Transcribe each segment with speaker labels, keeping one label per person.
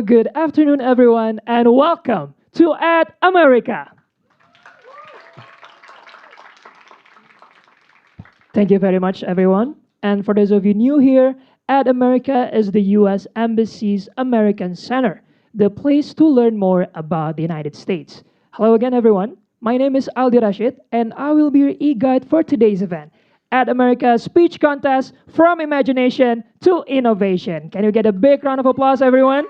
Speaker 1: Good afternoon, everyone, and welcome to Ad America. Thank you very much, everyone. And for those of you new here, Ad America is the U.S. Embassy's American Center, the place to learn more about the United States. Hello again, everyone. My name is Aldi Rashid, and I will be your e-guide for today's event, Ad America Speech Contest from Imagination to Innovation. Can you get a big round of applause, everyone?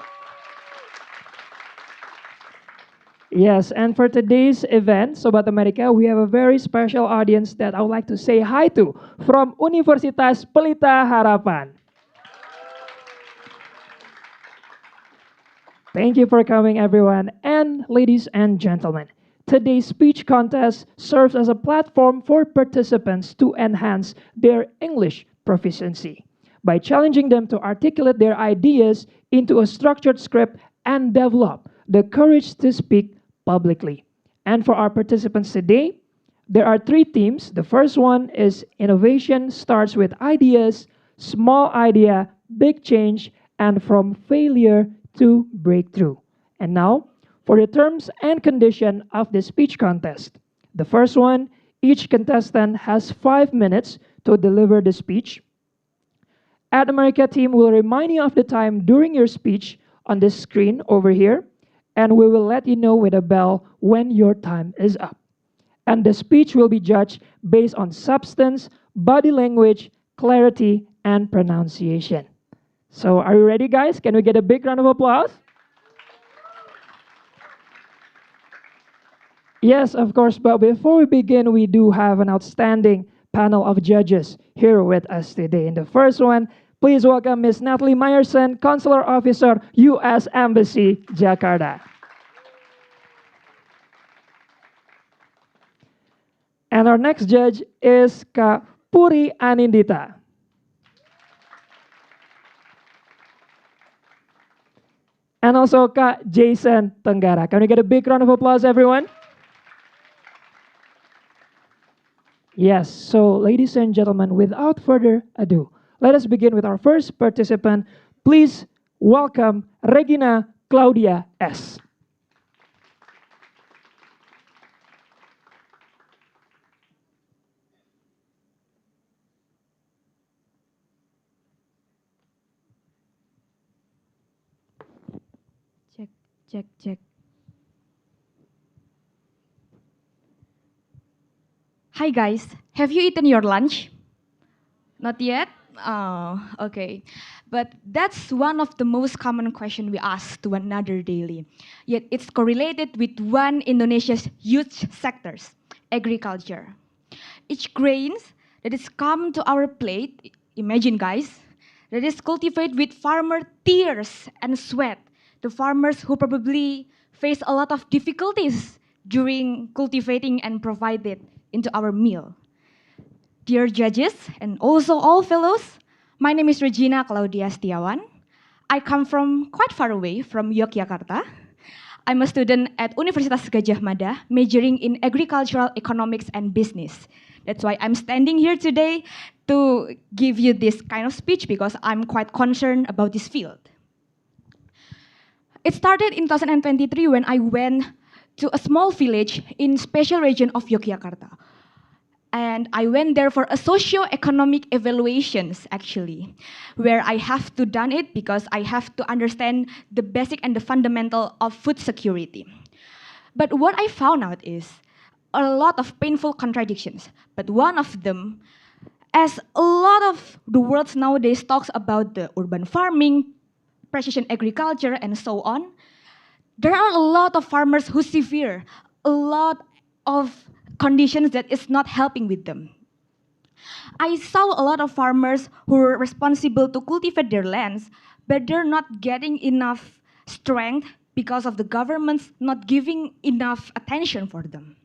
Speaker 1: Yes, and for today's event, Sobat America, we have a very special audience that I would like to say hi to from Universitas Pelita Harapan. Thank you for coming, everyone. And ladies and gentlemen, today's speech contest serves as a platform for participants to enhance their English proficiency by challenging them to articulate their ideas into a structured script and develop the courage to speak publicly. And for our participants today, there are three themes. The first one is innovation starts with ideas, small idea, big change, and from failure to breakthrough. And now, for the terms and condition of the speech contest. The first one, each contestant has 5 minutes to deliver the speech. Ad America team will remind you of the time during your speech on this screen over here, and we will let you know with a bell when your time is up. And the speech will be judged based on substance, body language, clarity, and pronunciation. So are you ready, guys? Can we get a big round of applause? Yes, of course, but before we begin, we do have an outstanding panel of judges here with us today. In the first one, please welcome Ms. Natalie Meyerson, Consular Officer, U.S. Embassy, Jakarta. And our next judge is Kak Puri Anindita. And also Kak Jason Tenggara. Can we get a big round of applause, everyone? Yes, so ladies and gentlemen, without further ado, let us begin with our first participant. Please welcome Regina Claudia S.
Speaker 2: Check, check, check. Hi guys, have you eaten your lunch? Not yet? Oh, okay. But that's one of the most common questions we ask to one another daily. Yet it's correlated with one Indonesia's huge sectors, agriculture. Each grains that is come to our plate, imagine guys, that is cultivated with farmer tears and sweat. The farmers who probably face a lot of difficulties during cultivating and provide it into our meal. Dear judges and also all fellows, my name is Regina Claudia Setiawan. I come from quite far away from Yogyakarta. I'm a student at Universitas Gadjah Mada, majoring in agricultural economics and business. That's why I'm standing here today to give you this kind of speech because I'm quite concerned about this field. It started in 2023 when I went to a small village in special region of Yogyakarta. And I went there for a socio-economic evaluations actually, where I have to done it because I have to understand the basic and the fundamental of food security. But what I found out is a lot of painful contradictions. But one of them, as a lot of the world nowadays talks about the urban farming, precision agriculture, and so on, there are a lot of farmers who severe, a lot of conditions that is not helping with them. I saw a lot of farmers who are responsible to cultivate their lands, but they're not getting enough strength because of the government's not giving enough attention for them.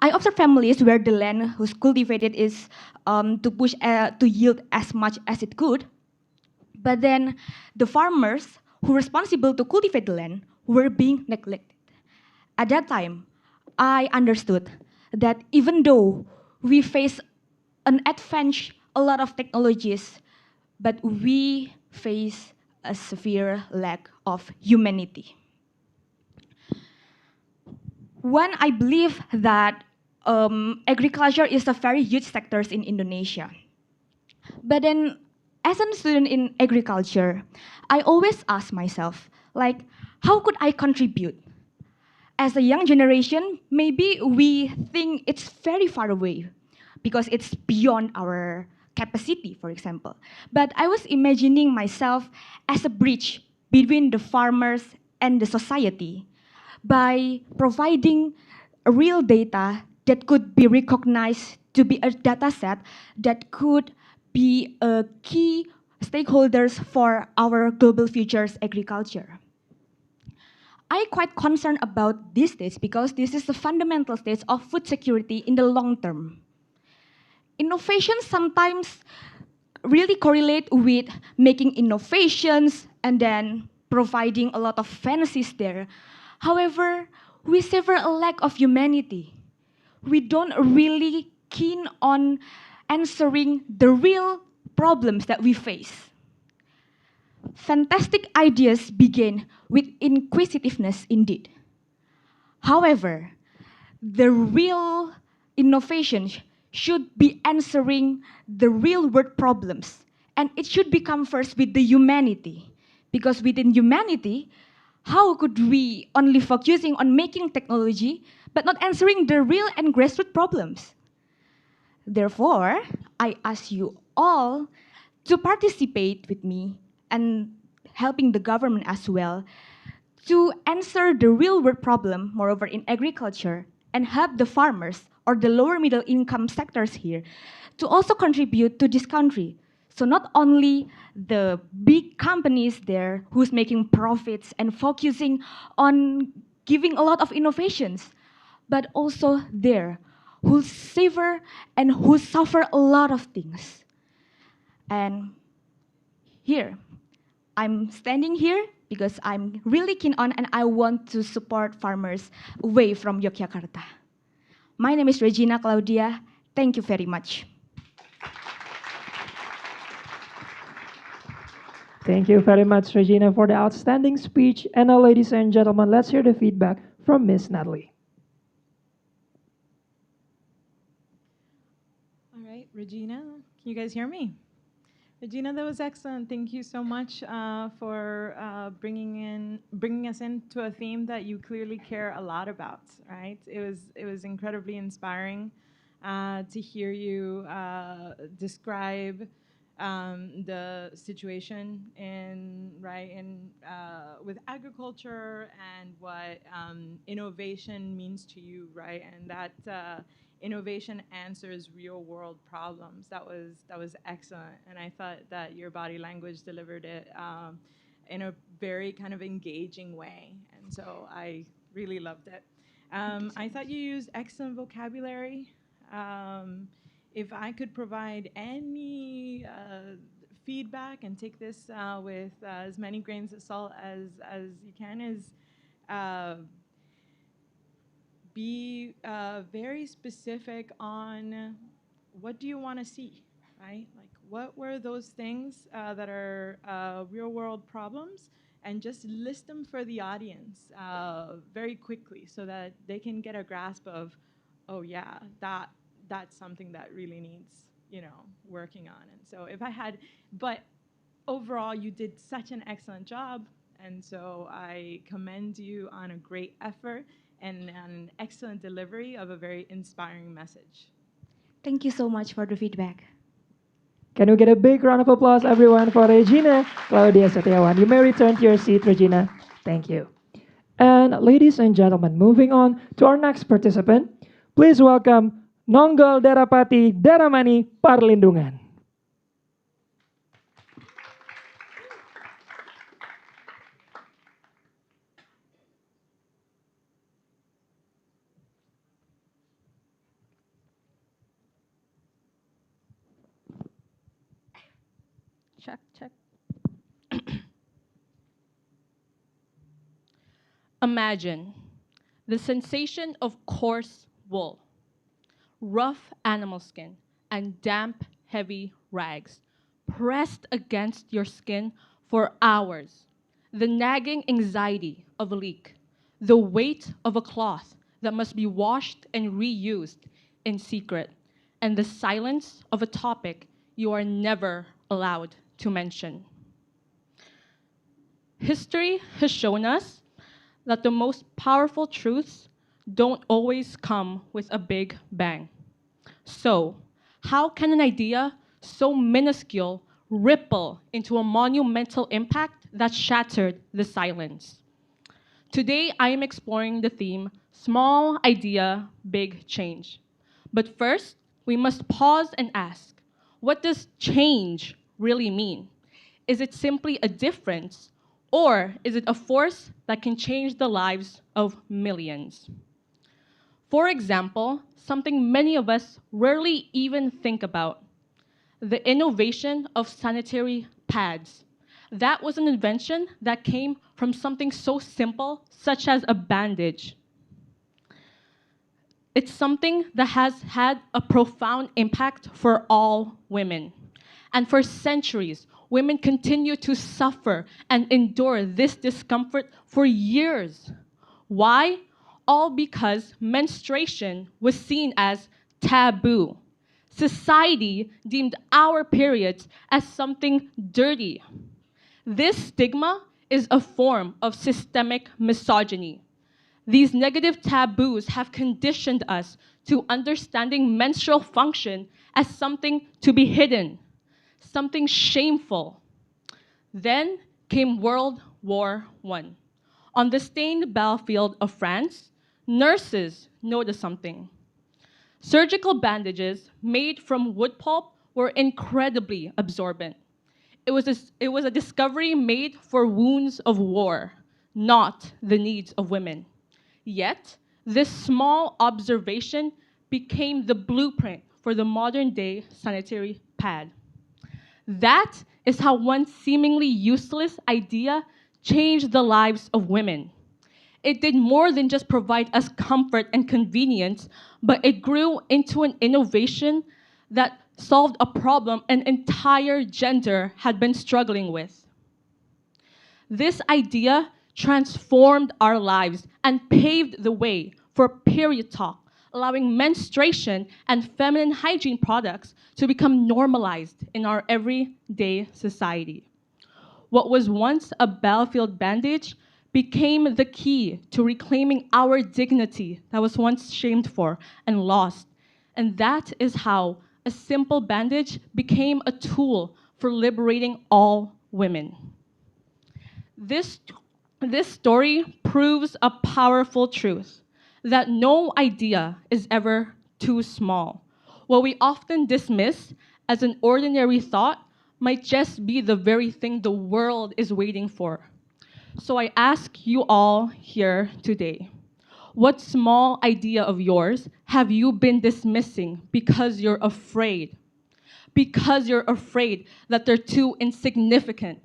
Speaker 2: I observe families where the land who's cultivated is to yield as much as it could, but then the farmers who are responsible to cultivate the land were being neglected. At that time, I understood that even though we face a lot of technologies, but we face a severe lack of humanity. One, I believe that agriculture is a very huge sector in Indonesia. But then, as a student in agriculture, I always ask myself, like, how could I contribute? As a young generation, maybe we think it's very far away because it's beyond our capacity, for example. But I was imagining myself as a bridge between the farmers and the society by providing real data that could be recognized to be a data set that could be a key stakeholders for our global futures agriculture. I quite concerned about this stage because this is the fundamental stage of food security in the long term. Innovation sometimes really correlate with making innovations and then providing a lot of fantasies there. However, we suffer a lack of humanity. We don't really keen on answering the real problems that we face. Fantastic ideas begin with inquisitiveness indeed. However, the real innovation should be answering the real world problems. And it should become first with the humanity. Because within humanity, how could we only focusing on making technology, but not answering the real and grassroots problems? Therefore, I ask you all to participate with me and helping the government as well to answer the real world problem, moreover in agriculture, and help the farmers or the lower middle income sectors here to also contribute to this country. So not only the big companies there who's making profits and focusing on giving a lot of innovations, but also there who savor and who suffer a lot of things. And here, I'm standing here because I'm really keen on and I want to support farmers away from Yogyakarta. My name is Regina Claudia. Thank you very much.
Speaker 1: Thank you very much, Regina, for the outstanding speech. And now, ladies and gentlemen, let's hear the feedback from Miss Natalie.
Speaker 3: All right, Regina, can you guys hear me? Regina, that was excellent. Thank you so much for bringing us into a theme that you clearly care a lot about. Right? It was incredibly inspiring to hear you describe the situation in with agriculture and what innovation means to you, right? And that innovation answers real world problems. That was excellent, and I thought that your body language delivered it in a very kind of engaging way, and so I really loved it. I thought you used excellent vocabulary. If I could provide any feedback and take this with as many grains of salt as you can, is be very specific on what do you want to see, right? Like, what were those things that are real world problems, and just list them for the audience very quickly so that they can get a grasp of, oh yeah, that's something that really needs, working on. And so if I had, but overall, you did such an excellent job, and so I commend you on a great effort and an excellent delivery of a very inspiring message.
Speaker 2: Thank you so much for the feedback.
Speaker 1: Can we get a big round of applause, everyone, for Regina Claudia Setiawan? You may return to your seat, Regina. Thank you. And ladies and gentlemen, moving on to our next participant, please welcome Nonggol Darapati Daramani Parlindungan.
Speaker 4: Check. Imagine the sensation of coarse wool, rough animal skin, and damp, heavy rags pressed against your skin for hours, the nagging anxiety of a leak, the weight of a cloth that must be washed and reused in secret, and the silence of a topic you are never allowed to mention. History has shown us that the most powerful truths don't always come with a big bang. So, how can an idea so minuscule ripple into a monumental impact that shattered the silence? Today, I am exploring the theme Small Idea, Big Change. But first, we must pause and ask, what does change really mean? Is it simply a difference, or is it a force that can change the lives of millions? For example, something many of us rarely even think about, the innovation of sanitary pads. That was an invention that came from something so simple, such as a bandage. It's something that has had a profound impact for all women. And for centuries, women continue to suffer and endure this discomfort for years. Why? All because menstruation was seen as taboo. Society deemed our periods as something dirty. This stigma is a form of systemic misogyny. These negative taboos have conditioned us to understanding menstrual function as something to be hidden, something shameful. Then came World War I. On the stained battlefield of France, nurses noticed something. Surgical bandages made from wood pulp were incredibly absorbent. It was a discovery made for wounds of war, not the needs of women. Yet, this small observation became the blueprint for the modern day sanitary pad. That is how one seemingly useless idea changed the lives of women. It did more than just provide us comfort and convenience, but it grew into an innovation that solved a problem an entire gender had been struggling with. This idea transformed our lives and paved the way for period talk, allowing menstruation and feminine hygiene products to become normalized in our everyday society. What was once a battlefield bandage became the key to reclaiming our dignity that was once shamed for and lost. And that is how a simple bandage became a tool for liberating all women. This, this story proves a powerful truth that no idea is ever too small. What we often dismiss as an ordinary thought might just be the very thing the world is waiting for. So I ask you all here today, what small idea of yours have you been dismissing because you're afraid? Because you're afraid that they're too insignificant.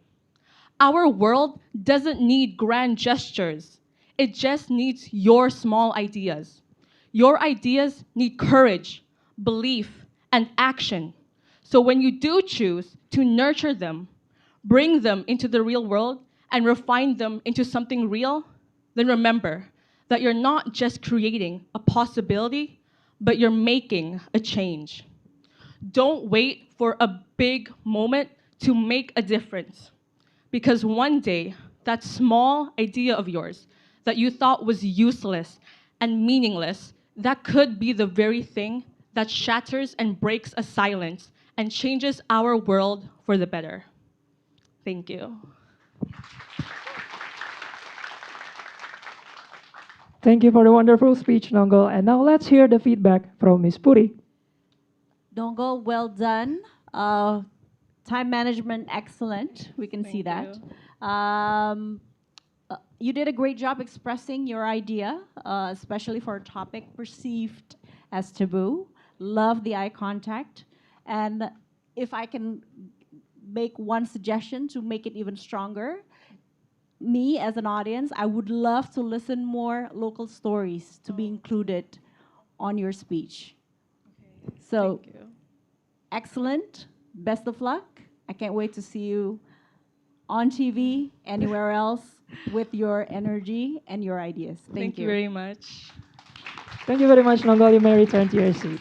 Speaker 4: Our world doesn't need grand gestures. It just needs your small ideas. Your ideas need courage, belief, and action. So when you do choose to nurture them, bring them into the real world, and refine them into something real, then remember that you're not just creating a possibility, but you're making a change. Don't wait for a big moment to make a difference. Because one day, that small idea of yours that you thought was useless and meaningless, that could be the very thing that shatters and breaks a silence and changes our world for the better. Thank you.
Speaker 1: Thank you for the wonderful speech, Nonggol. And now let's hear the feedback from Miss Puri.
Speaker 5: Dongle, well done. Time management, excellent. We can see that.
Speaker 4: Thank
Speaker 5: You did a great job expressing your idea, especially for a topic perceived as taboo. Love the eye contact. And if I can make one suggestion to make it even stronger, me as an audience, I would love to listen more local stories to be included on your speech. So,
Speaker 4: Thank you.
Speaker 5: excellent. Best of luck. I can't wait to see you on TV, anywhere else, with your energy and your ideas.
Speaker 4: Thank you very much.
Speaker 1: Thank you very much, Nonggol. You may return to your seat.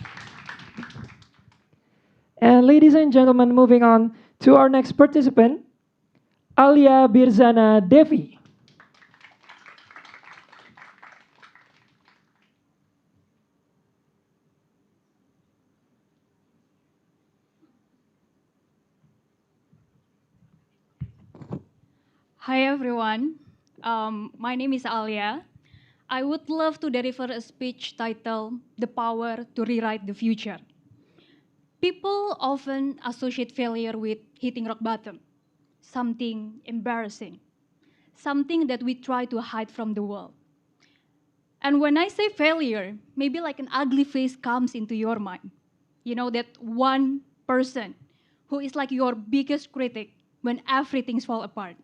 Speaker 1: And ladies and gentlemen, moving on to our next participant, Alia Birzana Devi.
Speaker 6: Hi everyone, my name is Alia. I would love to deliver a speech titled The Power to Rewrite the Future. People often associate failure with hitting rock bottom, something embarrassing, something that we try to hide from the world. And when I say failure, maybe like an ugly face comes into your mind. You know, that one person who is like your biggest critic when everything's fall apart.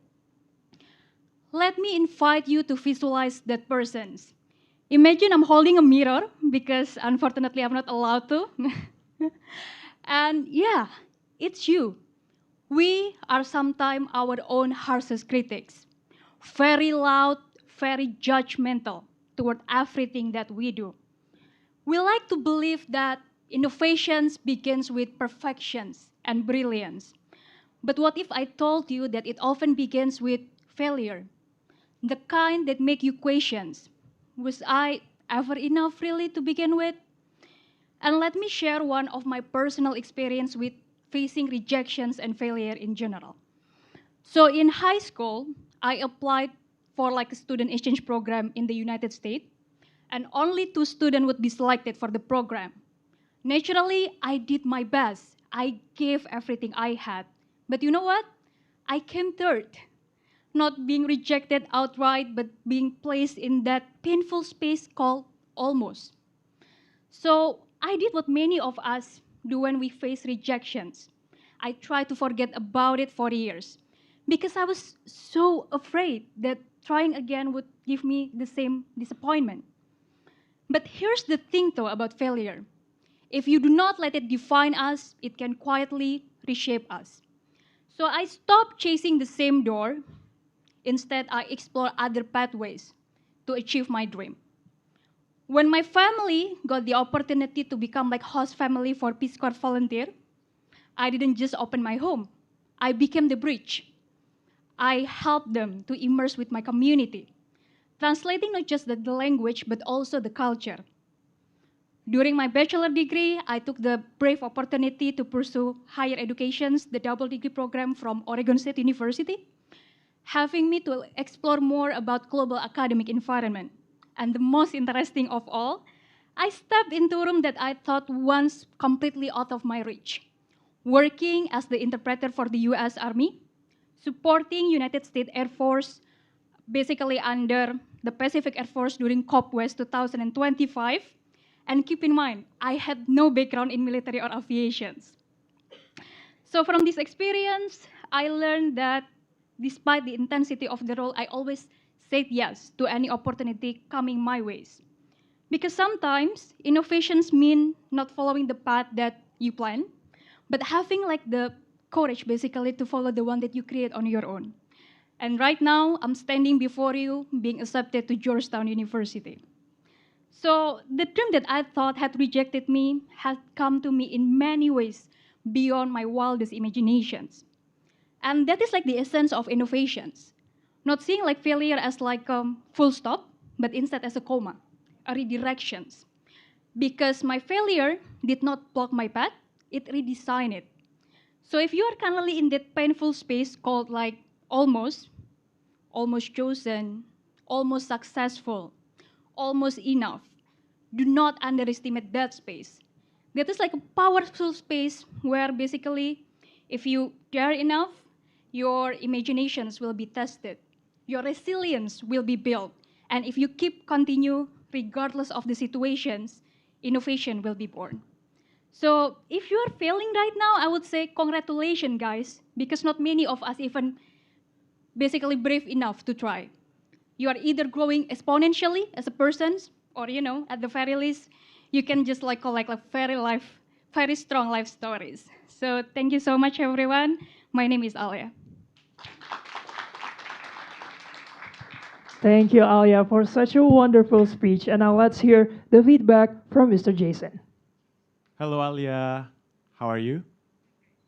Speaker 6: Let me invite you to visualize that person. Imagine I'm holding a mirror because unfortunately I'm not allowed to. And yeah, it's you. We are sometimes our own harshest critics. Very loud, very judgmental toward everything that we do. We like to believe that innovations begins with perfections and brilliance. But what if I told you that it often begins with failure? The kind that make you questions. Was I ever enough really to begin with? And let me share one of my personal experience with facing rejections and failure in general. So in high school, I applied for like a student exchange program in the United States, and only 2 students would be selected for the program. Naturally, I did my best. I gave everything I had. But you know what? I came third. Not being rejected outright, but being placed in that painful space called almost. So I did what many of us do when we face rejections. I tried to forget about it for years because I was so afraid that trying again would give me the same disappointment. But here's the thing though about failure. If you do not let it define us, it can quietly reshape us. So I stopped chasing the same door. Instead, I explore other pathways to achieve my dream. When my family got the opportunity to become like host family for Peace Corps volunteer, I didn't just open my home. I became the bridge. I helped them to immerse with my community, translating not just the language, but also the culture. During my bachelor degree, I took the brave opportunity to pursue higher education, the double degree program from Oregon State University, having me to explore more about global academic environment. And the most interesting of all, I stepped into a room that I thought once completely out of my reach, working as the interpreter for the US Army, supporting United States Air Force, basically under the Pacific Air Force during COP West 2025. And keep in mind, I had no background in military or aviation. So from this experience, I learned that despite the intensity of the role, I always said yes to any opportunity coming my ways. Because sometimes innovations mean not following the path that you plan, but having like the courage basically to follow the one that you create on your own. And right now, I'm standing before you being accepted to Georgetown University. So the dream that I thought had rejected me has come to me in many ways beyond my wildest imaginations. And that is like the essence of innovations. Not seeing like failure as like a full stop, but instead as a comma, a redirections. Because my failure did not block my path, it redesigned it. So if you are currently in that painful space called like almost chosen, almost successful, almost enough, do not underestimate that space. That is like a powerful space where basically if you dare enough, your imaginations will be tested, your resilience will be built, and if you keep continue regardless of the situations, innovation will be born. So if you are failing right now, I would say congratulations, guys, because not many of us even basically brave enough to try. You are either growing exponentially as a person, or at the very least, you can just like collect like very strong life stories. So thank you so much, everyone. My name is Alia.
Speaker 1: Thank you, Alia, for such a wonderful speech. And now let's hear the feedback from Mr. Jason.
Speaker 7: Hello, Alia. How are you?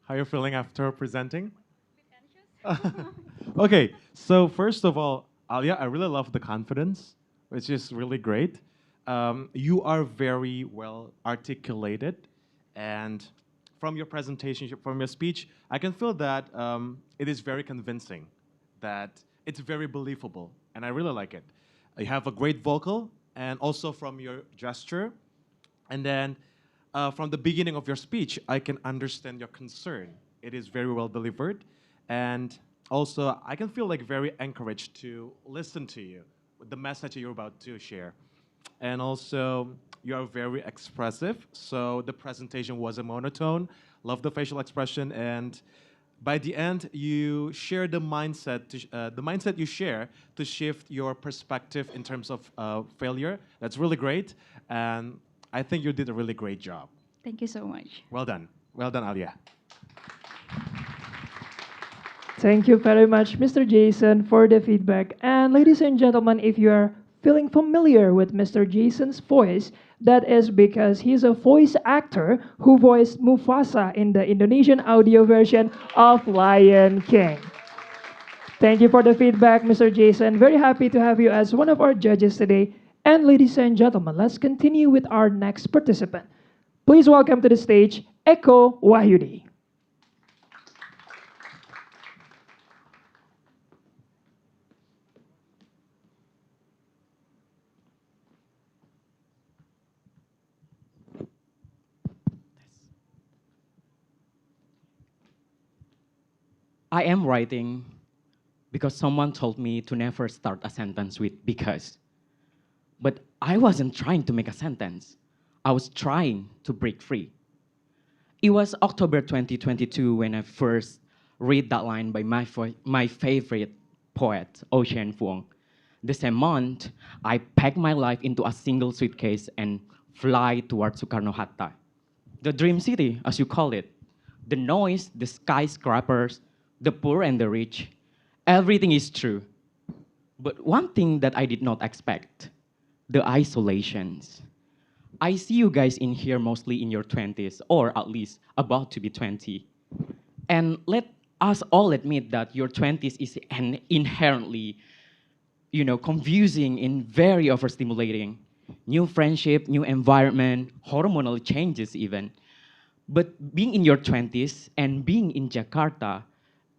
Speaker 7: How are you feeling after presenting? Okay, so first of all, Alia, I really love the confidence, which is really great. You are very well articulated, and from your presentation, from your speech, I can feel that it is very convincing, that it's very believable, and I really like it. You have a great vocal, and also from your gesture, and then from the beginning of your speech, I can understand your concern. It is very well delivered. And also, I can feel like very encouraged to listen to you with the message you're about to share. And also, you are very expressive. So the presentation wasn't monotone. Love the facial expression. And by the end, you share the mindset you share to shift your perspective in terms of failure. That's really great. And I think you did a really great job.
Speaker 6: Thank you so much.
Speaker 7: Well done. Well done, Alia.
Speaker 1: Thank you very much, Mr. Jason, for the feedback. And ladies and gentlemen, if you are feeling familiar with Mr. Jason's voice, that is because he's a voice actor who voiced Mufasa in the Indonesian audio version of Lion King. Thank you for the feedback, Mr. Jason. Very happy to have you as one of our judges today. And ladies and gentlemen, let's continue with our next participant. Please welcome to the stage, Eko Wahyudi.
Speaker 8: I am writing because someone told me to never start a sentence with because. But I wasn't trying to make a sentence. I was trying to break free. It was October 2022 when I first read that line by my favorite poet, Ocean Vuong. The same month, I packed my life into a single suitcase and fly towards Soekarno-Hatta. The dream city, as you call it. The noise, the skyscrapers, the poor and the rich, everything is true. But one thing that I did not expect, the isolations. I see you guys in here mostly in your 20s, or at least about to be 20. And let us all admit that your 20s is an inherently, confusing and very overstimulating. New friendship, new environment, hormonal changes even. But being in your 20s and being in Jakarta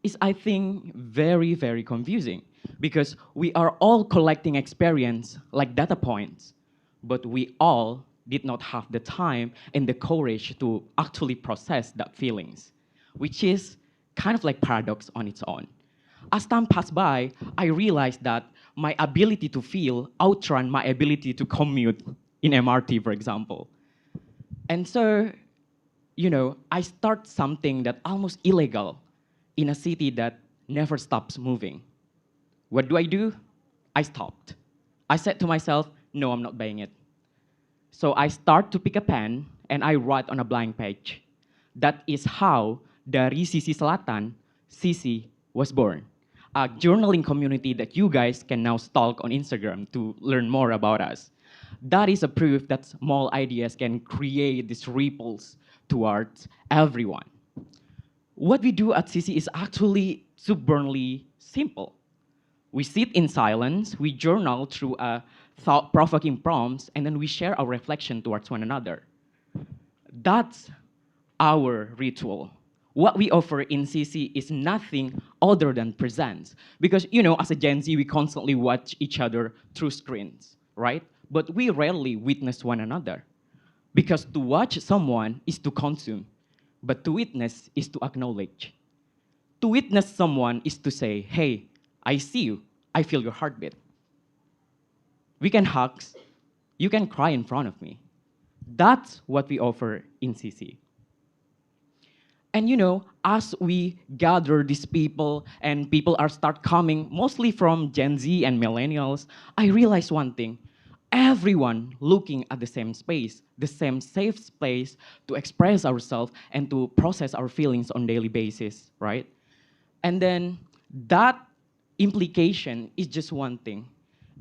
Speaker 8: is, I think, very, very confusing because we are all collecting experience like data points, but we all did not have the time and the courage to actually process that feelings, which is kind of like paradox on its own. As time passed by, I realized that my ability to feel outran my ability to commute in MRT, for example. And so, I start something that almost illegal in a city that never stops moving. What do? I stopped. I said to myself, no, I'm not buying it. So I start to pick a pen and I write on a blank page. That is how dari Sisi Selatan, Sisi was born. A journaling community that you guys can now stalk on Instagram to learn more about us. That is a proof that small ideas can create these ripples towards everyone. What we do at Sisi is actually stubbornly simple. We sit in silence, we journal through thought-provoking prompts, and then we share our reflection towards one another. That's our ritual. What we offer in Sisi is nothing other than presence. Because, as a Gen Z, we constantly watch each other through screens, right? But we rarely witness one another. Because to watch someone is to consume, but to witness is to acknowledge. To witness someone is to say, hey, I see you, I feel your heartbeat. We can hug, you can cry in front of me. That's what we offer in CC. And as we gather these people and people start coming, mostly from Gen Z and millennials, I realized one thing. Everyone looking at the same space, the same safe space to express ourselves and to process our feelings on a daily basis, right? And then that implication is just one thing.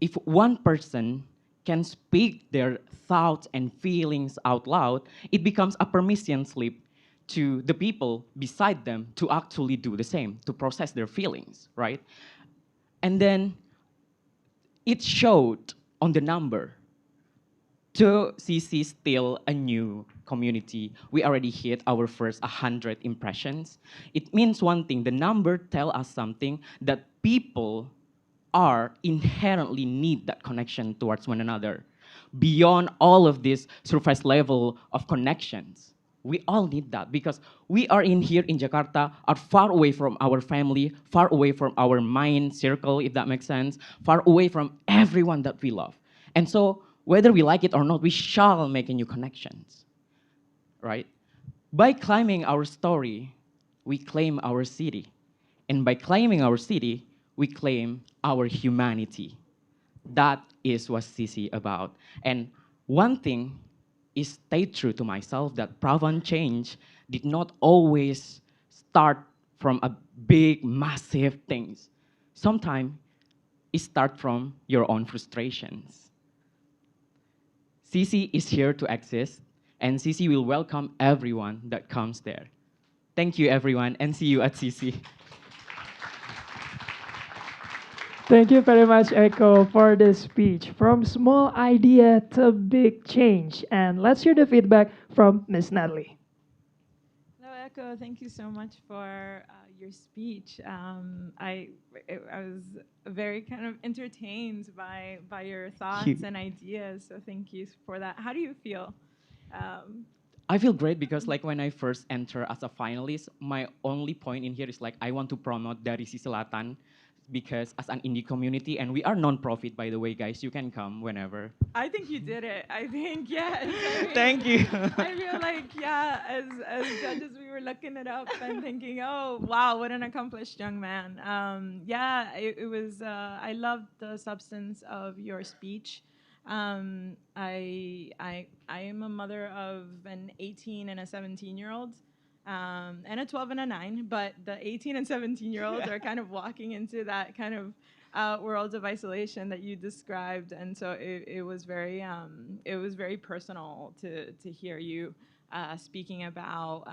Speaker 8: if one person can speak their thoughts and feelings out loud, it becomes a permission slip to the people beside them to actually do the same, to process their feelings, right? And then it showed on the number. To CC still a new community, we already hit our first 100 impressions. It means one thing, the number tell us something, that people are inherently need that connection towards one another. Beyond all of this surface level of connections, we all need that because we are in here in Jakarta, are far away from our family, far away from our mind circle, if that makes sense, far away from everyone that we love. And so, whether we like it or not, we shall make new connections, right? By climbing our story, we claim our city. And by claiming our city, we claim our humanity. That is what CC about. And one thing is stay true to myself that profound change did not always start from a big, massive things. Sometimes it starts from your own frustrations. CC is here to exist, and CC will welcome everyone that comes there. Thank you, everyone, and see you at CC.
Speaker 1: Thank you very much, Echo, for this speech. From small idea to big change. And let's hear the feedback from Miss Natalie.
Speaker 3: Hello, Echo. Thank you so much for your speech. I was very kind of entertained by your thoughts and ideas. So thank you for that. How do you feel?
Speaker 8: I feel great because like when I first enter as a finalist, my only point in here is like I want to promote Dari Sisi Selatan because as an indie community, and we are non-profit by the way, guys, you can come whenever.
Speaker 3: I think you did it. I think, yes. I mean,
Speaker 8: Thank you.
Speaker 3: I feel like, yeah, as judges, we were looking it up and thinking, oh, wow, what an accomplished young man. Yeah, it was, I loved the substance of your speech. I am a mother of an 18 and a 17-year-old. And a 12 and a 9, but the 18 and 17-year-olds are kind of walking into that kind of world of isolation that you described, and so it was very personal to hear you speaking about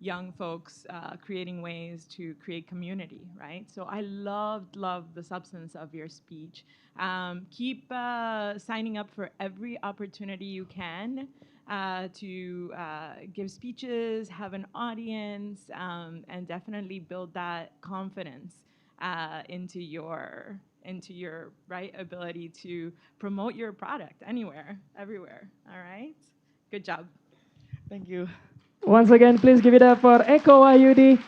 Speaker 3: young folks creating ways to create community, right? So I loved the substance of your speech. Keep signing up for every opportunity you can. To give speeches, have an audience, and definitely build that confidence into your right ability to promote your product anywhere, everywhere. All right, good job.
Speaker 8: Thank you.
Speaker 1: Once again, please give it up for Echo Ayudi.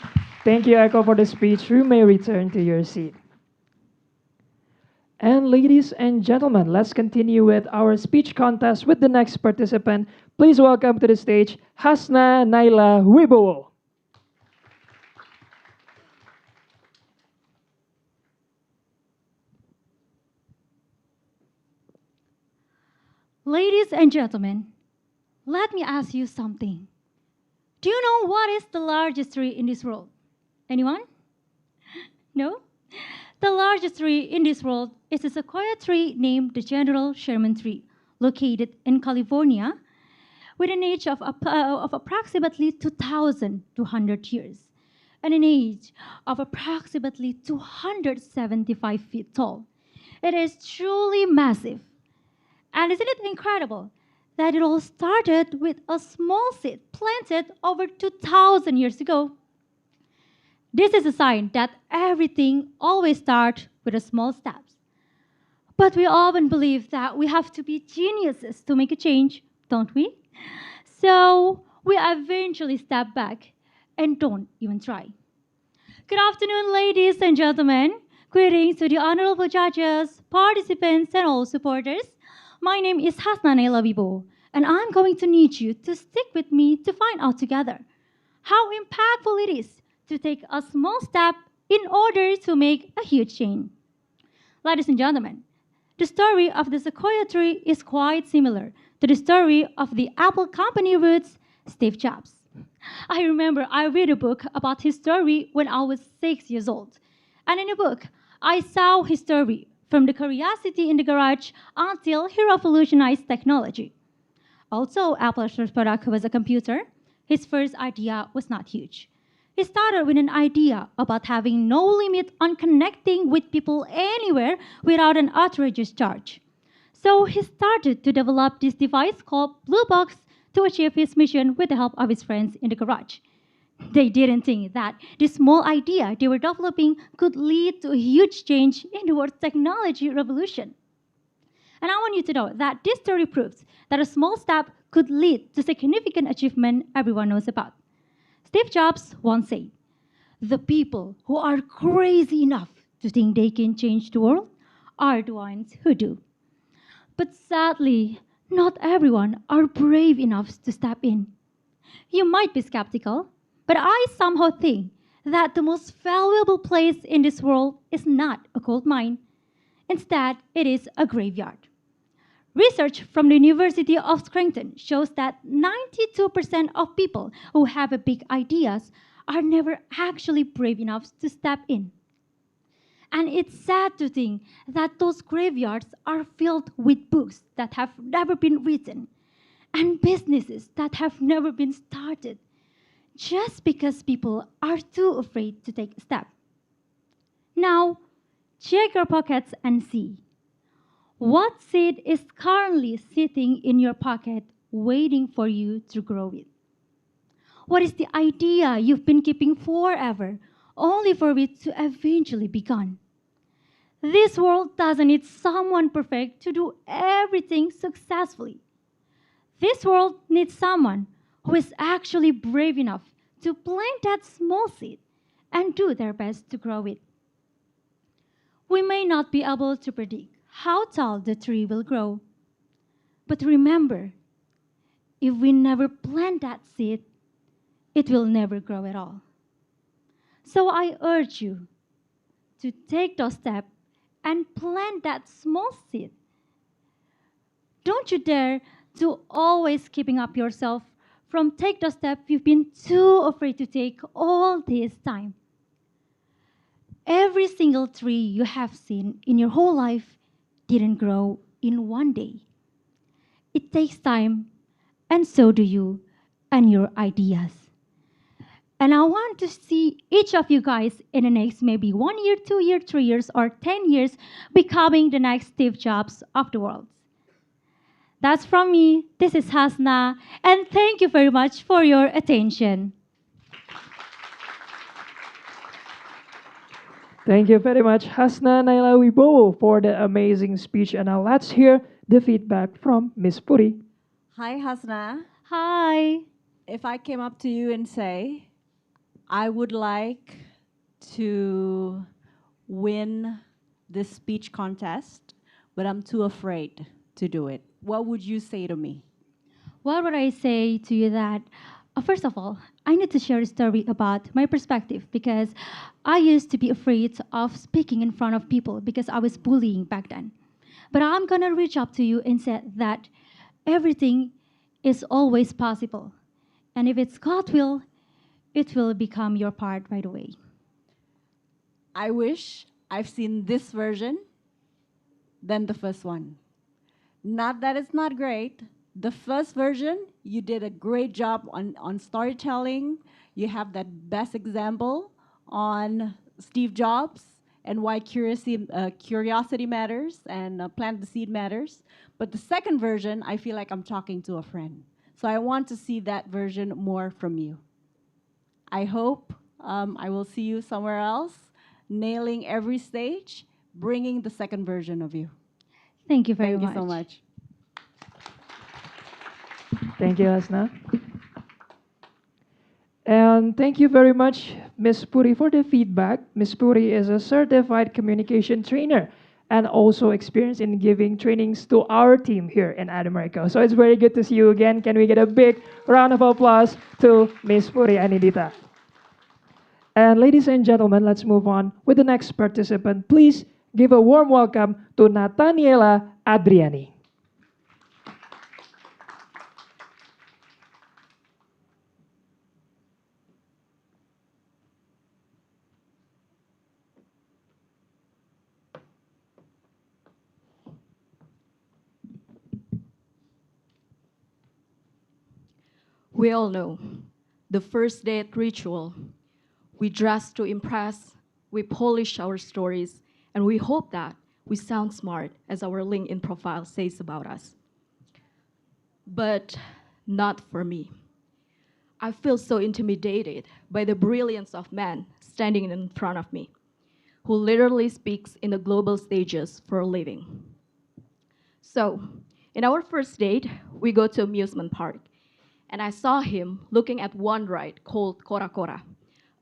Speaker 1: Thank you, Echo, for the speech. You may return to your seat. And ladies and gentlemen, let's continue with our speech contest with the next participant. Please welcome to the stage Hasna Naila Wibowo.
Speaker 9: Ladies and gentlemen, let me ask you something. Do you know what is the largest tree in this world? Anyone? No? The largest tree in this world is a sequoia tree named the General Sherman tree, located in California, with an age of approximately 2,200 years and an age of approximately 275 feet tall. It is truly massive. And isn't it incredible that it all started with a small seed planted over 2,000 years ago? This is a sign that everything always starts with a small steps. But we often believe that we have to be geniuses to make a change, don't we? So we eventually step back and don't even try. Good afternoon, ladies and gentlemen. Greetings to the honorable judges, participants, and all supporters. My name is Hasna Naila Wibowo, and I'm going to need you to stick with me to find out together how impactful it is to take a small step in order to make a huge change. Ladies and gentlemen, the story of the sequoia tree is quite similar to the story of the Apple company roots, Steve Jobs. I remember I read a book about his story when I was 6 years old. And in the book, I saw his story from the curiosity in the garage until he revolutionized technology. Also, Apple's first product was a computer. His first idea was not huge. He started with an idea about having no limit on connecting with people anywhere without an outrageous charge. So he started to develop this device called Blue Box to achieve his mission with the help of his friends in the garage. They didn't think that this small idea they were developing could lead to a huge change in the world's technology revolution. And I want you to know that this story proves that a small step could lead to significant achievement everyone knows about. Steve Jobs once said, "The people who are crazy enough to think they can change the world are the ones who do." But sadly, not everyone are brave enough to step in. You might be skeptical, but I somehow think that the most valuable place in this world is not a gold mine. Instead, it is a graveyard. Research from the University of Scranton shows that 92% of people who have big ideas are never actually brave enough to step in. And it's sad to think that those graveyards are filled with books that have never been written and businesses that have never been started just because people are too afraid to take a step. Now, check your pockets and see. What seed is currently sitting in your pocket waiting for you to grow it? What is the idea you've been keeping forever, only for it to eventually be gone? This world doesn't need someone perfect to do everything successfully. This world needs someone who is actually brave enough to plant that small seed and do their best to grow it. We may not be able to predict how tall the tree will grow, but remember, if we never plant that seed, it will never grow at all. So I urge you to take those steps and plant that small seed. Don't you dare to always keeping up yourself from take the step you've been too afraid to take all this time. Every single tree you have seen in your whole life didn't grow in one day. It takes time, and so do you and your ideas. And I want to see each of you guys in the next maybe 1 year, 2 year, 3 years, or 10 years becoming the next Steve Jobs of the world. That's from me. This is Hasna, and thank you very much for your attention.
Speaker 1: Thank you very much, Hasna Naila Wibowo, for the amazing speech. And now let's hear the feedback from Miss Puri.
Speaker 5: Hi, Hasna.
Speaker 9: Hi.
Speaker 5: If I came up to you and say, I would like to win this speech contest, but I'm too afraid to do it, what would you say to me?
Speaker 9: What would I say to you that, first of all, I need to share a story about my perspective because I used to be afraid of speaking in front of people because I was bullying back then. But I'm going to reach up to you and say that everything is always possible. And if it's God's will, it will become your part right away.
Speaker 5: I wish I've seen this version than the first one. Not that it's not great. The first version, you did a great job on storytelling. You have that best example on Steve Jobs and why curiosity matters and plant the seed matters. But the second version, I feel like I'm talking to a friend. So I want to see that version more from you. I hope I will see you somewhere else, nailing every stage, bringing the second version of you.
Speaker 9: Thank you very
Speaker 5: Thank
Speaker 9: much.
Speaker 5: you so much.
Speaker 1: Thank you, Hasna. And thank you very much, Ms. Puri, for the feedback. Ms. Puri is a certified communication trainer and also experienced in giving trainings to our team here in Adamerica. So it's very good to see you again. Can we get a big round of applause to Ms. Puri Anindita? And ladies and gentlemen, let's move on with the next participant. Please give a warm welcome to Nathaniela Adriani.
Speaker 10: We all know the first date ritual. We dress to impress, we polish our stories, and we hope that we sound smart, as our LinkedIn profile says about us. But not for me. I feel so intimidated by the brilliance of men standing in front of me, who literally speaks in the global stages for a living. So, in our first date, we go to amusement park, and I saw him looking at one ride called Kora Kora,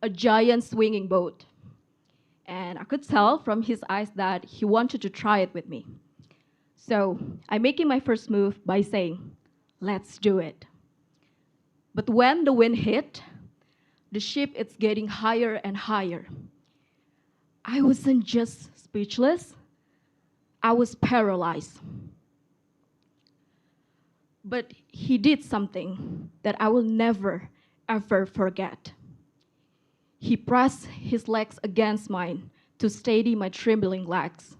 Speaker 10: a giant swinging boat. And I could tell from his eyes that he wanted to try it with me. So I'm making my first move by saying, let's do it. But when the wind hit, the ship is getting higher and higher. I wasn't just speechless, I was paralyzed. But he did something that I will never, ever forget. He pressed his legs against mine to steady my trembling legs.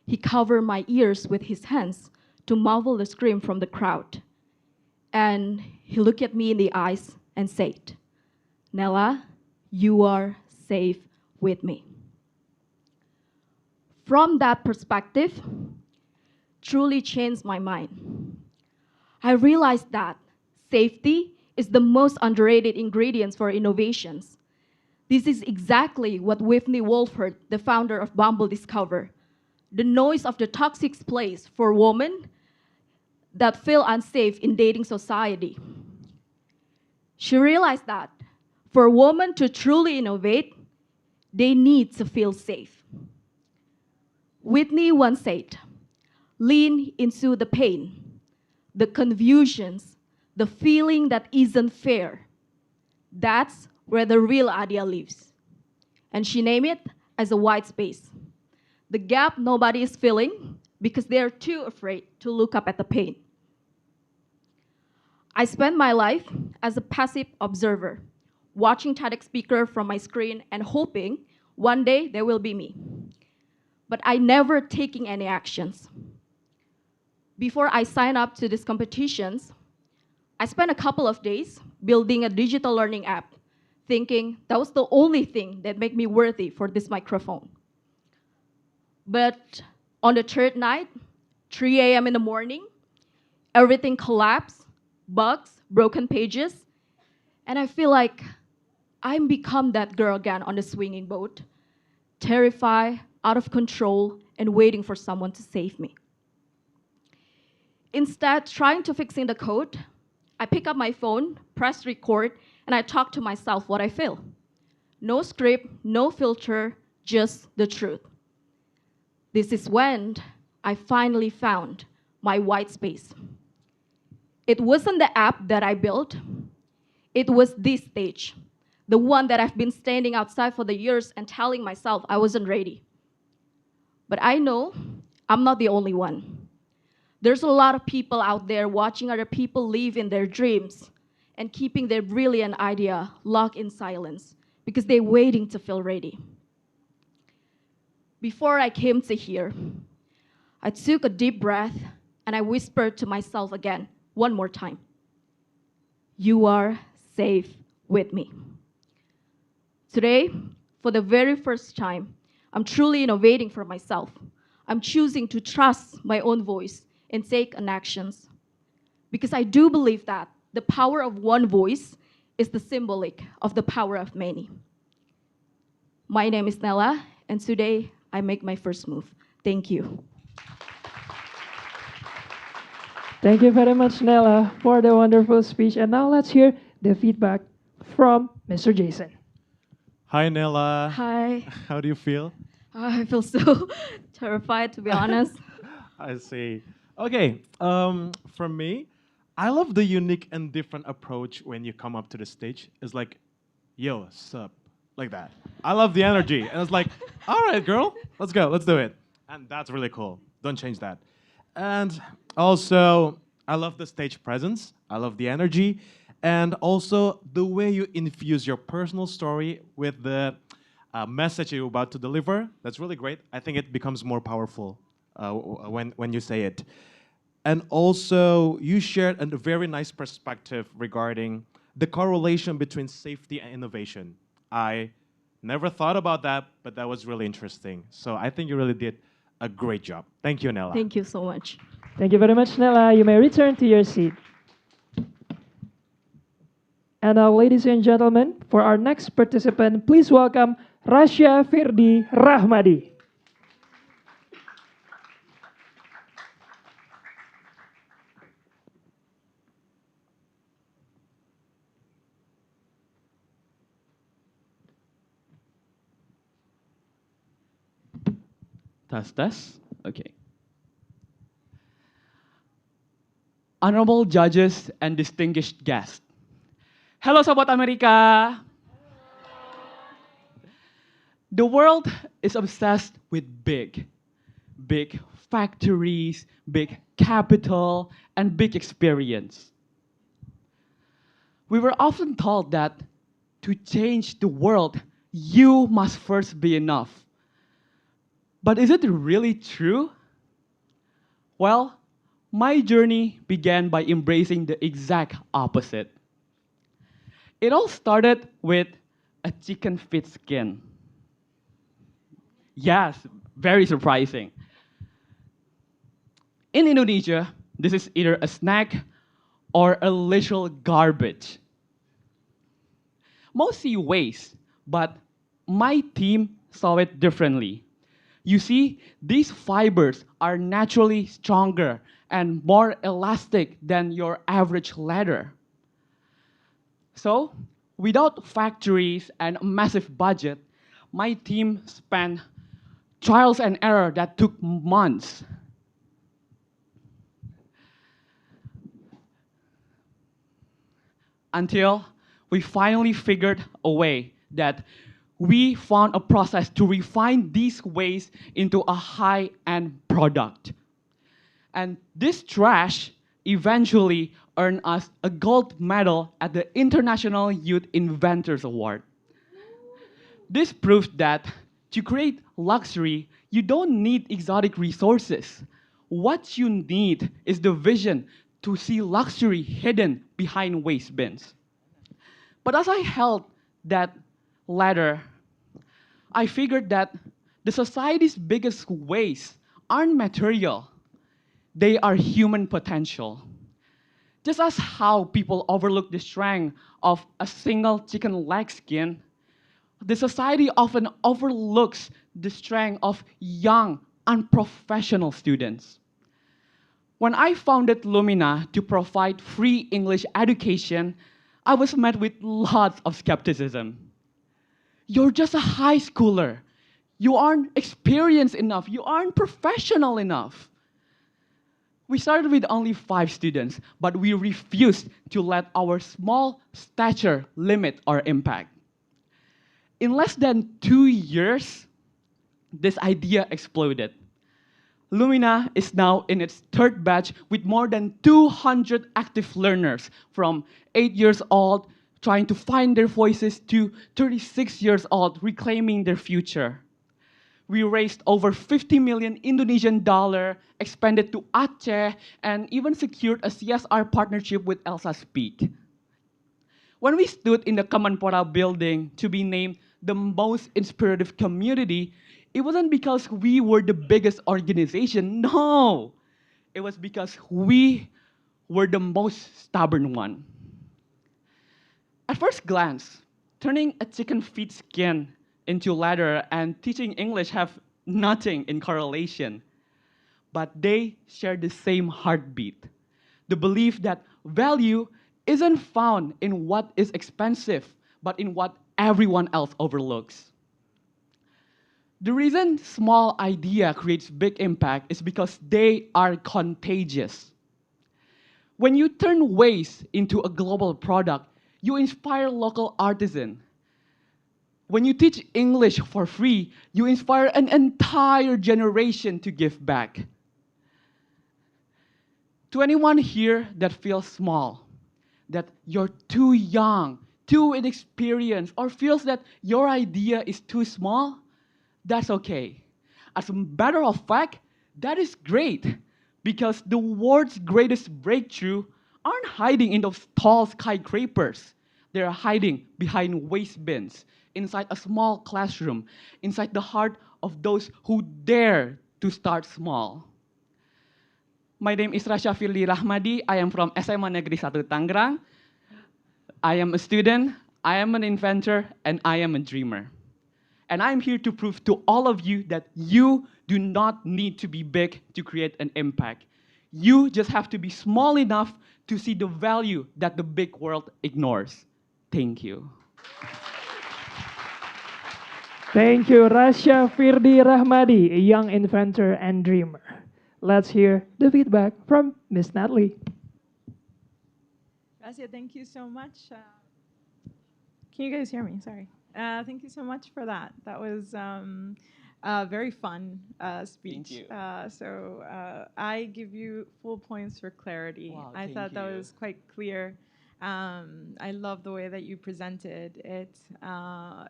Speaker 10: He covered my ears with his hands to muffle the scream from the crowd. And he looked at me in the eyes and said, Nella, you are safe with me. From that perspective, truly changed my mind. I realized that safety is the most underrated ingredient for innovations. This is exactly what Whitney Wolford, the founder of Bumble, discovered. The noise of the toxic place for women that feel unsafe in dating society. She realized that for women to truly innovate, they need to feel safe. Whitney once said, lean into the pain, the confusions, the feeling that isn't fair. That's where the real idea lives. And she named it as a white space. The gap nobody is filling because they're too afraid to look up at the pain. I spent my life as a passive observer, watching TEDx speaker from my screen and hoping one day there will be me. But I never taking any actions. Before I signed up to these competitions, I spent a couple of days building a digital learning app, thinking that was the only thing that made me worthy for this microphone. But on the third night, 3 a.m. in the morning, everything collapsed, bugs, broken pages, and I feel like I'm become that girl again on the swinging boat, terrified, out of control, and waiting for someone to save me. Instead, trying to fixing the code, I pick up my phone, press record, and I talk to myself what I feel. No script, no filter, just the truth. This is when I finally found my white space. It wasn't the app that I built. It was this stage, the one that I've been standing outside for the years and telling myself I wasn't ready. But I know I'm not the only one. There's a lot of people out there watching other people live in their dreams and keeping their brilliant idea locked in silence because they're waiting to feel ready. Before I came to here, I took a deep breath and I whispered to myself again, one more time. You are safe with me. Today, for the very first time, I'm truly innovating for myself. I'm choosing to trust my own voice and take an actions. Because I do believe that the power of one voice is the symbolic of the power of many. My name is Nella, and today I make my first move. Thank you.
Speaker 1: Thank you very much, Nella, for the wonderful speech. And now let's hear the feedback from Mr. Jason.
Speaker 7: Hi, Nella.
Speaker 10: Hi.
Speaker 7: How do you feel?
Speaker 10: I feel so terrified, to be honest.
Speaker 7: I see. Okay, from me, I love the unique and different approach when you come up to the stage. It's like, yo, sup, like that. I love the energy. And it's like, all right, girl, let's go, let's do it. And that's really cool. Don't change that. And also, I love the stage presence. I love the energy. And also the way you infuse your personal story with the message you're about to deliver. That's really great. I think it becomes more powerful when you say it. And also, you shared a very nice perspective regarding the correlation between safety and innovation. I never thought about that, but that was really interesting. So I think you really did a great job. Thank you, Nella.
Speaker 10: Thank you so much.
Speaker 1: Thank you very much, Nella. You may return to your seat. And now, ladies and gentlemen, for our next participant, please welcome Rasya Firdi Rahmadi.
Speaker 8: Test. Okay. Honorable judges and distinguished guests. Hello, Sobat Amerika. The world is obsessed with big factories, big capital, and big experience. We were often told that to change the world, you must first be enough. But is it really true? Well, my journey began by embracing the exact opposite. It all started with a chicken feet skin. Yes, very surprising. In Indonesia, this is either a snack or a literal garbage. Most see waste, but my team saw it differently. You see, these fibers are naturally stronger and more elastic than your average leather. So, without factories and a massive budget, my team spent trials and error that took months. Until we finally figured a way that we found a process to refine these waste into a high-end product. And this trash eventually earned us a gold medal at the International Youth Inventors Award. This proves that to create luxury, you don't need exotic resources. What you need is the vision to see luxury hidden behind waste bins. But as I held that ladder, I figured that the society's biggest waste aren't material. They are human potential. Just as how people overlook the strength of a single chicken leg skin, the society often overlooks the strength of young, unprofessional students. When I founded Lumina to provide free English education, I was met with lots of skepticism. You're just a high schooler. You aren't experienced enough. You aren't professional enough. We started with only 5 students, but we refused to let our small stature limit our impact. In less than 2 years, this idea exploded. Lumina is now in its 3rd batch with more than 200 active learners from 8 years old trying to find their voices to 36 years old reclaiming their future. We raised over 50 million Indonesian dollar, expanded to Aceh, and even secured a CSR partnership with Elsa Speak. When we stood in the Kemenpora building to be named the most inspirative community, it wasn't because we were the biggest organization, no. It was because we were the most stubborn one. At first glance, turning a chicken feet skin into leather and teaching English have nothing in correlation. But they share the same heartbeat. The belief that value isn't found in what is expensive, but in what everyone else overlooks. The reason small idea creates big impact is because they are contagious. When you turn waste into a global product, you inspire local artisans. When you teach English for free, you inspire an entire generation to give back. To anyone here that feels small, that you're too young, too inexperienced, or feels that your idea is too small, that's okay. As a matter of fact, that is great,
Speaker 11: because the world's greatest breakthrough aren't hiding in those tall skyscrapers. They're hiding behind waste bins, inside a small classroom, inside the heart of those who dare to start small. My name is Rasha Firdi Rahmadi. I am from SMA Negeri 1 Tangerang. I am a student, I am an inventor, and I am a dreamer. And I'm here to prove to all of you that you do not need to be big to create an impact. You just have to be small enough to see the value that the big world ignores. Thank you.
Speaker 1: Thank you, Rasha Firdi Rahmadi, a young inventor and dreamer. Let's hear the feedback from Miss Natalie.
Speaker 3: Gracia, thank you so much. Can you guys hear me? Sorry. Thank you so much for that. That was a very fun speech.
Speaker 11: Thank you.
Speaker 3: I give you full points for clarity.
Speaker 11: Wow,
Speaker 3: I thought that was quite clear. I love the way that you presented it.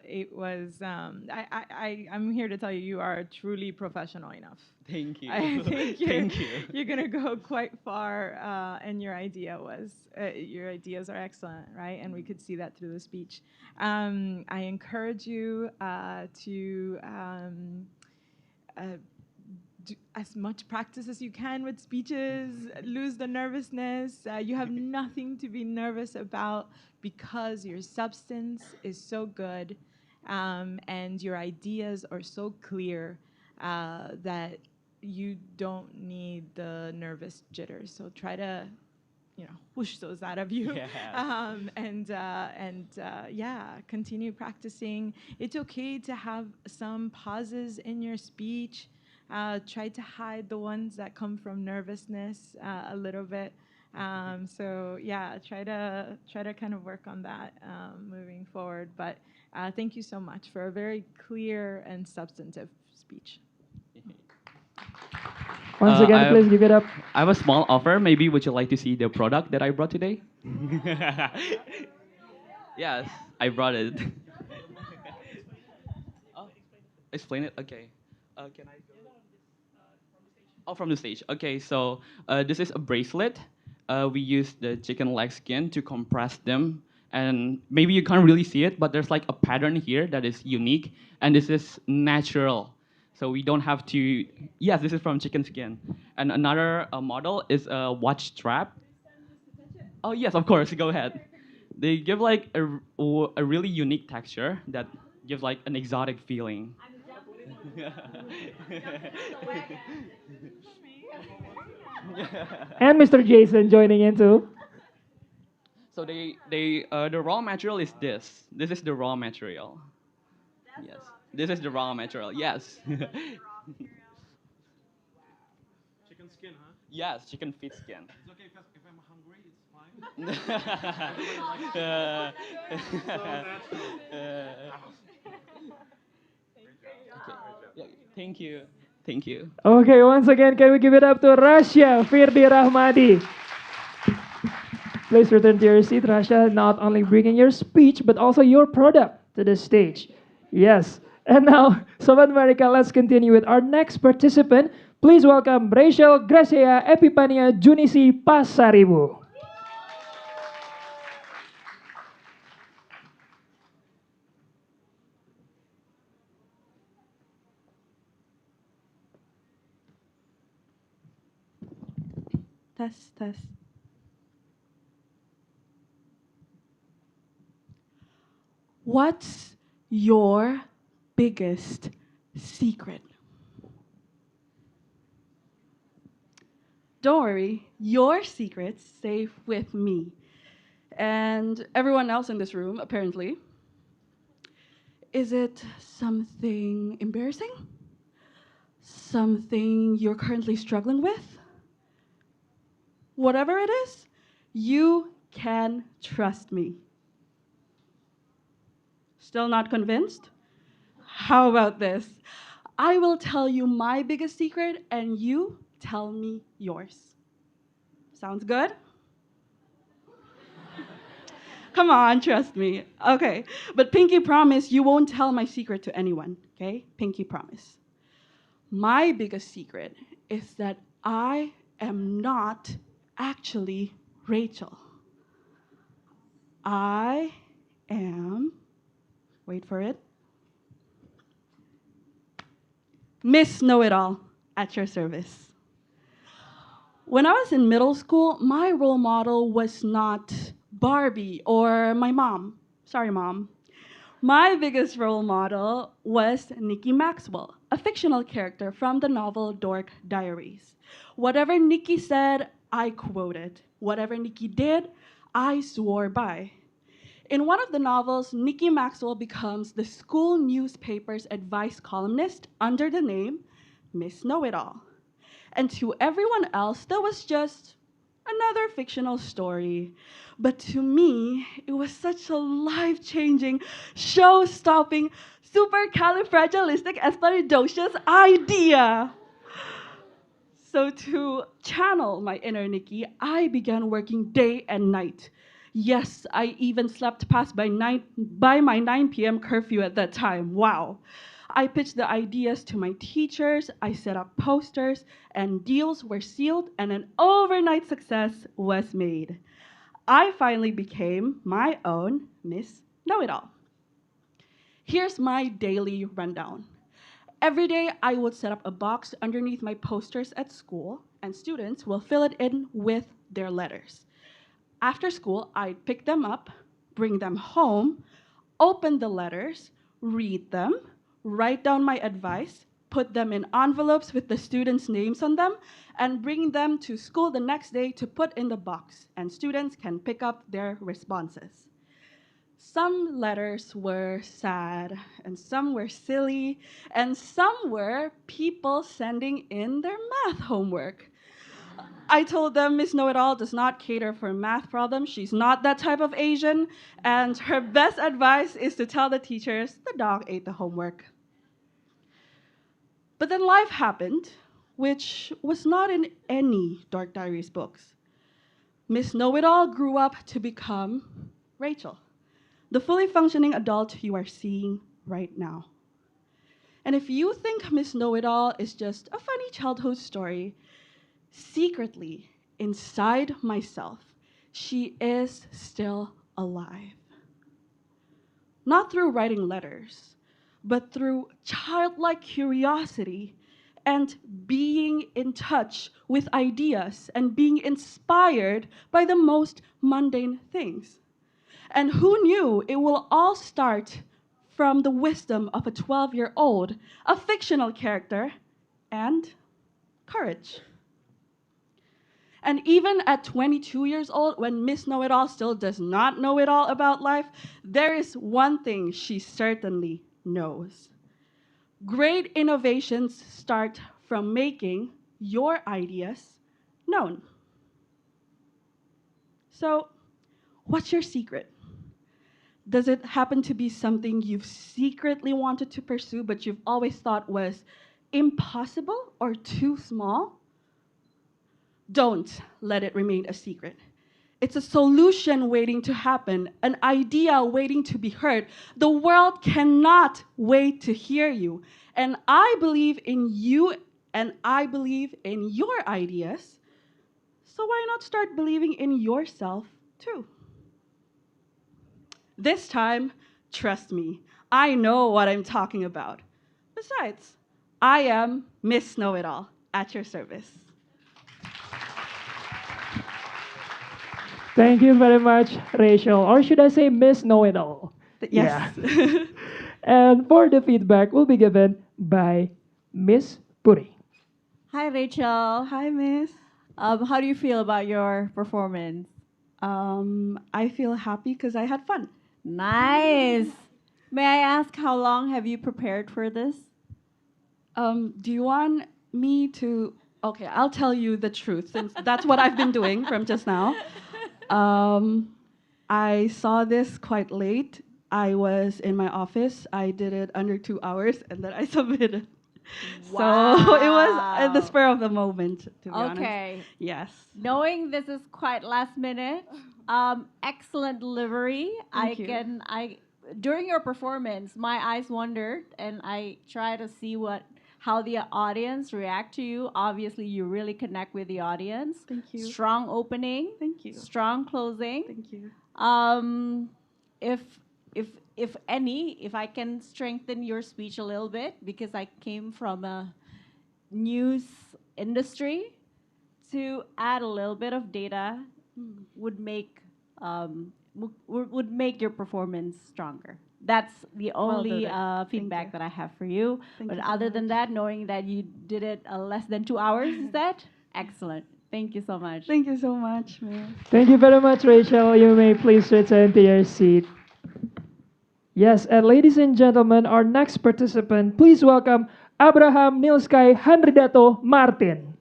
Speaker 3: It was. I'm here to tell you, you are truly professional enough.
Speaker 11: Thank you.
Speaker 3: I think
Speaker 11: Thank you.
Speaker 3: you're gonna go quite far, and your your ideas are excellent, right? And we could see that through the speech. I encourage you to do as much practice as you can with speeches. Lose the nervousness. You have nothing to be nervous about because your substance is so good, and your ideas are so clear that you don't need the nervous jitters. So try to, whoosh those out of you.
Speaker 11: Yes.
Speaker 3: Continue practicing. It's okay to have some pauses in your speech. Try to hide the ones that come from nervousness a little bit. Try to kind of work on that moving forward. But thank you so much for a very clear and substantive speech.
Speaker 1: Once again, please give it up.
Speaker 11: I have a small offer. Maybe would you like to see the product that I brought today? Yes, I brought it. Oh, explain it? Okay. Can I go? Oh, from the stage. Okay, so this is a bracelet. We use the chicken leg skin to compress them. And maybe you can't really see it, but there's like a pattern here that is unique. And this is natural. So we don't have to, yes, this is from chicken skin. And another model is a watch strap. Oh yes, of course, go ahead. They give like a really unique texture that gives like an exotic feeling.
Speaker 1: And Mr. Jason joining in too.
Speaker 11: So the raw material is this. This is the raw material. Yes. This is the raw material. Yes.
Speaker 7: Chicken skin, huh?
Speaker 11: Yes, chicken feet skin.
Speaker 7: It's okay if I'm hungry, it's fine.
Speaker 11: Thank you. Thank you.
Speaker 1: Okay, once again, can we give it up to Rasha Firdi Rahmadi? Please return to your seat, Rasha, not only bringing your speech, but also your product to the stage. Yes. And now, Sobat America, let's continue with our next participant. Please welcome Rachel Gracia Epipania Junisi Pasaribu.
Speaker 12: Test. What's your biggest secret? Don't worry, your secret's safe with me and everyone else in this room, apparently. Is it something embarrassing? Something you're currently struggling with? Whatever it is, you can trust me. Still not convinced? How about this? I will tell you my biggest secret and you tell me yours. Sounds good? Come on, trust me. Okay, but pinky promise you won't tell my secret to anyone, okay? Pinky promise. My biggest secret is that I am not actually Rachel. I am, wait for it, Miss Know-It-All at your service. When I was in middle school, my role model was not Barbie or my mom. Sorry, Mom. My biggest role model was Nikki Maxwell, a fictional character from the novel Dork Diaries. Whatever Nikki said, I quoted. Whatever Nikki did, I swore by. In one of the novels, Nikki Maxwell becomes the school newspaper's advice columnist under the name Miss Know-It-All. And to everyone else, that was just another fictional story. But to me, it was such a life-changing, show-stopping, supercalifragilisticexpialidocious idea. So to channel my inner Nikki, I began working day and night. Yes, I even slept past by my 9 p.m. curfew at that time. Wow. I pitched the ideas to my teachers, I set up posters, and deals were sealed, and an overnight success was made. I finally became my own Miss Know-It-All. Here's my daily rundown. Every day, I would set up a box underneath my posters at school, and students will fill it in with their letters. After school, I'd pick them up, bring them home, open the letters, read them, write down my advice, put them in envelopes with the students' names on them, and bring them to school the next day to put in the box, and students can pick up their responses. Some letters were sad, and some were silly, and some were people sending in their math homework. I told them Miss Know-It-All does not cater for math problems. She's not that type of Asian, and her best advice is to tell the teachers the dog ate the homework. But then life happened, which was not in any Dark Diaries books. Miss Know-It-All grew up to become Rachel, the fully functioning adult you are seeing right now. And if you think Miss Know-It-All is just a funny childhood story, secretly, inside myself, she is still alive. Not through writing letters, but through childlike curiosity and being in touch with ideas and being inspired by the most mundane things. And who knew it will all start from the wisdom of a 12-year-old, a fictional character, and courage. And even at 22 years old, when Miss Know-It-All still does not know it all about life, there is one thing she certainly knows. Great innovations start from making your ideas known. So, what's your secret? Does it happen to be something you've secretly wanted to pursue but you've always thought was impossible or too small? Don't let it remain a secret. It's a solution waiting to happen, an idea waiting to be heard. The world cannot wait to hear you. And I believe in you and I believe in your ideas. So why not start believing in yourself too? This time, trust me, I know what I'm talking about. Besides, I am Miss Know-It-All at your service.
Speaker 1: Thank you very much, Rachel. Or should I say Miss Know-It-All?
Speaker 12: Yes.
Speaker 1: Yeah. And for the feedback will be given by Miss Puri.
Speaker 5: Hi, Rachel.
Speaker 12: Hi, Miss.
Speaker 5: How do you feel about your performance?
Speaker 12: I feel happy because I had fun.
Speaker 5: Nice. May I ask how long have you prepared for this?
Speaker 12: Do you want me to? Okay, I'll tell you the truth since that's what I've been doing from just now. I saw this quite late. I was in my office. I did it under 2 hours, and then I submitted.
Speaker 5: Wow.
Speaker 12: So it was at the spur of the moment, to be honest.
Speaker 5: Okay.
Speaker 12: Yes.
Speaker 5: Knowing this is quite last minute, excellent delivery.
Speaker 12: Thank you.
Speaker 5: During your performance, my eyes wandered, and I try to see how the audience react to you. Obviously, you really connect with the audience.
Speaker 12: Thank you.
Speaker 5: Strong opening.
Speaker 12: Thank you.
Speaker 5: Strong closing.
Speaker 12: Thank you.
Speaker 5: If if I can strengthen your speech a little bit, because I came from a news industry, to add a little bit of data would make would make your performance stronger. That's the only feedback that I have for you.
Speaker 12: Thank
Speaker 5: But
Speaker 12: you so
Speaker 5: other than
Speaker 12: much.
Speaker 5: that, knowing that you did it less than 2 hours, is that excellent? Thank you so much.
Speaker 12: Thank you so much, Mayor.
Speaker 1: Thank you very much, Rachel. You may please return to your seat. Yes, and ladies and gentlemen, our next participant, please welcome Abraham Nilsky Henridato Martin.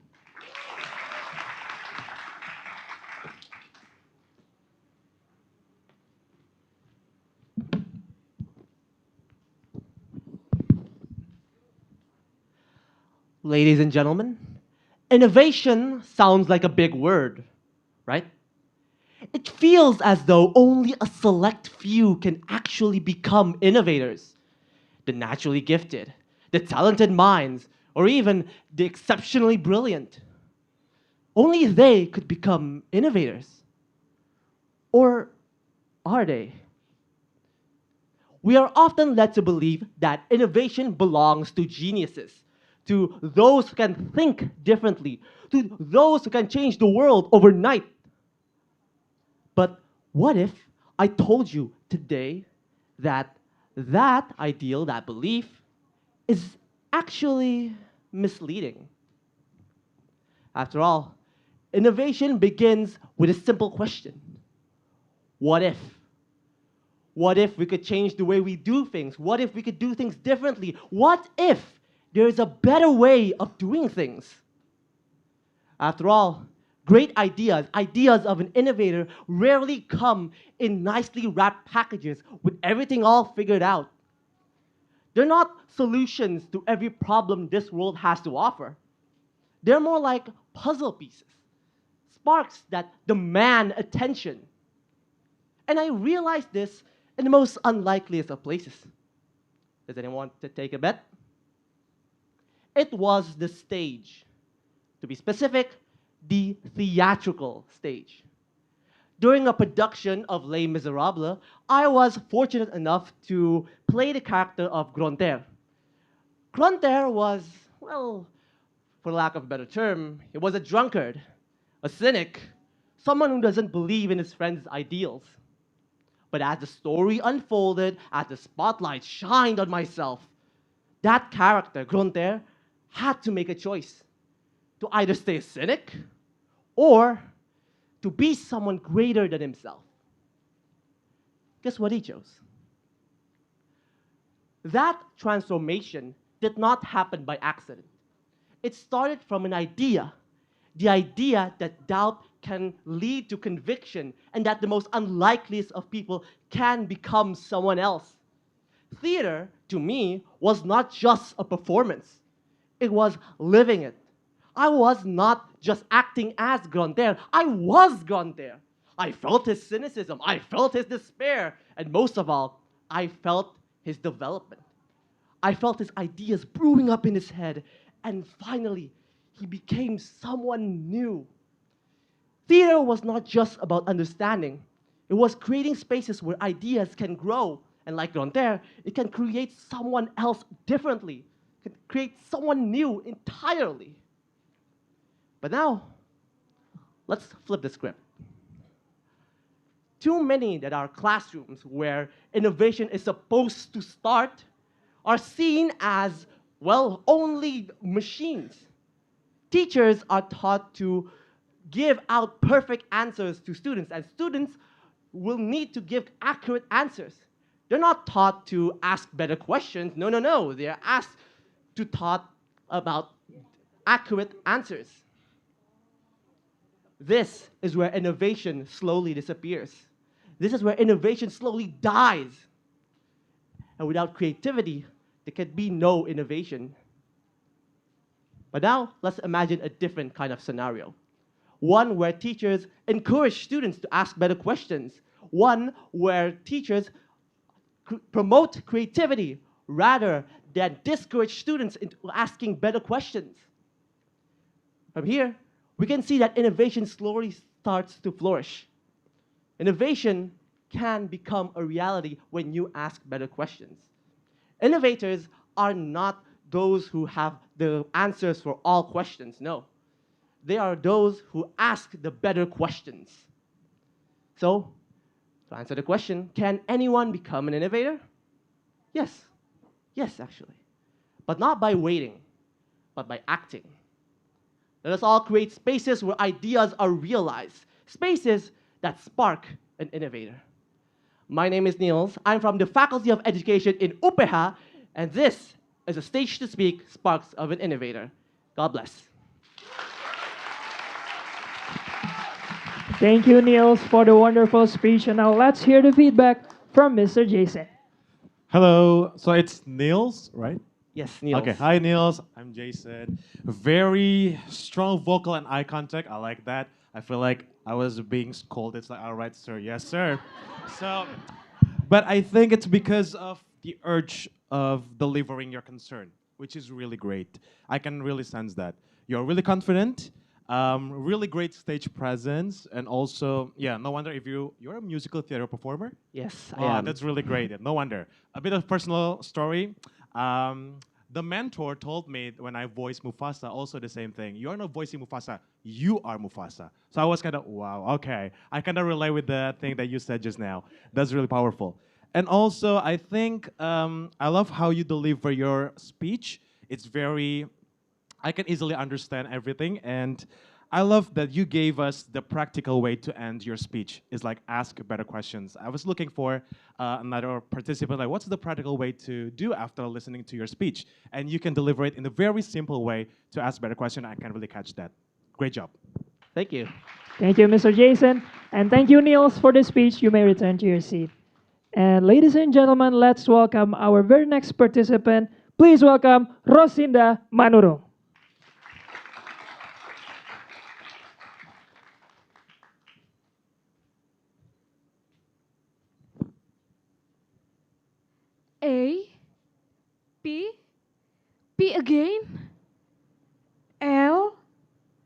Speaker 13: Ladies and gentlemen, innovation sounds like a big word, right? It feels as though only a select few can actually become innovators. The naturally gifted, the talented minds, or even the exceptionally brilliant. Only they could become innovators. Or are they? We are often led to believe that innovation belongs to geniuses, to those who can think differently, to those who can change the world overnight. But what if I told you today that that ideal, that belief, is actually misleading? After all, innovation begins with a simple question. What if? What if we could change the way we do things? What if we could do things differently? What if there is a better way of doing things? After all, great ideas, ideas of an innovator, rarely come in nicely wrapped packages with everything all figured out. They're not solutions to every problem this world has to offer. They're more like puzzle pieces, sparks that demand attention. And I realized this in the most unlikeliest of places. Does anyone want to take a bet? It was the stage. To be specific, the theatrical stage. During a production of Les Miserables, I was fortunate enough to play the character of Grantaire. Grantaire was, well, for lack of a better term, he was a drunkard, a cynic, someone who doesn't believe in his friends' ideals. But as the story unfolded, as the spotlight shined on myself, that character, Grantaire, had to make a choice to either stay a cynic or to be someone greater than himself. Guess what he chose? That transformation did not happen by accident. It started from an idea, the idea that doubt can lead to conviction and that the most unlikeliest of people can become someone else. Theater, to me, was not just a performance. It was living it. I was not just acting as Grantaire. I was Grantaire. I felt his cynicism. I felt his despair. And most of all, I felt his development. I felt his ideas brewing up in his head. And finally, he became someone new. Theater was not just about understanding. It was creating spaces where ideas can grow. And like Grantaire, it can create someone else differently. It can create someone new entirely. But now, let's flip the script. Too many that are classrooms where innovation is supposed to start are seen as, well, only machines. Teachers are taught to give out perfect answers to students, and students will need to give accurate answers. They're not taught to ask better questions. No, no, no. They're asked to taught about accurate answers. This is where innovation slowly disappears. This is where innovation slowly dies. And without creativity, there can be no innovation. But now, let's imagine a different kind of scenario. One where teachers encourage students to ask better questions. One where teachers promote creativity rather then discourage students into asking better questions. From here, we can see that innovation slowly starts to flourish. Innovation can become a reality when you ask better questions. Innovators are not those who have the answers for all questions, no. They are those who ask the better questions. So, to answer the question, can anyone become an innovator? Yes. Yes, actually. But not by waiting, but by acting. Let us all create spaces where ideas are realized, spaces that spark an innovator. My name is Niels. I'm from the Faculty of Education in UPH, and this is a Stage to Speak Sparks of an Innovator. God bless.
Speaker 1: Thank you, Niels, for the wonderful speech. And now let's hear the feedback from Mr. Jason.
Speaker 7: Hello. So it's Niels, right?
Speaker 13: Yes, Niels.
Speaker 7: Okay. Hi, Niels. I'm Jason. Very strong vocal and eye contact. I like that. I feel like I was being scolded. It's like, all right, sir. Yes, sir. So, but I think it's because of the urge of delivering your concern, which is really great. I can really sense that. You're really confident, really great stage presence, and also, yeah, no wonder if you're a musical theater performer.
Speaker 13: Yes, I
Speaker 7: Oh,
Speaker 13: am.
Speaker 7: that's really great. No wonder. A bit of personal story. The mentor told me when I voiced Mufasa also the same thing. You're not voicing Mufasa, you are Mufasa. So I was kind of, wow, okay. I kind of relate with the thing that you said just now. That's really powerful. And also, I think I love how you deliver your speech. It's very, I can easily understand everything. And I love that you gave us the practical way to end your speech. It's like ask better questions. I was looking for another participant, like what's the practical way to do after listening to your speech? And you can deliver it in a very simple way to ask better questions. I can really catch that. Great job.
Speaker 13: Thank you.
Speaker 1: Thank you, Mr. Jason. And thank you, Niels, for the speech. You may return to your seat. And ladies and gentlemen, let's welcome our very next participant. Please welcome Rosinda Manurung.
Speaker 14: A, P, P again, L,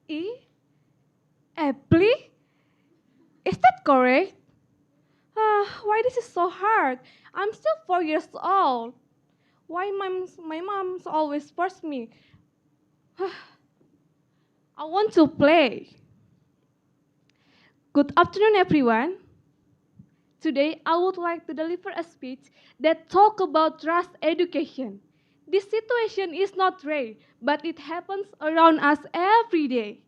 Speaker 14: E, Apple? Is that correct? Why this is so hard? I'm still 4 years old. Why my mom's always force me? I want to play. Good afternoon, everyone. Today, I would like to deliver a speech that talk about trust education. This situation is not rare, but it happens around us every day.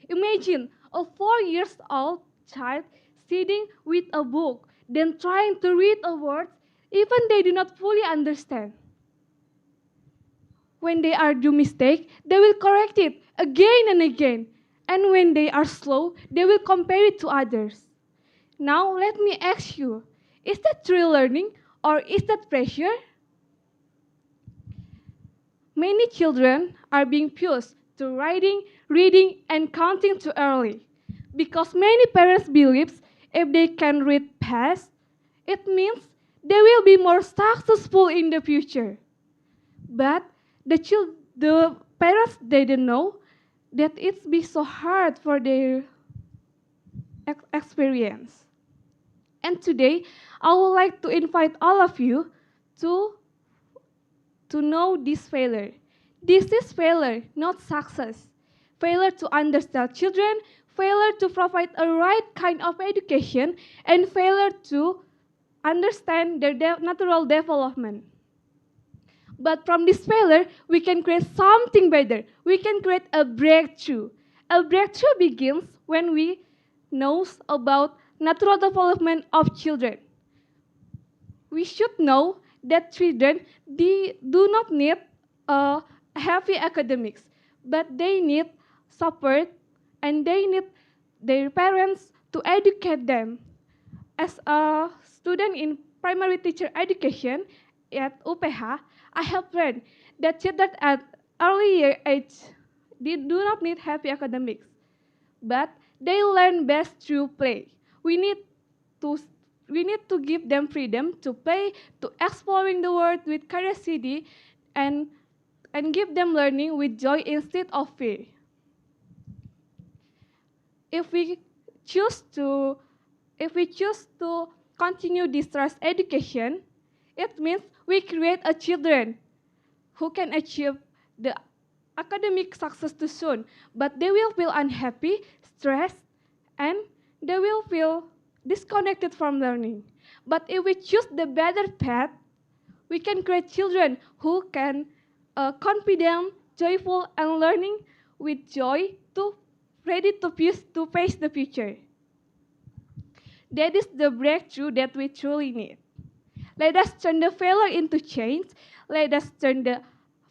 Speaker 14: Imagine a 4 years old child sitting with a book, then trying to read a word, even they do not fully understand. When they are do mistake, they will correct it again and again. And when they are slow, they will compare it to others. Now let me ask you, is that true learning or is that pressure? Many children are being pushed to writing, reading, and counting too early because many parents believe if they can read fast, it means they will be more successful in the future. But the parents didn't know that it's be so hard for their experience. And today, I would like to invite all of you to know this failure. This is failure, not success. Failure to understand children, failure to provide a right kind of education, and failure to understand their natural development. But from this failure, we can create something better. We can create a breakthrough. A breakthrough begins when we know about natural development of children. We should know that children do not need heavy academics, but they need support and they need their parents to educate them. As a student in primary teacher education at UPH, I have learned that children at early age they do not need heavy academics, but they learn best through play. We need to give them freedom to play, to exploring the world with curiosity, and give them learning with joy instead of fear. If we choose to continue distrust education, it means we create a children who can achieve the academic success too soon, but they will feel unhappy, stressed, and they will feel disconnected from learning. But if we choose the better path, we can create children who can confident, joyful, and learning with joy to ready to face the future. That is the breakthrough that we truly need. Let us turn the failure into change. Let us turn the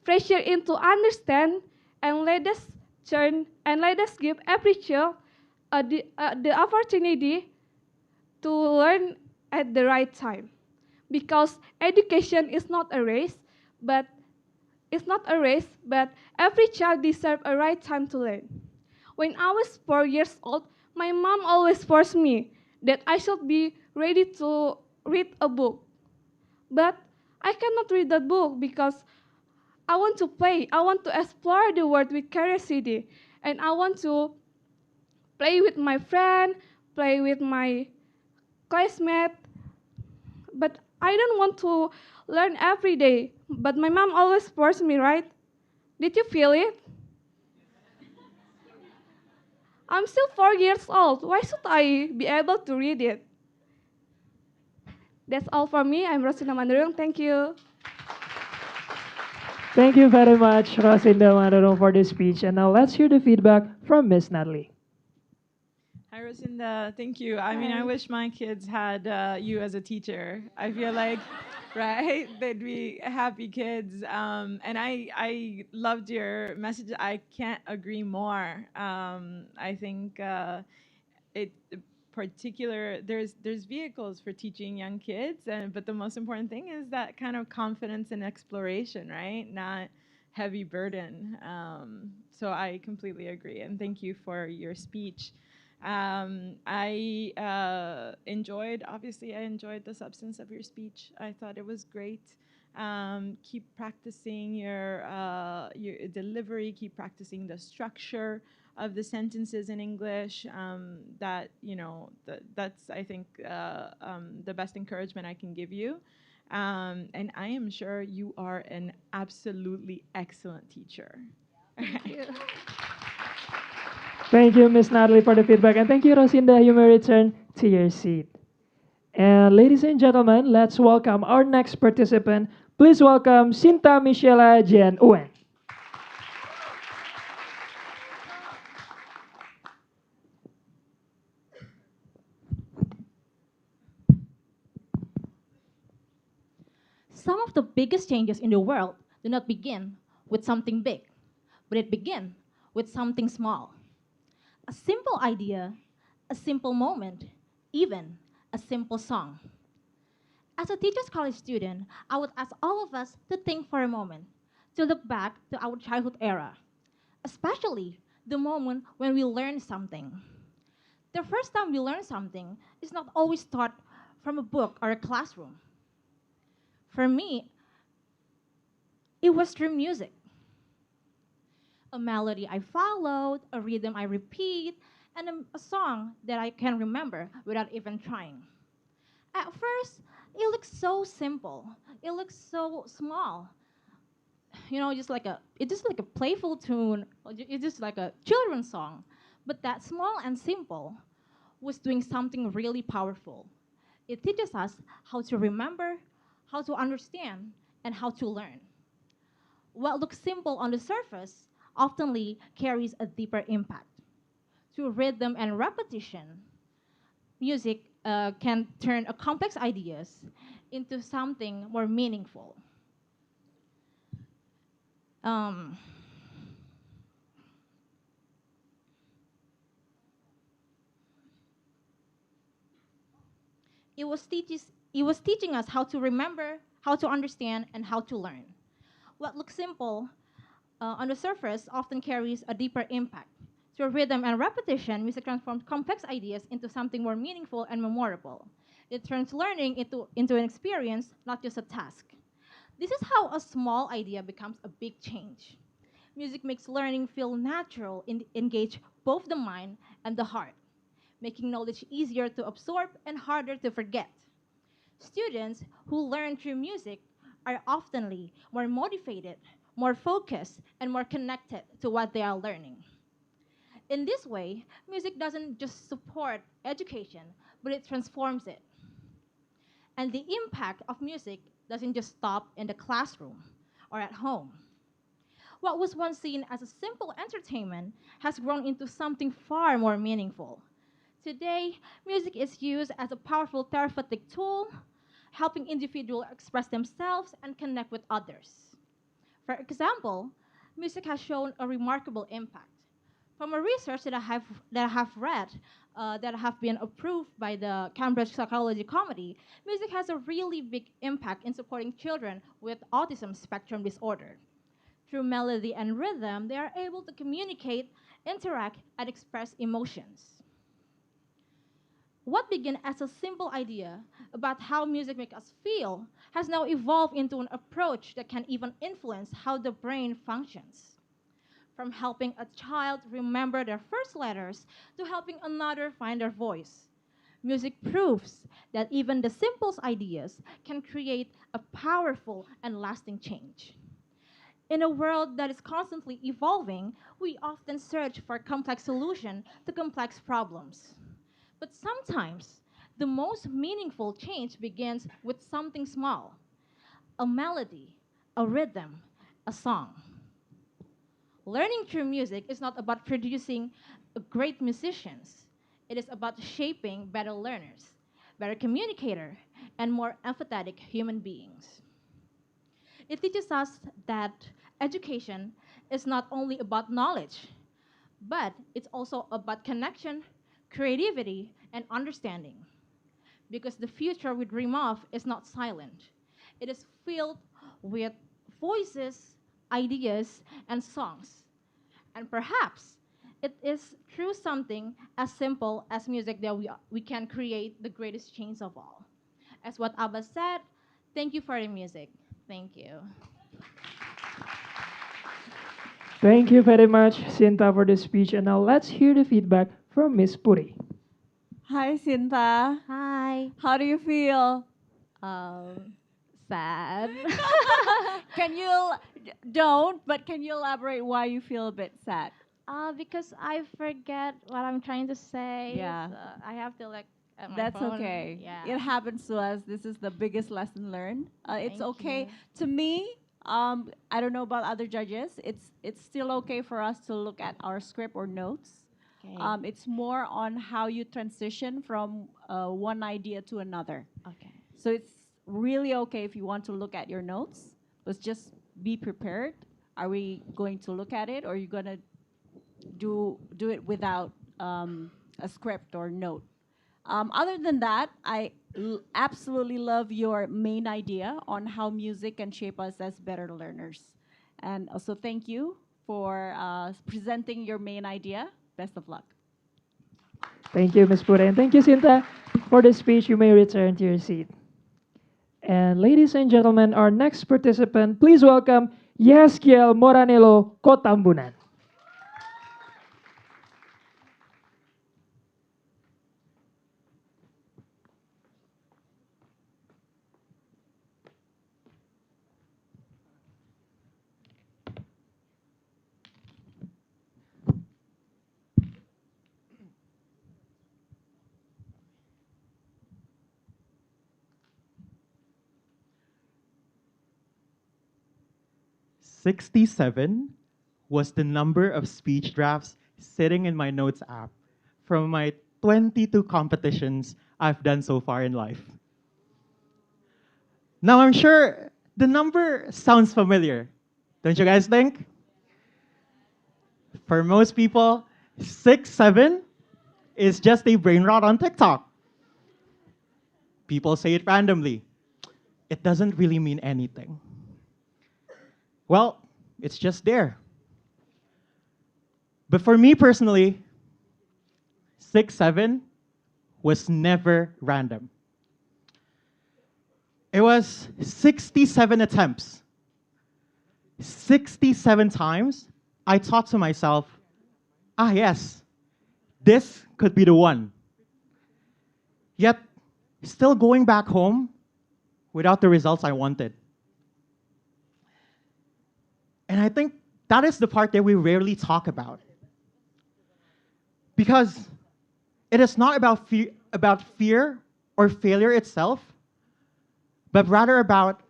Speaker 14: pressure into understand, and let us give every child the opportunity to learn at the right time. Because education is not a race, but every child deserves a right time to learn. When I was 4 years old, my mom always forced me that I should be ready to read a book. But I cannot read that book because I want to play. I want to explore the world with curiosity. And I want to play with my friend, play with my classmate. But I don't want to learn every day. But my mom always forced me, right? Did you feel it? I'm still 4 years old. Why should I be able to read it? That's all for me. I'm Rosina Mandarung. Thank you.
Speaker 1: Thank you very much, Rosinda Mandarung, for this speech. And now let's hear the feedback from Miss Natalie.
Speaker 3: Hi, Rosinda. Thank you. I mean, I wish my kids had you as a teacher. I feel like, right, they'd be happy kids. And I loved your message. I can't agree more. I think it particular there's vehicles for teaching young kids, but the most important thing is that kind of confidence and exploration, right? Not heavy burden. So I completely agree, and thank you for your speech. I enjoyed the substance of your speech. I thought it was great. Keep practicing your delivery. Keep practicing the structure of the sentences in English. That's I think the best encouragement I can give you. And I am sure you are an absolutely excellent teacher.
Speaker 14: Thank you.
Speaker 1: Thank you, Miss Natalie, for the feedback. And thank you, Rosinda. You may return to your seat. And ladies and gentlemen, let's welcome our next participant. Please welcome Sinta Michela Jen Uen.
Speaker 15: Some of the biggest changes in the world do not begin with something big, but it begins with something small. A simple idea, a simple moment, even a simple song. As a Teachers College student, I would ask all of us to think for a moment, to look back to our childhood era, especially the moment when we learned something. The first time we learn something is not always taught from a book or a classroom. For me, it was through music. A melody I followed, a rhythm I repeat, and a song that I can remember without even trying. At first, it looks so simple. It looks so small. It's just like a playful tune. It's just like a children's song. But that small and simple was doing something really powerful. It teaches us how to remember, how to understand, and how to learn. What looks simple on the surface often carries a deeper impact. Through rhythm and repetition, music can turn complex ideas into something more meaningful. It was teaching us how to remember, how to understand, and how to learn. What looks simple on the surface often carries a deeper impact. Through rhythm and repetition, music transforms complex ideas into something more meaningful and memorable. It turns learning into an experience, not just a task. This is how a small idea becomes a big change. Music makes learning feel natural and engage both the mind and the heart, making knowledge easier to absorb and harder to forget. Students who learn through music are oftenly more motivated, more focused, and more connected to what they are learning. In this way, music doesn't just support education, but it transforms it. And the impact of music doesn't just stop in the classroom or at home. What was once seen as a simple entertainment has grown into something far more meaningful. Today, music is used as a powerful therapeutic tool, helping individuals express themselves and connect with others. For example, music has shown a remarkable impact. From a research that I have read, that have been approved by the Cambridge Psychology Committee, music has a really big impact in supporting children with autism spectrum disorder. Through melody and rhythm, they are able to communicate, interact, and express emotions. What began as a simple idea about how music makes us feel has now evolved into an approach that can even influence how the brain functions. From helping a child remember their first letters to helping another find their voice. Music proves that even the simplest ideas can create a powerful and lasting change. In a world that is constantly evolving, we often search for complex solutions to complex problems. But sometimes, the most meaningful change begins with something small: a melody, a rhythm, a song. Learning through music is not about producing great musicians. It is about shaping better learners, better communicators, and more empathetic human beings. It teaches us that education is not only about knowledge, but it's also about connection, creativity, and understanding. Because the future we dream of is not silent, it is filled with voices, ideas, and songs. And perhaps it is through something as simple as music that we can create the greatest change of all. As what Abba said, thank you for the music. Thank you.
Speaker 1: Thank you very much, Sinta, for the speech. And now let's hear the feedback from Miss Puri.
Speaker 5: Hi, Sinta.
Speaker 15: Hi.
Speaker 5: How do you feel?
Speaker 15: Sad.
Speaker 5: Can you, don't, but can you elaborate why you feel a bit sad?
Speaker 15: Because I forget what I'm trying to say.
Speaker 5: Yeah.
Speaker 15: So I have to like at my
Speaker 5: That's
Speaker 15: phone.
Speaker 5: okay.
Speaker 15: Yeah.
Speaker 5: It happens to us. This is the biggest lesson learned. It's
Speaker 15: Thank
Speaker 5: okay.
Speaker 15: you.
Speaker 5: To me, I don't know about other judges. It's still okay for us to look at our script or notes.
Speaker 15: Okay.
Speaker 5: It's more on how you transition from one idea to another.
Speaker 15: Okay.
Speaker 5: So it's really okay if you want to look at your notes, but just be prepared. Are we going to look at it, or are you gonna do it without a script or note? Other than that, I absolutely love your main idea on how music can shape us as better learners. And also thank you for presenting your main idea. Best of luck.
Speaker 1: Thank you, Miss Puri. And thank you, Sinta, for the speech. You may return to your seat. And ladies and gentlemen, our next participant, please welcome Yaskiel Moranelo Kotambunan.
Speaker 16: "67 was the number of speech drafts sitting in my notes app from my 22 competitions I've done so far in life. Now I'm sure the number sounds familiar, don't you guys think? For most people, 6'7" is just a brain rot on TikTok. People say it randomly. It doesn't really mean anything. Well, it's just there. But for me personally, 6'7" was never random. It was 67 attempts. 67 times, I thought to myself, ah, yes, this could be the one. Yet, still going back home without the results I wanted. And I think that is the part that we rarely talk about. Because it is not about fear or failure itself, but rather about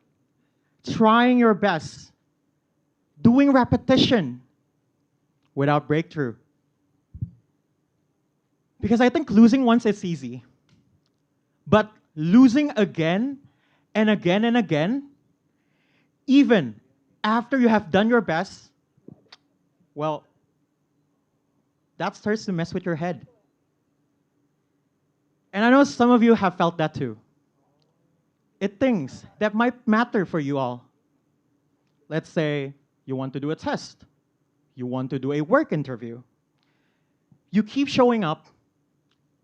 Speaker 16: trying your best, doing repetition without breakthrough. Because I think losing once is easy, but losing again and again and again, even after you have done your best, well, that starts to mess with your head. And I know some of you have felt that too. It things that might matter for you all. Let's say you want to do a test. You want to do a work interview. You keep showing up.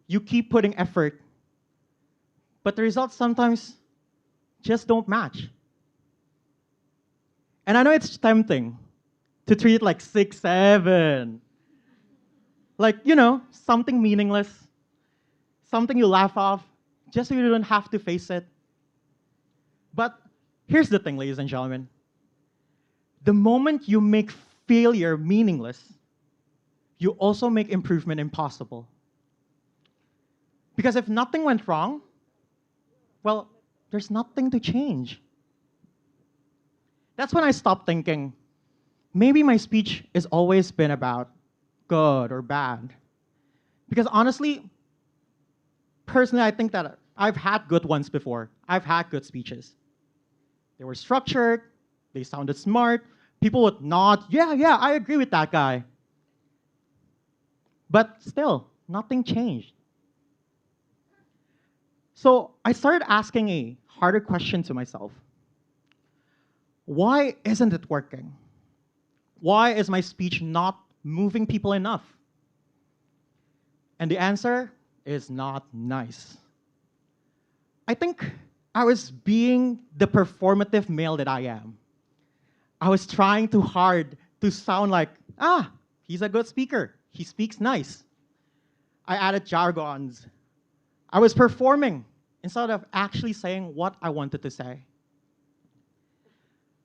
Speaker 16: You keep putting effort. But the results sometimes just don't match. And I know it's tempting to treat it like 6, 7. Like, you know, something meaningless. Something you laugh off, just so you don't have to face it. But here's the thing, ladies and gentlemen. The moment you make failure meaningless, you also make improvement impossible. Because if nothing went wrong, well, there's nothing to change. That's when I stopped thinking, maybe my speech has always been about good or bad. Because honestly, personally, I think that I've had good ones before. I've had good speeches. They were structured, they sounded smart, people would nod, yeah, I agree with that guy. But still, nothing changed. So I started asking a harder question to myself. Why isn't it working? Why is my speech not moving people enough? And the answer is not nice. I think I was being the performative male that I am. I was trying too hard to sound like, he's a good speaker. He speaks nice. I added jargons. I was performing instead of actually saying what I wanted to say.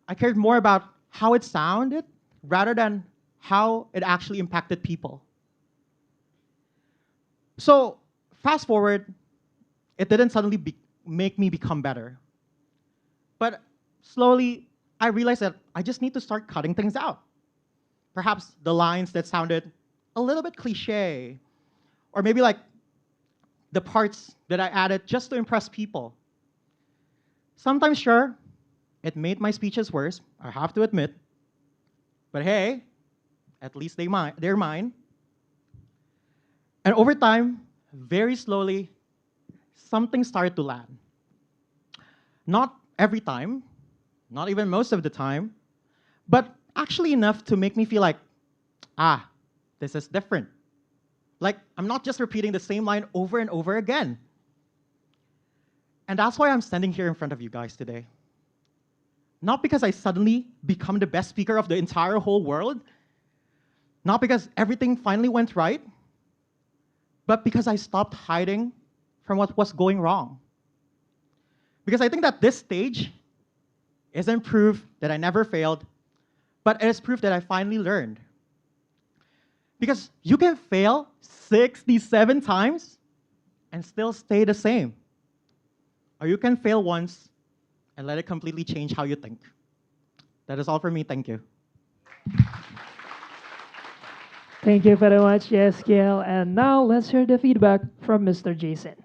Speaker 16: I cared more about how it sounded rather than how it actually impacted people. So fast forward, it didn't suddenly make me become better. But slowly, I realized that I just need to start cutting things out. Perhaps the lines that sounded a little bit cliche, or maybe like the parts that I added just to impress people. Sometimes, sure, it made my speeches worse, I have to admit. But hey, at least they're mine. And over time, very slowly, something started to land. Not every time, not even most of the time, but actually enough to make me feel like, this is different. Like, I'm not just repeating the same line over and over again. And that's why I'm standing here in front of you guys today. Not because I suddenly become the best speaker of the entire whole world, not because everything finally went right, but because I stopped hiding from what was going wrong. Because I think that this stage isn't proof that I never failed, but it is proof that I finally learned. Because you can fail 67 times and still stay the same. Or you can fail once and let it completely change how you think. That is all for me. Thank you.
Speaker 1: Thank you very much, Yeskiel. And now let's hear the feedback from Mr. Jason.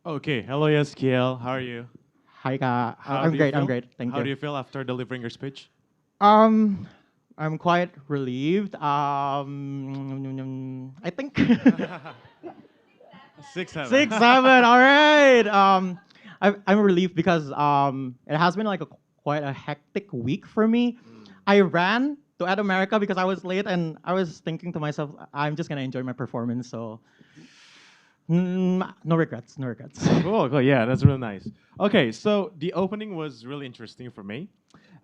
Speaker 7: Okay, hello Yeskiel. How are you?
Speaker 16: Hi, Ka.
Speaker 7: How
Speaker 16: I'm
Speaker 7: do you
Speaker 16: great. I'm
Speaker 7: feel?
Speaker 16: great. Thank
Speaker 7: How
Speaker 16: you.
Speaker 7: do you feel after delivering your speech?
Speaker 16: I'm quite relieved. I think
Speaker 7: 6, 7.
Speaker 16: 6, 7. All right. I'm relieved because it has been like quite a hectic week for me. I ran to Ed America because I was late, and I was thinking to myself, I'm just gonna enjoy my performance. So No regrets, no regrets.
Speaker 7: Cool. Yeah, that's really nice. Okay, so the opening was really interesting for me.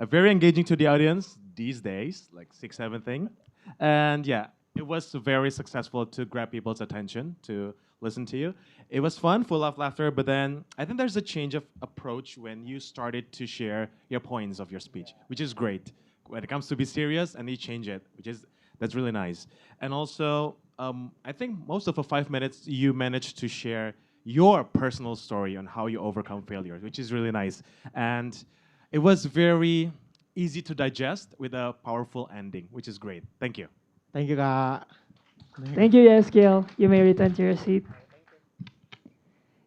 Speaker 7: Very engaging to the audience these days, like 6-7 thing. And yeah, it was very successful to grab people's attention, to listen to you. It was fun, full of laughter, but then I think there's a change of approach when you started to share your points of your speech, which is great. When it comes to be serious and you change it, that's really nice. And also, I think most of the 5 minutes you managed to share your personal story on how you overcome failure, which is really nice. And it was very easy to digest with a powerful ending, which is great. Thank you.
Speaker 16: Thank you, Kak.
Speaker 1: Thank you, Yeskiel. You may return to your seat.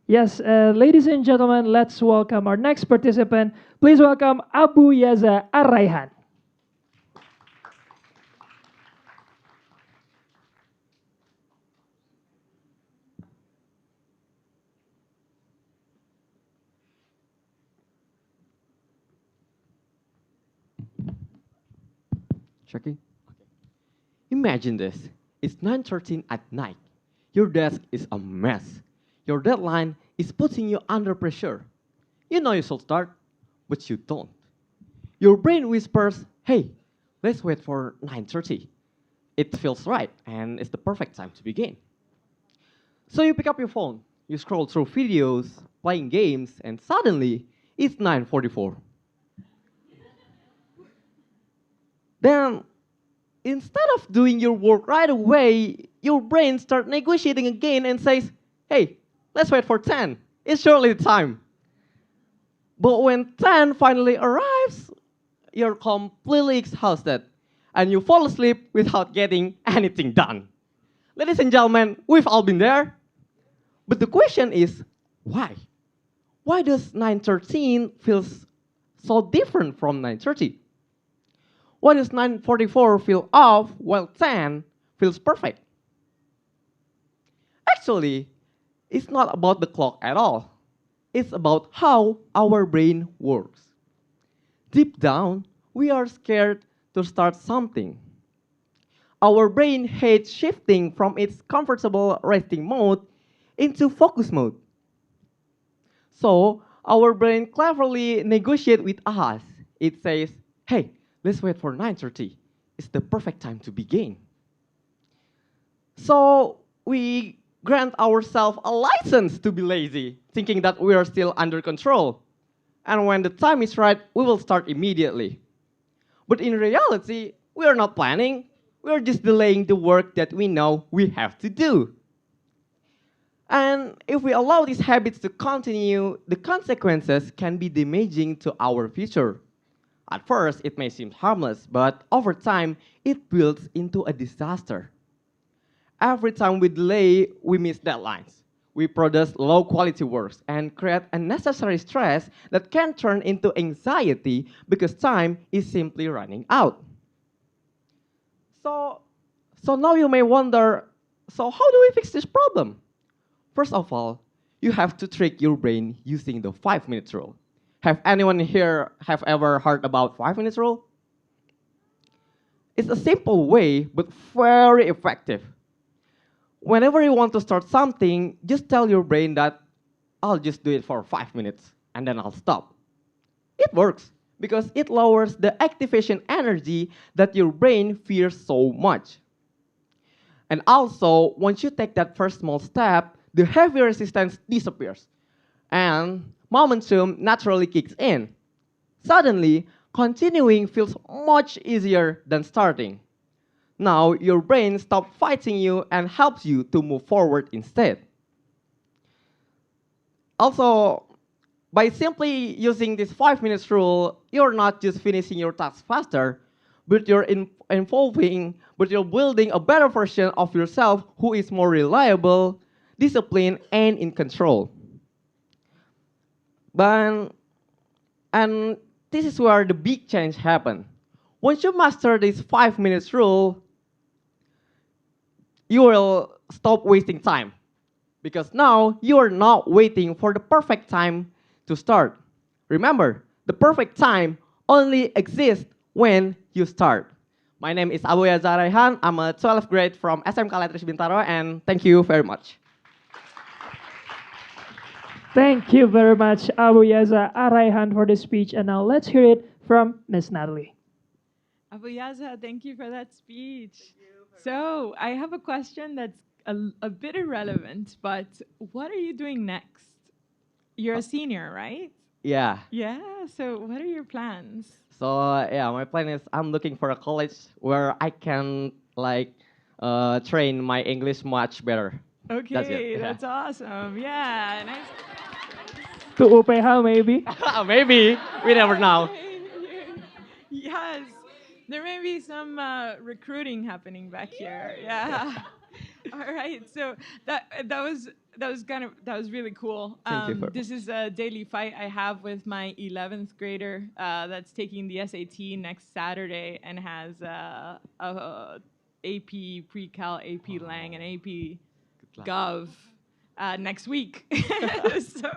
Speaker 1: Yes, ladies and gentlemen, let's welcome our next participant. Please welcome Abu Yaza Arraihan.
Speaker 17: Checking. Imagine this. It's 9:13 at night. Your desk is a mess. Your deadline is putting you under pressure. You know you should start, but you don't. Your brain whispers, hey, let's wait for 9:30. It feels right, and it's the perfect time to begin. So you pick up your phone, you scroll through videos, playing games, and suddenly it's 9:44. Then, instead of doing your work right away, your brain starts negotiating again and says, hey, let's wait for 10. It's surely the time. But when 10 finally arrives, you're completely exhausted and you fall asleep without getting anything done. Ladies and gentlemen, we've all been there. But the question is, why? Why does 9:13 feel so different from 9:30? Why does 9:44 feel off while 10 feels perfect? Actually, it's not about the clock at all. It's about how our brain works. Deep down, we are scared to start something. Our brain hates shifting from its comfortable resting mode into focus mode. So, our brain cleverly negotiates with us. It says, hey, let's wait for 9:30. It's the perfect time to begin. So we grant ourselves a license to be lazy, thinking that we are still under control. And when the time is right, we will start immediately. But in reality, we are not planning. We are just delaying the work that we know we have to do. And if we allow these habits to continue, the consequences can be damaging to our future. At first, it may seem harmless, but over time, it builds into a disaster. Every time we delay, we miss deadlines. We produce low-quality works and create unnecessary stress that can turn into anxiety because time is simply running out. So now you may wonder, so how do we fix this problem? First of all, you have to trick your brain using the 5-minute rule. Have anyone here have ever heard about 5-minute rule? It's a simple way, but very effective. Whenever you want to start something, just tell your brain that I'll just do it for 5 minutes and then I'll stop. It works because it lowers the activation energy that your brain fears so much. And also, once you take that first small step, the heavy resistance disappears. And momentum naturally kicks in. Suddenly, continuing feels much easier than starting. Now, your brain stops fighting you and helps you to move forward instead. Also, by simply using this 5-minute rule, you're not just finishing your task faster, but you're building a better version of yourself who is more reliable, disciplined, and in control. And this is where the big change happens. Once you master this 5-minute rule, you will stop wasting time. Because now you are not waiting for the perfect time to start. Remember, the perfect time only exists when you start. My name is Abu Yaza Arraihan. I'm a 12th grade from SMK Letters Bintaro, and thank you very much.
Speaker 1: Thank you very much, Abu Yaza Araihan, for the speech. And now let's hear it from Miss Natalie.
Speaker 3: Abu Yaza, thank you for that speech. So I have a question that's a bit irrelevant, but what are you doing next? You're a senior, right?
Speaker 17: Yeah.
Speaker 3: Yeah, so what are your plans?
Speaker 17: So yeah, my plan is I'm looking for a college where I can like train my English much better. That's it.
Speaker 3: Okay, that's awesome. Yeah, nice.
Speaker 1: To UPH, maybe?
Speaker 17: Maybe. We never know.
Speaker 3: Yes, there may be some recruiting happening back here. Yeah. All right. So that was really cool.
Speaker 17: Thank you very
Speaker 3: This is a daily fight I have with my 11th grader that's taking the SAT next Saturday and has a AP Pre-Cal, AP Lang, and AP Gov next week. So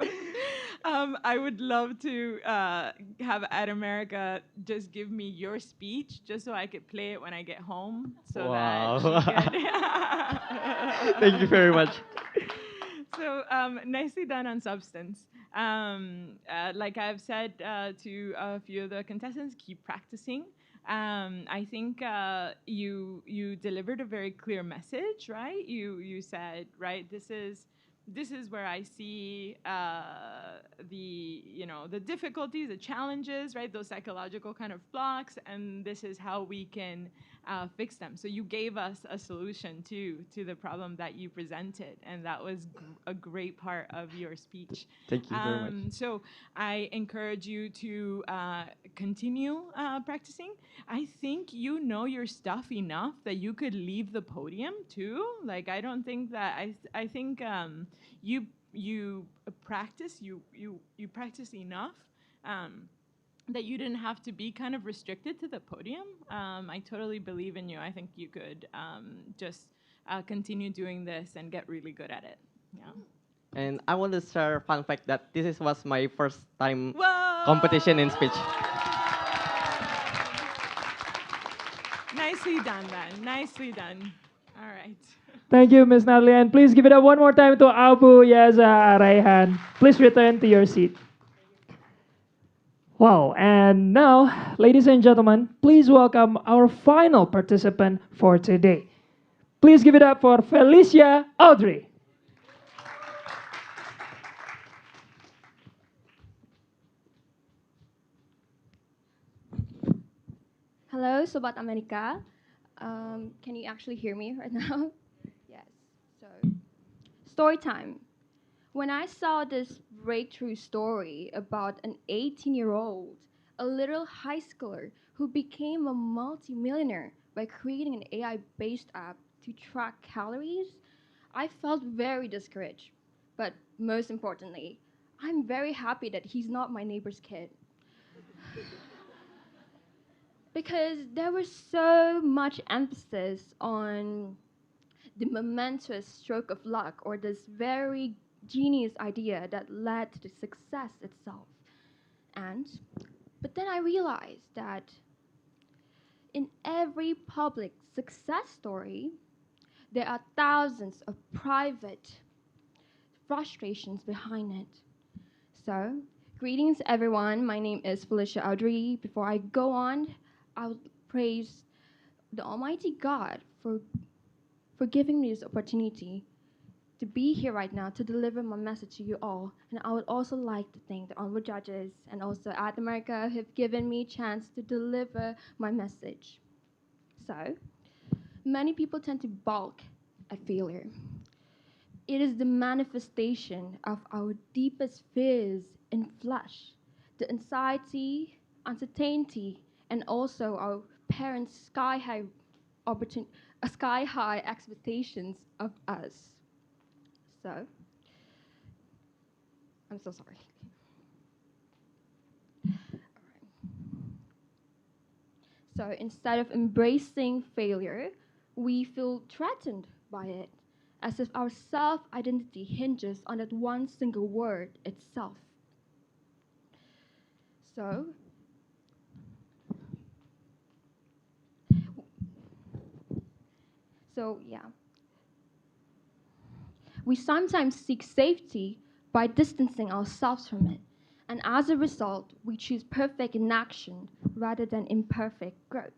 Speaker 3: I would love to have Ad America just give me your speech just so I could play it when I get home. So
Speaker 17: Wow.
Speaker 3: that she could
Speaker 17: Thank you very much.
Speaker 3: So nicely done on substance. Like I've said to a few of the contestants, keep practicing. I think you delivered a very clear message, right? You said, right, this is where I see the difficulties, the challenges, right? Those psychological kind of blocks, and this is how we can fix them. So you gave us a solution to the problem that you presented, and that was a great part of your speech.
Speaker 17: Thank you very much.
Speaker 3: So I encourage you to continue practicing. I think you know your stuff enough that you could leave the podium too. Like I don't think that I think you practice you practice enough. That you didn't have to be kind of restricted to the podium. I totally believe in you. I think you could just continue doing this and get really good at it. Yeah.
Speaker 17: And I want to share a fun fact that was my first time competition in speech.
Speaker 3: Nicely done, man. Nicely done. All right.
Speaker 1: Thank you, Miss Natalie. And please give it up one more time to Abu Yaza Araihan. Please return to your seat. Wow, and now, ladies and gentlemen, please welcome our final participant for today. Please give it up for Felicia Audrey.
Speaker 18: Hello, Sobat America. Can you actually hear me right now? Yes. So, story time. When I saw this breakthrough story about an 18-year-old, a little high schooler who became a multimillionaire by creating an AI-based app to track calories, I felt very discouraged. But most importantly, I'm very happy that he's not my neighbor's kid. Because there was so much emphasis on the momentous stroke of luck or this very genius idea that led to success itself. But then I realized that in every public success story, there are thousands of private frustrations behind it. So, greetings everyone. My name is Felicia Audrey. Before I go on, I would praise the Almighty God for giving me this opportunity to be here right now to deliver my message to you all. And I would also like to thank the honorable judges and also Ad America who have given me a chance to deliver my message. So, many people tend to balk at failure. It is the manifestation of our deepest fears in flesh, the anxiety, uncertainty, and also our parents' sky-high expectations of us. So, I'm so sorry. So instead of embracing failure, we feel threatened by it, as if our self-identity hinges on that one single word itself. So yeah. We sometimes seek safety by distancing ourselves from it. And as a result, we choose perfect inaction rather than imperfect growth.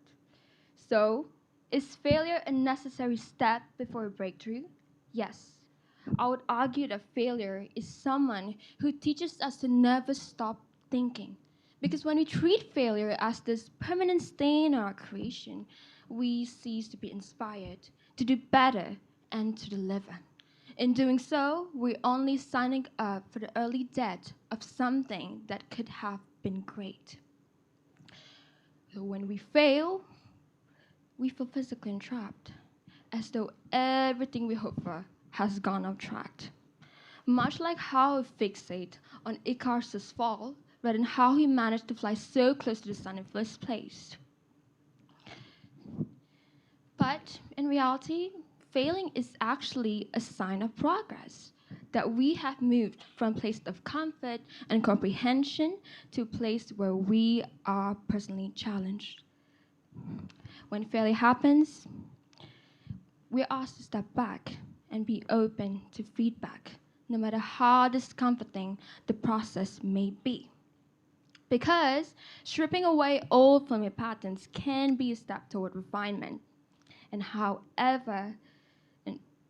Speaker 18: So, is failure a necessary step before a breakthrough? Yes. I would argue that failure is someone who teaches us to never stop thinking. Because when we treat failure as this permanent stain in our creation, we cease to be inspired, to do better, and to deliver. In doing so, we're only signing up for the early death of something that could have been great. So when we fail, we feel physically entrapped, as though everything we hope for has gone off track. Much like how we fixate on Icarus' fall, rather than how he managed to fly so close to the sun in the first place. But in reality, failing is actually a sign of progress, that we have moved from a place of comfort and comprehension to a place where we are personally challenged. When failure happens, we're asked to step back and be open to feedback, no matter how discomforting the process may be. Because stripping away old familiar patterns can be a step toward refinement. And however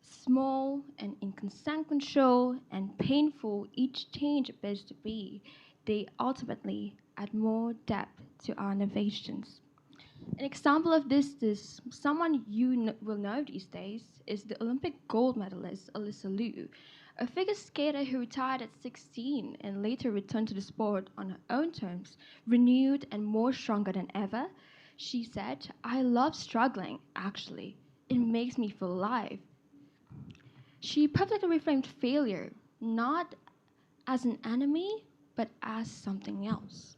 Speaker 18: small and inconsequential and painful each change appears to be, they ultimately add more depth to our innovations. An example of this is someone you will know these days is the Olympic gold medalist Alyssa Liu, a figure skater who retired at 16 and later returned to the sport on her own terms, renewed and more stronger than ever. She said, "I love struggling, actually. It makes me feel alive." She perfectly reframed failure, not as an enemy, but as something else.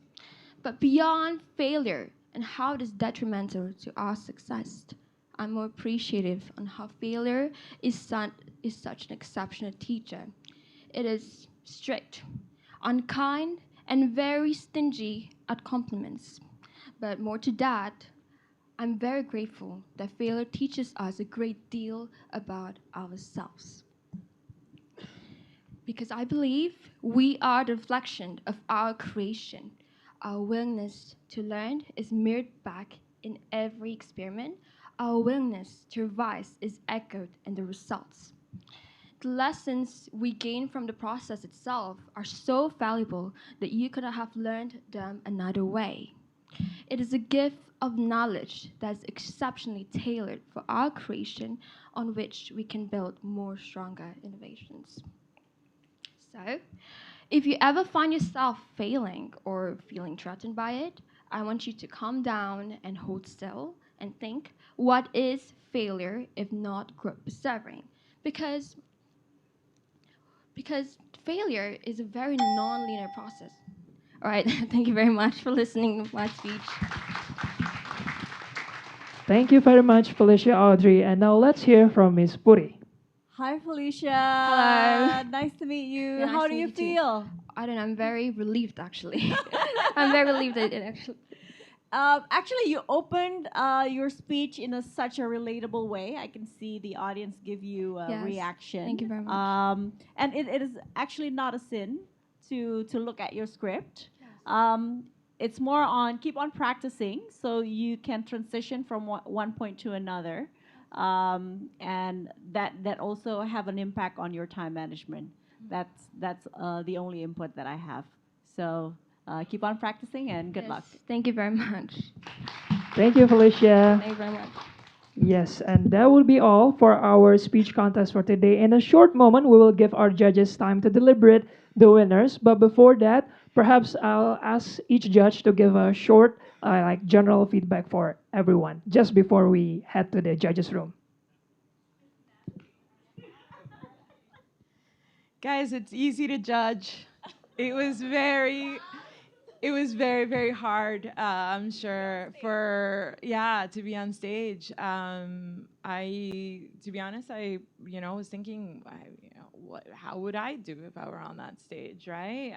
Speaker 18: But beyond failure and how it is detrimental to our success, I'm more appreciative on how failure is such an exceptional teacher. It is strict, unkind, and very stingy at compliments. But more to that, I'm very grateful that failure teaches us a great deal about ourselves. Because I believe we are the reflection of our creation. Our willingness to learn is mirrored back in every experiment. Our willingness to revise is echoed in the results. The lessons we gain from the process itself are so valuable that you could have learned them another way. It is a gift of knowledge that is exceptionally tailored for our creation on which we can build more stronger innovations. So, if you ever find yourself failing or feeling threatened by it, I want you to calm down and hold still and think, what is failure if not growth preserving? Because failure is a very non-linear process. All right, thank you very much for listening to my speech.
Speaker 1: Thank you very much, Felicia Audrey. And now let's hear from Ms. Puri.
Speaker 19: Hi, Felicia.
Speaker 18: Hello.
Speaker 19: Nice to meet you.
Speaker 18: Yeah, nice
Speaker 19: How
Speaker 18: to
Speaker 19: do
Speaker 18: meet
Speaker 19: you
Speaker 18: you too.
Speaker 19: feel?
Speaker 18: I don't know, I'm very relieved actually. I'm very relieved that it actually.
Speaker 19: Actually, you opened your speech in such a relatable way. I can see the audience give you a
Speaker 18: Yes,
Speaker 19: reaction.
Speaker 18: thank you very much.
Speaker 19: And it is actually not a sin to look at your script. It's more on keep on practicing so you can transition from one point to another. And that also have an impact on your time management. That's the only input that I have. So keep on practicing and good luck.
Speaker 18: Thank you very much.
Speaker 1: Thank you, Felicia.
Speaker 18: Thank you very much.
Speaker 1: Yes, and that will be all for our speech contest for today. In a short moment, we will give our judges time to deliberate the winners. But before that, perhaps I'll ask each judge to give a short, general feedback for everyone, just before we head to the judges' room.
Speaker 3: Guys, it's easy to judge. It was very, very hard. I'm sure to be on stage. To be honest, was thinking, how would I do if I were on that stage, right?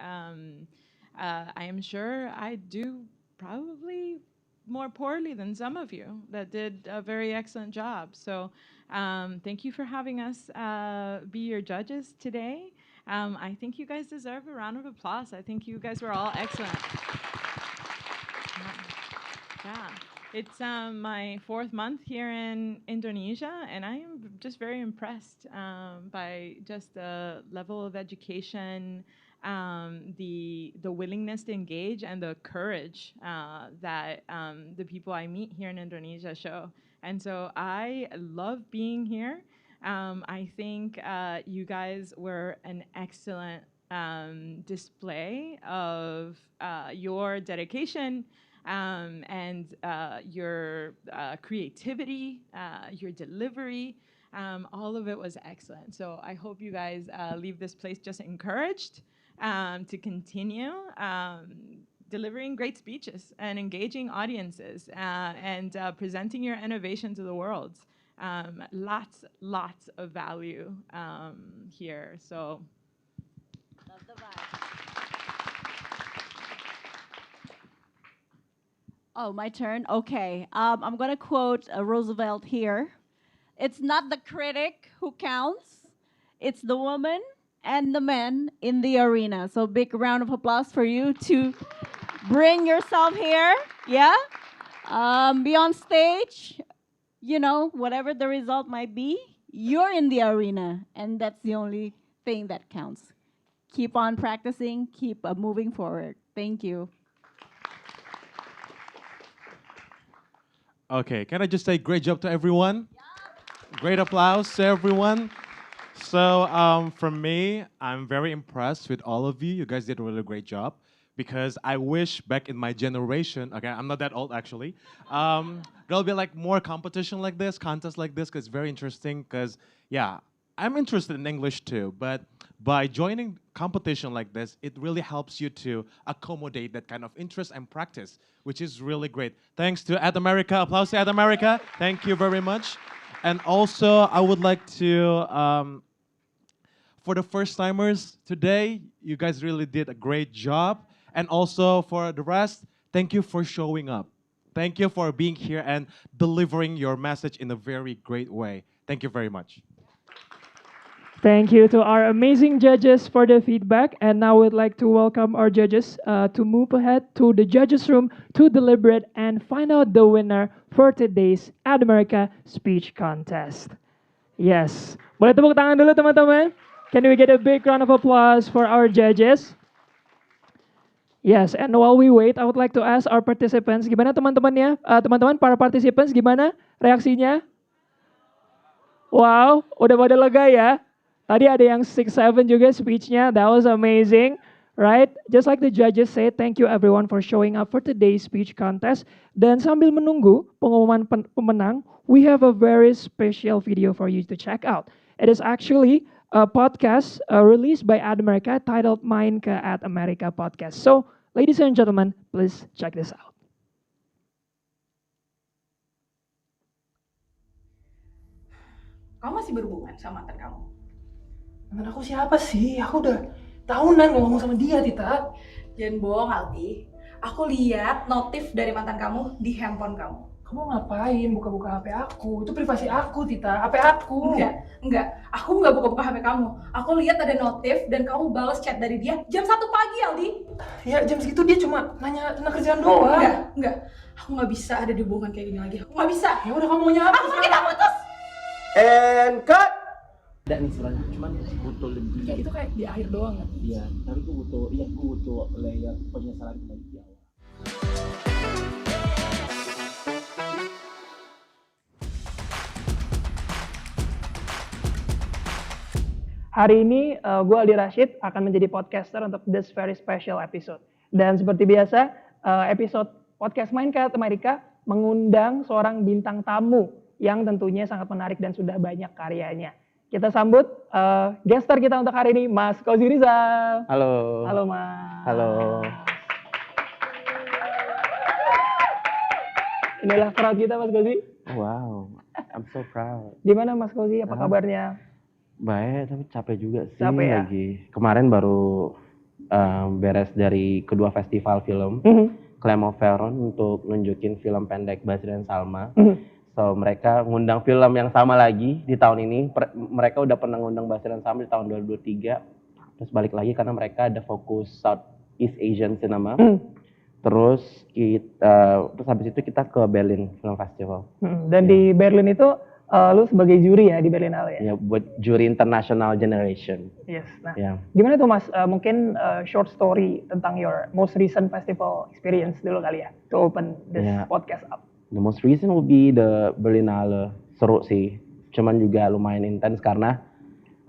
Speaker 3: I am sure I do probably more poorly than some of you that did a very excellent job. So thank you for having us be your judges today. I think you guys deserve a round of applause. I think you guys were all excellent. Yeah. It's my 4th month here in Indonesia, and I am just very impressed by just the level of education, the willingness to engage, and the courage that the people I meet here in Indonesia show. And so I love being here. I think you guys were an excellent display of your dedication and your creativity, your delivery. All of it was excellent. So I hope you guys leave this place just encouraged to continue delivering great speeches and engaging audiences and presenting your innovation to the world. Lots of value here. So.
Speaker 19: Love the vibe. Oh, my turn? Okay. I'm going to quote Roosevelt here. It's not the critic who counts, it's the woman and the man in the arena. So big round of applause for you to bring yourself here. Yeah? Be on stage. You know, whatever the result might be, you're in the arena, and that's the only thing that counts. Keep on practicing, keep moving forward. Thank you.
Speaker 7: Okay, can I just say great job to everyone? Great applause to everyone. So from me, I'm very impressed with all of you. You guys did a really great job because I wish back in my generation, okay, I'm not that old actually, there'll be like more competition like this, contests like this, because it's very interesting because, yeah, I'm interested in English too, but by joining competition like this, it really helps you to accommodate that kind of interest and practice, which is really great. Thanks to Ad America. Applause to Ad America. Thank you very much. And also, I would like to, for the first timers today, you guys really did a great job. And also for the rest, thank you for showing up. Thank you for being here and delivering your message in a very great way. Thank you very much.
Speaker 1: Thank you to our amazing judges for the feedback. And now we'd like to welcome our judges to move ahead to the judges' room to deliberate and find out the winner for today's Ad America Speech Contest. Yes. Boleh tepuk tangan dulu teman-teman? Can we get a big round of applause for our judges? Yes, and while we wait, I would like to ask our participants, gimana teman-temannya? Teman-teman, para participants, gimana reaksinya? Wow, udah pada lega ya? Tadi ada yang 6-7 juga speech-nya. That was amazing, right? Just like the judges say, thank you everyone for showing up for today's speech contest. Dan sambil menunggu pengumuman pemenang, we have a very special video for you to check out. It is actually a podcast released by Ad America titled Main ke Ad America Podcast. So, ladies and gentlemen, please check this out.
Speaker 20: Kamu masih berhubungan sama mantan kamu?
Speaker 21: Mantan aku siapa sih? Aku udah tahunan gak ngomong sama dia, Tita.
Speaker 20: Jangan bohong, Aldi. Aku lihat notif dari mantan kamu di handphone kamu.
Speaker 21: Kamu ngapain buka-buka HP aku? Itu privasi aku, Tita. HP aku.
Speaker 20: Enggak. Aku nggak buka-buka HP kamu. Aku lihat ada notif dan kamu balas chat dari dia jam 1 pagi, Aldi.
Speaker 21: Ya, jam segitu dia cuma nanya tentang kerjaan doang.
Speaker 20: Enggak. Aku nggak bisa ada di hubungan kayak gini lagi. Aku nggak bisa.
Speaker 21: Ya udah, kamu maunya apa?
Speaker 20: Aku kita putus.
Speaker 13: And cut! Dan istilahnya cuman butuh lebih.
Speaker 21: Ya itu kayak di akhir doang kan?
Speaker 13: Iya, tapi gue butuh layer penyesalan kembali di awal.
Speaker 1: Hari ini gue Aldi Rashid akan menjadi podcaster untuk this very special episode. Dan seperti biasa, episode podcast Main ke Ad America mengundang seorang bintang tamu yang tentunya sangat menarik dan sudah banyak karyanya. Kita sambut guest star kita untuk hari ini, Mas Kozi Rizal.
Speaker 22: Halo.
Speaker 1: Halo, Mas.
Speaker 22: Halo.
Speaker 1: Inilah crowd kita, Mas Kozi.
Speaker 22: Wow, I'm so proud.
Speaker 1: Gimana Mas Kozi, apa kabarnya?
Speaker 22: Baik, tapi capek juga sih.
Speaker 1: Capek ya?
Speaker 22: Lagi. Kemarin baru beres dari kedua festival film, Claim of Veron, untuk nunjukin film pendek Basri dan Salma. So, mereka ngundang film yang sama lagi di tahun ini. Mereka udah pernah ngundang Basri dan Salma di tahun 2023. terus balik lagi karena mereka ada fokus Southeast Asian Cinema. Terus terus habis itu kita ke Berlin Film Festival.
Speaker 1: Dan di Berlin itu lu sebagai juri ya di Berlinale ya?
Speaker 22: Ya, buat juri International Generation.
Speaker 1: Yes. Nah,
Speaker 22: Ya.
Speaker 1: gimana tuh Mas? Mungkin short story tentang your most recent festival experience dulu kali ya, to open this
Speaker 22: Ya.
Speaker 1: podcast up.
Speaker 22: The most recent will be the Berlinale. Seru sih. Cuman juga lumayan intens karena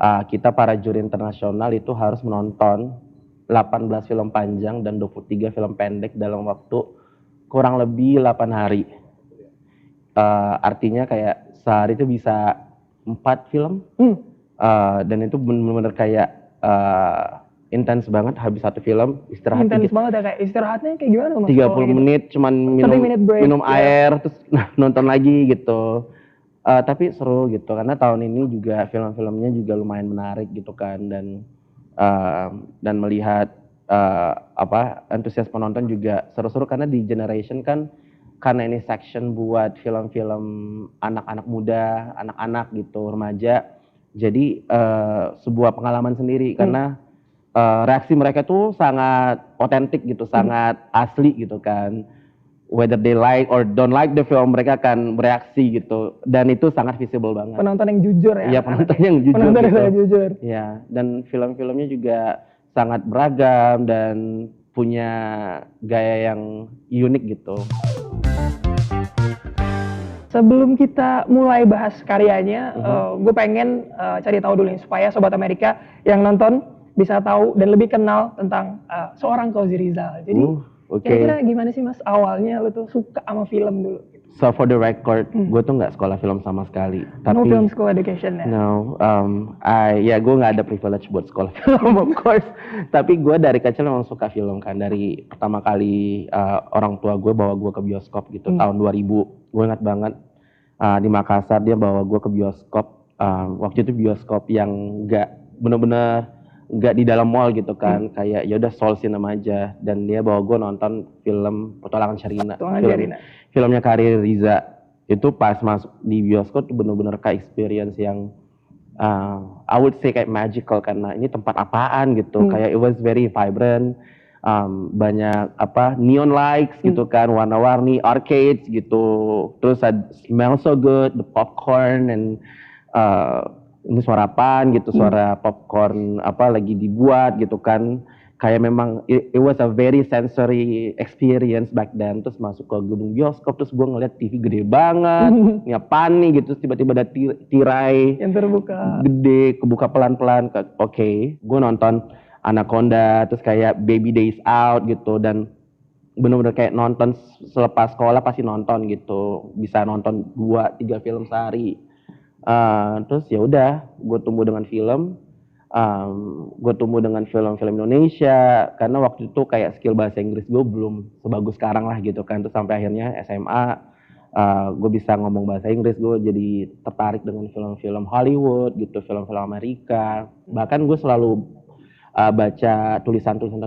Speaker 22: kita para juri internasional itu harus menonton 18 film panjang dan 23 film pendek dalam waktu kurang lebih 8 hari. Artinya kayak sehari itu bisa 4 film. Dan itu benar-benar kayak intens banget, habis satu film istirahat
Speaker 1: Intens banget ya, kayak istirahatnya kayak gimana Mas?
Speaker 22: 30 menit cuman
Speaker 1: 30 minute break,
Speaker 22: minum
Speaker 1: ya.
Speaker 22: air terus nonton lagi gitu. Tapi seru gitu karena tahun ini juga film-filmnya juga lumayan menarik gitu kan, dan melihat antusias penonton juga seru-seru karena di Generation kan karena ini section buat film-film anak-anak muda, anak-anak gitu, remaja. Jadi sebuah pengalaman sendiri karena reaksi mereka tuh sangat otentik gitu, sangat asli gitu kan. Whether they like or don't like the film, mereka akan bereaksi gitu, dan itu sangat visible banget.
Speaker 1: Penonton yang jujur ya?
Speaker 22: Iya, penonton yang jujur.
Speaker 1: Penonton
Speaker 22: gitu.
Speaker 1: yang jujur.
Speaker 22: Ya, dan film-filmnya juga sangat beragam dan punya gaya yang unik gitu.
Speaker 1: Sebelum kita mulai bahas karyanya, gue pengen cari tahu dulu nih supaya Sobat Amerika yang nonton bisa tahu dan lebih kenal tentang seorang Kozy Rizal. Jadi kira-kira gimana sih Mas awalnya lu tuh suka sama film dulu?
Speaker 22: So for the record, gue tuh nggak sekolah film sama sekali.
Speaker 1: No film school education ya?
Speaker 22: No, gue nggak ada privilege buat sekolah film, of course. Tapi gue dari kecil memang suka film kan. Dari pertama kali orang tua gue bawa gue ke bioskop gitu, tahun 2000. Gue ingat banget di Makassar dia bawa gue ke bioskop. Waktu itu bioskop yang nggak di dalam mall gitu kan, kayak ya udah Seoul Cinema aja, dan dia bawa gue nonton film Petualangan Sherina. Filmnya Kozy Rizal. Itu pas masuk di bioskop tuh bener-bener kayak experience yang I would say kayak magical karena ini tempat apaan gitu, kayak it was very vibrant, banyak neon lights gitu kan, warna-warni, arcades gitu, terus smell so good, the popcorn, and ini suara apaan gitu, suara popcorn lagi dibuat gitu kan, kayak memang it was a very sensory experience back then. Terus masuk ke gedung bioskop, terus gue ngeliat TV gede banget, ngapain nih gitu, terus tiba-tiba ada tirai
Speaker 1: yang terbuka
Speaker 22: gede, kebuka pelan-pelan. Oke, gue nonton Anaconda, terus kayak Baby Days Out gitu, dan bener-bener kayak nonton selepas sekolah pasti nonton gitu, bisa nonton 2-3 film sehari. Terus ya udah, gue tumbuh dengan film, gue tumbuh dengan film-film Indonesia karena waktu itu kayak skill bahasa Inggris gue belum sebagus sekarang lah gitu kan. Terus sampai akhirnya SMA gue bisa ngomong bahasa Inggris, gue jadi tertarik dengan film-film Hollywood gitu, film-film Amerika. Bahkan gue selalu baca tulisan-tulisan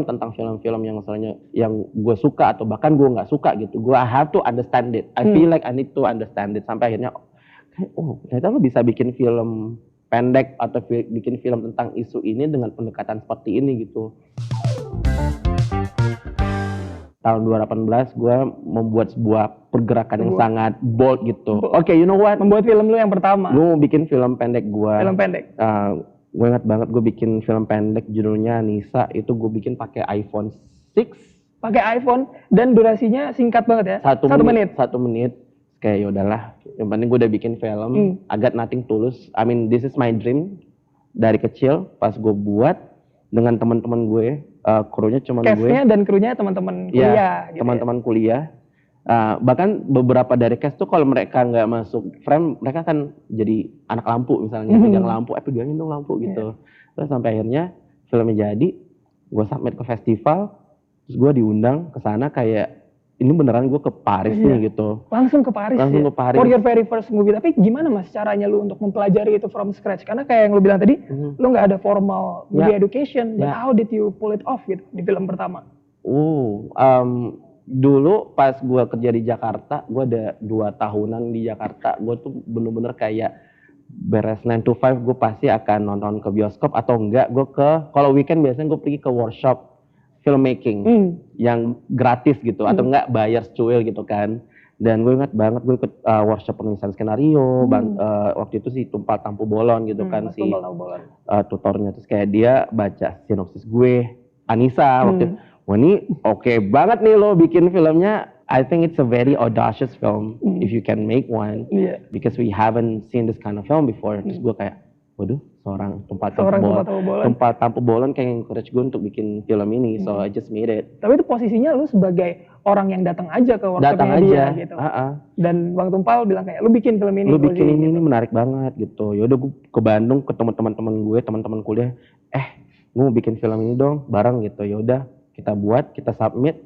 Speaker 22: tentang film-film yang misalnya yang gue suka atau bahkan gue nggak suka gitu. Gue have to understand it. I feel like I need to understand it. Sampai akhirnya ternyata lo bisa bikin film pendek atau bikin film tentang isu ini dengan pendekatan seperti ini gitu. Tahun 2018 gue membuat sebuah pergerakan yang sangat bold gitu. Oke, you know what?
Speaker 1: Membuat film lu yang pertama.
Speaker 22: Gue mau bikin film pendek gue.
Speaker 1: Film pendek.
Speaker 22: Gue ingat banget gue bikin film pendek judulnya Nisa. Itu gue bikin pakai iPhone 6.
Speaker 1: Pakai iPhone dan durasinya singkat banget ya? 1 menit.
Speaker 22: 1 menit. Kayak yaudahlah, yang penting gue udah bikin film, I got nothing tulus. I mean, this is my dream dari kecil. Pas gue buat dengan teman-teman gue, krunya cuma gue.
Speaker 1: Cast-nya dan krunya teman-teman kuliah.
Speaker 22: Ya,
Speaker 1: gitu
Speaker 22: teman-teman kuliah. Bahkan beberapa dari cast tuh kalau mereka nggak masuk frame, mereka kan jadi anak lampu misalnya, pegang lampu, pegangin dong lampu gitu. Terus sampai akhirnya filmnya jadi, gue submit ke festival, terus gue diundang ke sana kayak ini beneran gue ke Paris nih gitu.
Speaker 1: Langsung ke Paris
Speaker 22: ke Paris.
Speaker 1: For your very first movie. Tapi gimana Mas caranya lu untuk mempelajari itu from scratch? Karena kayak yang lu bilang tadi, lu nggak ada formal movie education. But how did you pull it off gitu di film pertama?
Speaker 22: Dulu pas gue kerja di Jakarta, gue ada 2 tahunan di Jakarta. Gue tuh bener-bener kayak beres 9 to 5 gue pasti akan nonton ke bioskop, atau enggak gue kalau weekend biasanya gue pergi ke workshop filmmaking yang gratis gitu, atau enggak bayar secuil gitu kan. Dan gue ingat banget gue ikut workshop penulisan skenario, waktu itu si Tumpal Tampu Bolon gitu kan, si tutornya. Terus kayak dia baca sinopsis gue, Anissa waktu itu, wah ini oke banget nih lo bikin filmnya. I think it's a very audacious film if you can make one, because we haven't seen this kind of film before. Terus gue kayak, waduh, seorang Tumpal Tampu Bolon kayak encourage gue untuk bikin film ini, so I just made it.
Speaker 1: Tapi itu posisinya lu sebagai orang yang datang aja ke workshopnya dia gitu. Dan Bang Tumpal bilang kayak, lu bikin film ini.
Speaker 22: Lu bikin ini menarik banget gitu. Yaudah gue ke Bandung ketemu teman-teman gue, teman-teman kuliah. Gue mau bikin film ini dong, bareng gitu. Yaudah kita buat, kita submit.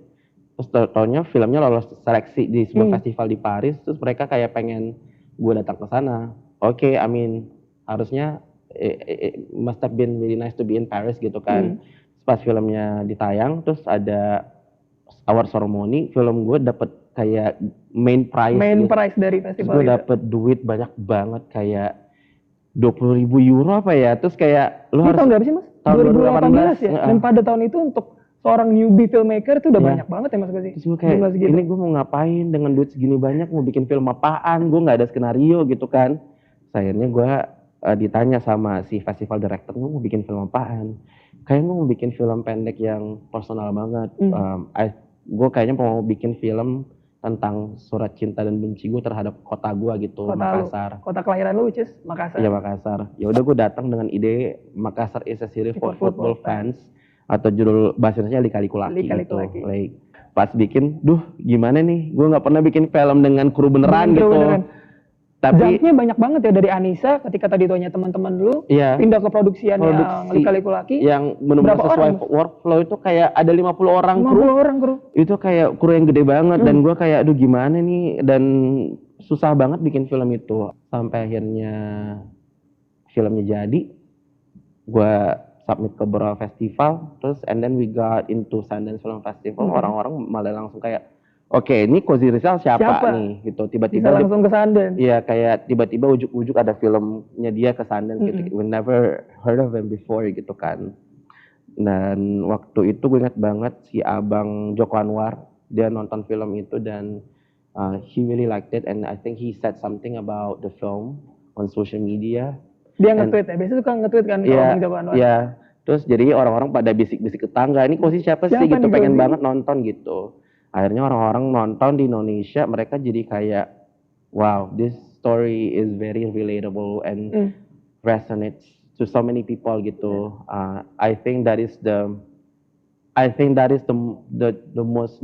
Speaker 22: Terus tahunnya filmnya lolos seleksi di sebuah festival di Paris. Terus mereka kayak pengen gue datang ke sana. Oke, I mean harusnya it must have been really nice to be in Paris gitu kan. Pas filmnya ditayang, terus ada award ceremony, film gue dapet kayak main prize
Speaker 1: dari festival
Speaker 22: gue dapet duit banyak banget, kayak 20.000 euro apa ya. Terus kayak lu harus
Speaker 1: tahun berapa sih Mas?
Speaker 22: Tahun
Speaker 1: 2018 ya. Dan pada tahun itu untuk seorang newbie filmmaker itu udah banyak banget ya Mas Gozi.
Speaker 22: Terus gue kayak, ini gue mau ngapain dengan duit segini banyak, mau bikin film apaan, gue gak ada skenario gitu kan. Akhirnya gue ditanya sama si festival director, gue mau bikin film apaan. Kayaknya gue mau bikin film pendek yang personal banget. Gue kayaknya mau bikin film tentang surat cinta dan benci gue terhadap kota gue gitu, Makassar.
Speaker 1: Kota kelahiran lu, which is Makassar.
Speaker 22: Iya, Makassar. Ya udah gue datang dengan ide Makassar is a city for football fans, atau judul bahasa Indonesia Lika-Liku gitu. Like, pas bikin, gimana nih? Gue nggak pernah bikin film dengan kru beneran gitu. Tapi
Speaker 1: jumpnya banyak banget ya, dari Anissa ketika tadi tuanya teman-teman dulu pindah ke produksian yang Lika-Liku Laki.
Speaker 22: Yang benar-benar sesuai workflow itu kayak ada 50 orang kru. Itu kayak kru yang gede banget dan gue kayak aduh gimana nih, dan susah banget bikin film itu. Sampai akhirnya filmnya jadi, gue submit ke beberapa festival, terus and then we got into Sundance Film Festival. Orang-orang malah langsung kayak, oke, ini Kozi Rizal siapa nih gitu. Tiba-tiba
Speaker 1: langsung ke Sundance.
Speaker 22: Iya, kayak tiba-tiba ujuk-ujuk ada filmnya dia ke Sundance gitu. We never heard of him before gitu kan. Dan waktu itu gue ingat banget si Abang Joko Anwar, dia nonton film itu dan he really liked it, and I think he said something about the film on social media.
Speaker 1: Dia nge-tweet ya, biasanya suka nge-tweet kan Abang Joko Anwar.
Speaker 22: Iya, terus jadi orang-orang pada bisik-bisik ke tetangga, ini Kozi siapa sih gitu, pengen banget nonton gitu. Akhirnya orang-orang nonton di Indonesia, mereka jadi kayak, wow, this story is very relatable and resonates to so many people gitu. I think that is the most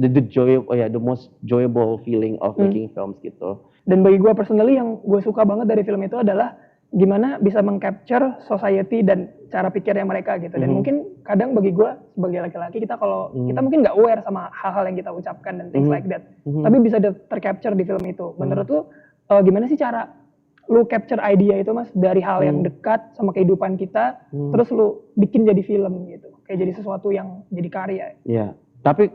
Speaker 22: enjoyable feeling of making films gitu.
Speaker 1: Dan bagi gue personally yang gue suka banget dari film itu adalah gimana bisa meng-capture society dan cara pikirnya mereka gitu. Dan mungkin kadang bagi gue sebagai laki-laki, kita kalau kita mungkin nggak aware sama hal-hal yang kita ucapkan dan things like that, tapi bisa tercapture di film itu. Menurut lu gimana sih cara lu capture idea itu Mas, dari hal yang dekat sama kehidupan kita, terus lu bikin jadi film gitu, kayak jadi sesuatu yang jadi karya.
Speaker 22: Iya, tapi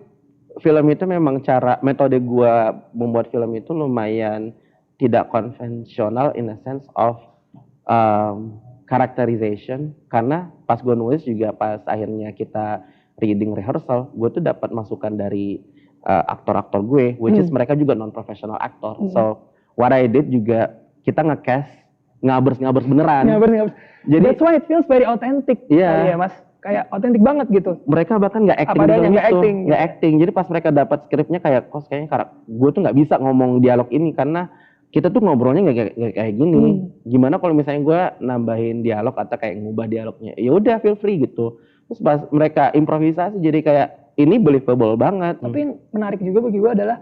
Speaker 22: film itu memang metode gue membuat film itu lumayan tidak konvensional in a sense of characterization, karena pas gue nulis juga pas akhirnya kita reading rehearsal, gue tuh dapat masukan dari aktor-aktor gue, which is mereka juga non-professional aktor. So what I did juga, kita nge-cast ngabers beneran.
Speaker 1: Jadi that's why it feels very authentic. Iya Mas, kayak otentik banget gitu.
Speaker 22: Mereka bahkan nggak acting, nggak acting. Jadi pas mereka dapat skripnya kayak, kayaknya gue tuh nggak bisa ngomong dialog ini karena kita tuh ngobrolnya nggak kayak gini. Gimana kalau misalnya gue nambahin dialog atau kayak ngubah dialognya? Ya udah, feel free gitu. Terus pas mereka improvisasi jadi kayak ini believable banget.
Speaker 1: Tapi yang menarik juga bagi gue adalah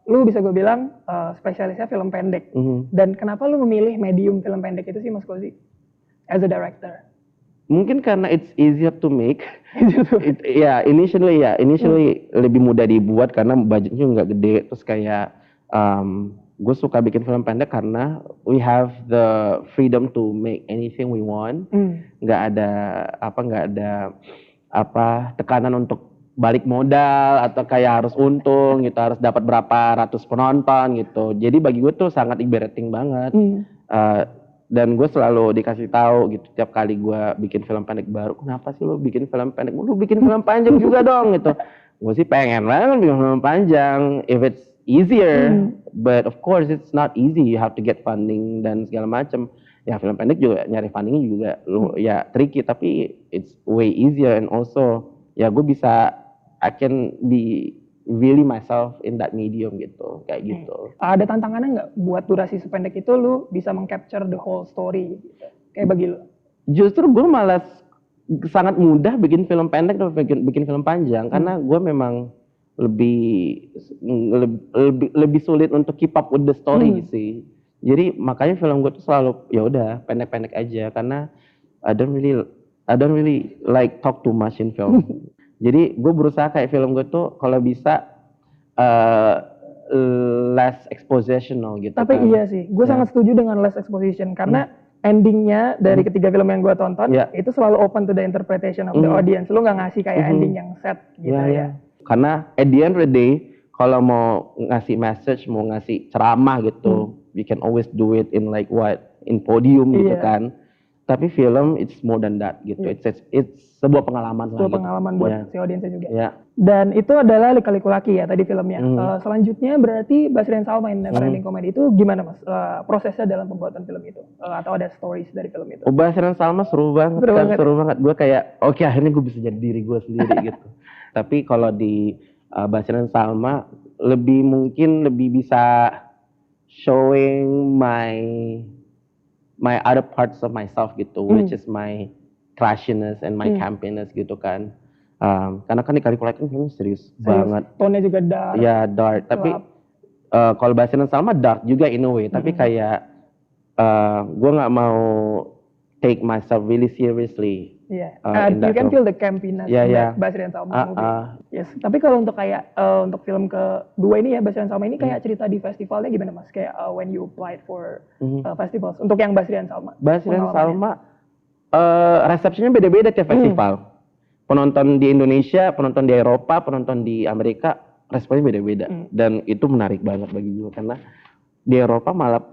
Speaker 1: lu bisa gue bilang spesialisnya film pendek. Dan kenapa lu memilih medium film pendek itu sih Mas Kozi as a director?
Speaker 22: Mungkin karena it's easier to make. Initially lebih mudah dibuat karena budgetnya nggak gede. Terus kayak gue suka bikin film pendek karena we have the freedom to make anything we want. Nggak ada tekanan untuk balik modal atau kayak harus untung gitu, harus dapat berapa ratus penonton gitu. Jadi bagi gue tuh sangat liberating banget. dan gue selalu dikasih tahu gitu tiap kali gue bikin film pendek baru, kenapa sih lo bikin film pendek, lu bikin film panjang juga dong gitu. Gue sih pengen banget bikin film panjang if it's easier, but of course it's not easy, you have to get funding dan segala macam. Ya film pendek juga nyari fundingnya juga ya tricky, tapi it's way easier and also ya gue bisa, I can be really myself in that medium gitu, kayak gitu.
Speaker 1: Ada tantangannya nggak buat durasi sependek itu lu bisa mengcapture the whole story gitu? Kayak bagi lu?
Speaker 22: Justru gue malas sangat mudah bikin film pendek atau bikin film panjang karena gue memang lebih sulit untuk keep up with the story sih. Jadi makanya film gue tuh selalu ya udah pendek-pendek aja karena I don't really like talk too much in film. Jadi gue berusaha kayak film gue tuh kalau bisa less expositional gitu.
Speaker 1: Tapi
Speaker 22: kan.
Speaker 1: iya sih, gue sangat setuju dengan less exposition karena endingnya dari ketiga film yang gue tonton itu selalu open to the interpretation of the audience. Lu nggak ngasih kayak ending yang set gitu ya.
Speaker 22: Karena at the end of the day, kalau mau ngasih message, mau ngasih ceramah gitu, you can always do it in like what, in podium gitu kan. Tapi film it's more than that gitu. It's sebuah pengalaman lah.
Speaker 1: Sebuah pengalaman buat si audiensnya juga.
Speaker 22: Yeah.
Speaker 1: Dan itu adalah Lika-Liku Laki ya tadi filmnya. Selanjutnya berarti Basri dan Salma in Never Ending Comedy itu gimana mas? Prosesnya dalam pembuatan film itu? Atau ada stories dari film itu?
Speaker 22: Basri dan Salma seru banget. Seru banget. Gue kayak oke, akhirnya gue bisa jadi diri gue sendiri gitu. Tapi kalau di Basri dan Salma mungkin lebih bisa showing my other parts of myself gitu, which is my clashiness and my campiness gitu kan. Karena kan Lika-Liku Laki kan serius banget.
Speaker 1: Tone-nya juga dark.
Speaker 22: Ya dark. Tapi kalau Basri dan Salma dark juga in a way. Tapi kayak gue nggak mau take myself really seriously.
Speaker 1: You can feel the campiness Basri dan Salma movie. Yes. Tapi kalau untuk kayak untuk film kedua ini ya Basri dan Salma ini kayak cerita di festivalnya gimana mas? Kayak when you applied for festivals untuk yang Basri dan Salma.
Speaker 22: Basri dan Salma resepsinya beda-beda tiap festival. Penonton di Indonesia, penonton di Eropa, penonton di Amerika responnya beda-beda dan itu menarik banget bagi gue karena di Eropa malah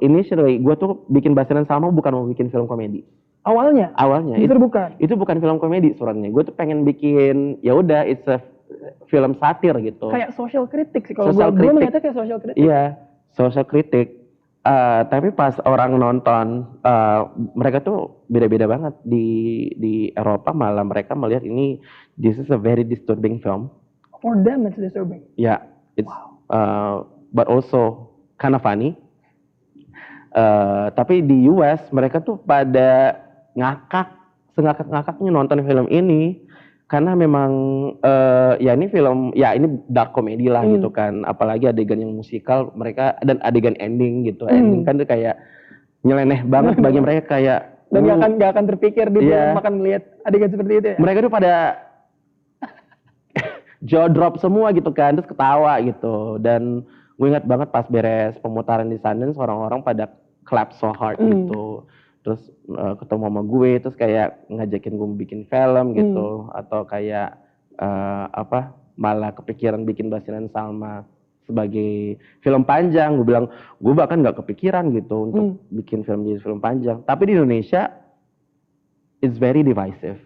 Speaker 22: initially gue tuh bikin Basri dan Salma bukan mau bikin film komedi.
Speaker 1: Awalnya
Speaker 22: itu bukan film komedi sebenarnya. Gue tuh pengen bikin ya udah it's a film satir gitu.
Speaker 1: Kayak social kritik sih kalau gue melihatnya kayak social kritik.
Speaker 22: Iya, social kritik. Tapi pas orang nonton mereka tuh beda-beda banget di Eropa malah mereka melihat ini this is a very disturbing film.
Speaker 1: For them it's disturbing.
Speaker 22: Yeah, it's but also kind of funny. Tapi di US mereka tuh pada sengakak-ngakaknya nonton film ini karena memang ya ini film ya ini dark comedy lah gitu kan, apalagi adegan yang musikal mereka dan adegan ending gitu. Ending kan tuh kayak nyeleneh banget bagi mereka kayak
Speaker 1: dan gak akan terpikir di film akan melihat adegan seperti itu ya.
Speaker 22: Mereka tuh pada jaw drop semua gitu kan, terus ketawa gitu. Dan gue ingat banget pas beres pemutaran di Sundance orang-orang pada clap so hard gitu. Terus ketemu sama gue terus kayak ngajakin gue bikin film gitu atau kayak malah kepikiran bikin Basri dan Salma sebagai film panjang. Gue bilang gue bahkan nggak kepikiran gitu untuk bikin film jadi film panjang. Tapi di Indonesia it's very divisive.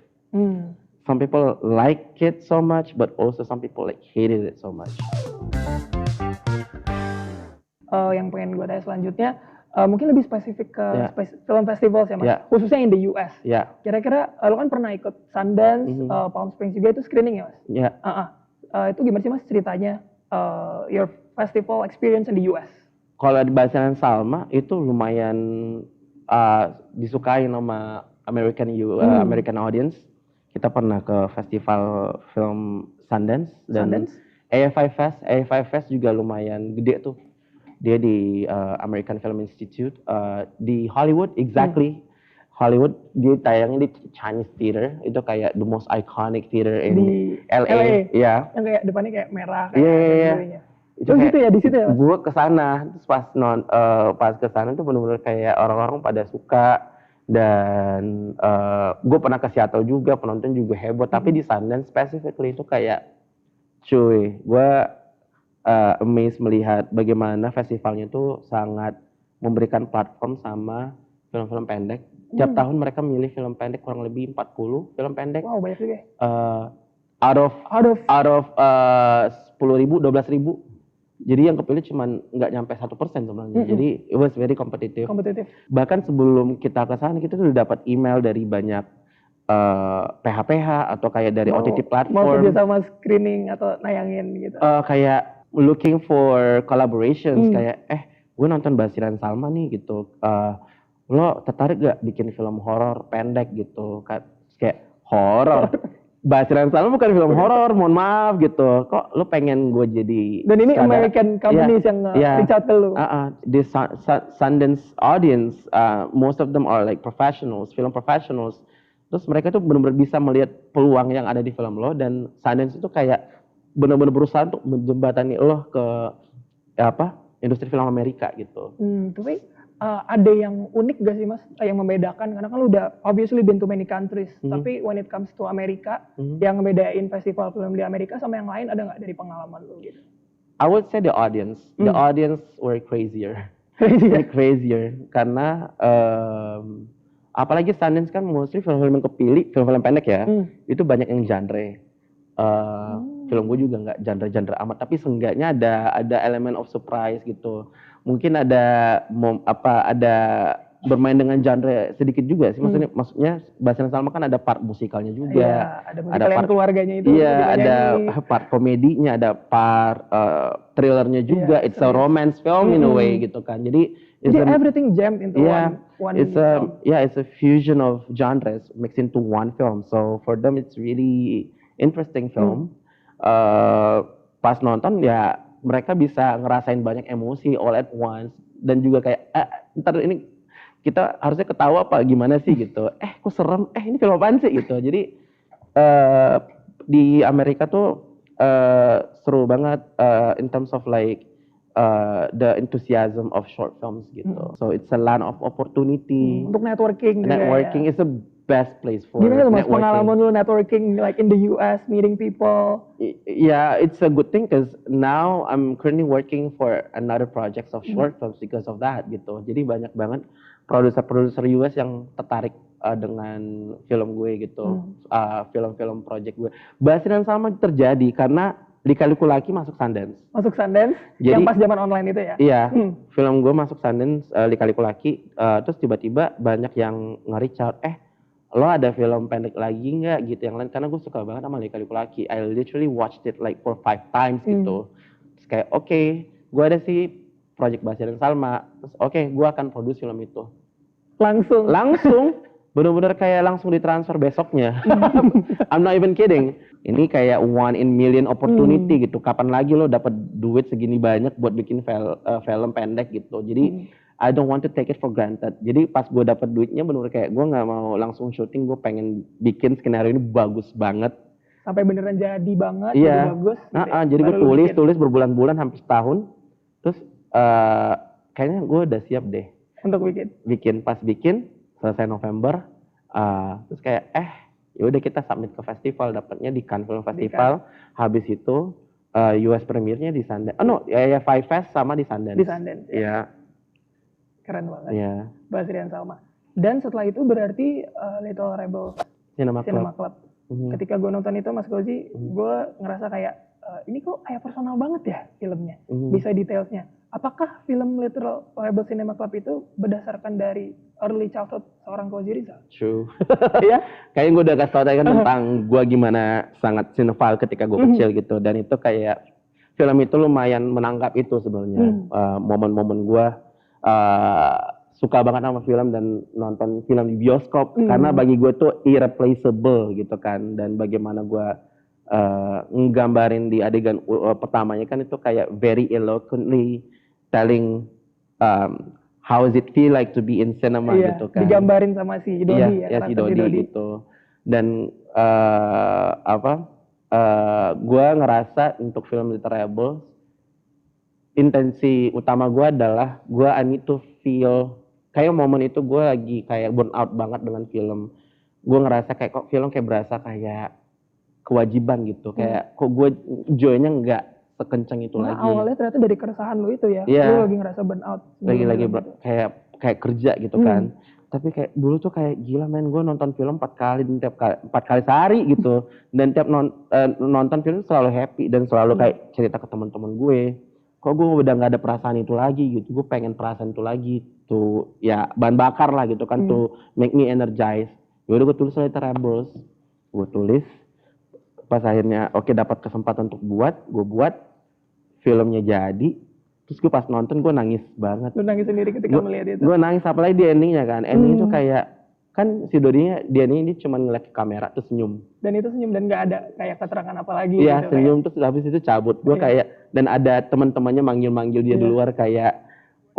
Speaker 22: Some people like it so much but also some people like hated it so much.
Speaker 1: Yang pengen gue tanya selanjutnya mungkin lebih spesifik ke film festival ya mas, khususnya in the US. Kira-kira lo kan pernah ikut Sundance, Palm Springs juga itu screening ya mas? Itu gimana sih mas ceritanya your festival experience in the US?
Speaker 22: Kalau di Basri dan Salma itu lumayan disukai sama American audience. Kita pernah ke festival film Sundance dan AFI Fest juga lumayan gede tuh. Dia di American Film Institute di Hollywood, Hollywood. Dia tayangnya di Chinese Theater, itu kayak the most iconic theater in LA.
Speaker 1: Yang kayak depannya kayak merah.
Speaker 22: Itu gitu ya di situ ya. Gue kesana, terus pas kesana tuh benar-benar kayak orang-orang pada suka dan gue pernah ke Seattle juga, penonton juga heboh. Tapi di Sundance specifically itu kayak cuy, gue amazed melihat bagaimana festivalnya tuh sangat memberikan platform sama film-film pendek. Tiap tahun mereka milih film pendek kurang lebih 40 film pendek.
Speaker 1: Wow, banyak juga.
Speaker 22: Out of 10.000, 12.000. Jadi yang kepilih cuma nggak nyampe 1% sebenarnya. Jadi it was very competitive. Bahkan sebelum kita ke sana kita tuh udah dapat email dari banyak PH-PH atau kayak dari OTT
Speaker 1: Mau
Speaker 22: platform.
Speaker 1: kerja sama screening atau nayangin gitu.
Speaker 22: Kayak looking for collaborations. Kayak gue nonton Basiran Salma nih gitu. Lo tertarik gak bikin film horor pendek gitu? Kayak horor. Basiran Salma bukan film horor, mohon maaf gitu. Kok lo pengen gue jadi
Speaker 1: Dan ini American companies yang reach out ke lu.
Speaker 22: The Sundance audience, most of them are like professionals, film professionals. Terus mereka tuh benar-benar bisa melihat peluang yang ada di film lo, dan Sundance itu kayak benar-benar berusaha untuk menjembatani lo ke industri film Amerika gitu.
Speaker 1: Tapi ada yang unik gak sih Mas, yang membedakan? Karena kan lu udah obviously been to many countries, tapi when it comes to Amerika, yang ngebedain festival film di Amerika sama yang lain ada nggak dari pengalaman lu gitu?
Speaker 22: I would say the audience. The audience were crazier. Crazier. Karena apalagi Sundance kan mostly film-film yang kepilih, film-film pendek ya, itu banyak yang genre. Film gue juga nggak genre-genre amat, tapi seenggaknya ada elemen of surprise gitu. Mungkin ada bermain dengan genre sedikit juga sih. Maksudnya Basiran Salma kan ada part musikalnya juga.
Speaker 1: Ada part keluarganya itu.
Speaker 22: Iya, ada part komedinya, ada part thrillernya juga. It's a romance film in a way gitu kan. Jadi
Speaker 1: everything jammed into one film.
Speaker 22: It's a fusion of genres mixed into one film. So for them it's really interesting film. Pas nonton ya mereka bisa ngerasain banyak emosi all at once, dan juga kayak ntar ini kita harusnya ketawa apa gimana sih gitu. Kok serem, ini film apaan sih gitu. Jadi di Amerika tuh seru banget in terms of like the enthusiasm of short films gitu. So it's a land of opportunity.
Speaker 1: Untuk networking juga
Speaker 22: Networking is a best place for
Speaker 1: Gimana tuh Mas
Speaker 22: networking.
Speaker 1: pengalaman lu networking like in the US, meeting people?
Speaker 22: Yeah, it's a good thing because now I'm currently working for another projects of short films because of that gitu. Jadi banyak banget produser-produser US yang tertarik dengan film gue gitu, film-film project gue. Basiran Salma terjadi karena Lika Liku Laki masuk Sundance.
Speaker 1: Masuk Sundance?
Speaker 22: Jadi,
Speaker 1: yang pas zaman online itu ya?
Speaker 22: Iya, film gue masuk Sundance, Lika Liku Laki, terus tiba-tiba banyak yang nge-reach out, lo ada film pendek lagi nggak gitu yang lain, karena gue suka banget sama Lika Liku Laki. I literally watched it like 4-5 times gitu. Terus kayak oke, gue ada sih project Basiran Salma, terus oke, gue akan produce film itu. Langsung, bener-bener kayak langsung ditransfer besoknya. I'm not even kidding. Ini kayak one in million opportunity gitu. Kapan lagi lo dapat duit segini banyak buat bikin film pendek gitu. Jadi I don't want to take it for granted. Jadi pas gue dapat duitnya bener kayak gue nggak mau langsung syuting, gue pengen bikin skenario ini bagus banget.
Speaker 1: Sampai beneran jadi banget,
Speaker 22: Iya.
Speaker 1: bagus.
Speaker 22: Jadi gue tulis berbulan-bulan hampir setahun. Terus kayaknya gue udah siap deh.
Speaker 1: Untuk bikin?
Speaker 22: Pas bikin selesai November. Terus kayak yaudah kita submit ke festival, dapatnya di Cannes Film Festival. Habis itu US premiernya di Sundance. Five Fest sama di Sundance.
Speaker 1: Di Sundance.
Speaker 22: Iya.
Speaker 1: Keren banget.
Speaker 22: Iya.
Speaker 1: Basiran Salma. Dan setelah itu berarti Little Rebel
Speaker 22: Cinema
Speaker 1: Club. Ketika gue nonton itu Mas Gozi, gue ngerasa kayak ini kok kayak personal banget ya filmnya. Bisa detailsnya. Apakah film Little Rebel Cinema Club itu berdasarkan dari early childhood seorang Gozi Rizal?
Speaker 22: True. Iya. Kayaknya gue udah kasih tau tadi kan tentang gue gimana sangat cinephile ketika gue kecil gitu. Dan itu kayak film itu lumayan menangkap itu sebenarnya. Momen-momen gue suka banget sama film dan nonton film di bioskop. Karena bagi gue tuh irreplaceable gitu kan. Dan bagaimana gue nggambarin di adegan pertamanya kan itu kayak very eloquently telling how does it feel like to be in cinema gitu kan.
Speaker 1: Digambarin sama si Dodi
Speaker 22: si Dodi gitu. Dan gue ngerasa untuk film Little Rebel, intensi utama gue adalah gue I need to feel, kayak momen itu gue lagi kayak burn out banget dengan film. Gue ngerasa kayak kok film kayak berasa kayak kewajiban gitu. Kayak kok gue joy-nya nggak sekencang itu
Speaker 1: Nah,
Speaker 22: lagi.
Speaker 1: awalnya ternyata dari keresahan lu itu ya.
Speaker 22: Iya.
Speaker 1: Lu lagi ngerasa burnout.
Speaker 22: Lagi
Speaker 1: Gitu.
Speaker 22: kayak kerja gitu kan. Tapi kayak dulu tuh kayak gila men, gue nonton film 4 kali dan 4 kali sehari gitu. Dan tiap nonton film selalu happy dan selalu kayak cerita ke teman-teman gue. Kok gue udah nggak ada perasaan itu lagi gitu. Gue pengen perasaan itu lagi tuh, ya bahan bakar lah gitu kan, to make me energize. Yaudah gue tulis Little Rebels. Gue tulis, pas akhirnya oke dapat kesempatan untuk gue buat, filmnya jadi. Terus gue pas nonton gue nangis banget.
Speaker 1: Lu nangis sendiri ketika melihat itu.
Speaker 22: Gue nangis apalagi di endingnya kan. Ending itu kayak kan si Dodinya dia ini cuma ngeliat ke kamera terus senyum.
Speaker 1: Dan itu senyum dan nggak ada kayak keterangan apa lagi.
Speaker 22: Iya
Speaker 1: gitu,
Speaker 22: senyum terus habis itu cabut. Gue kayak dan ada teman-temannya manggil dia di luar kayak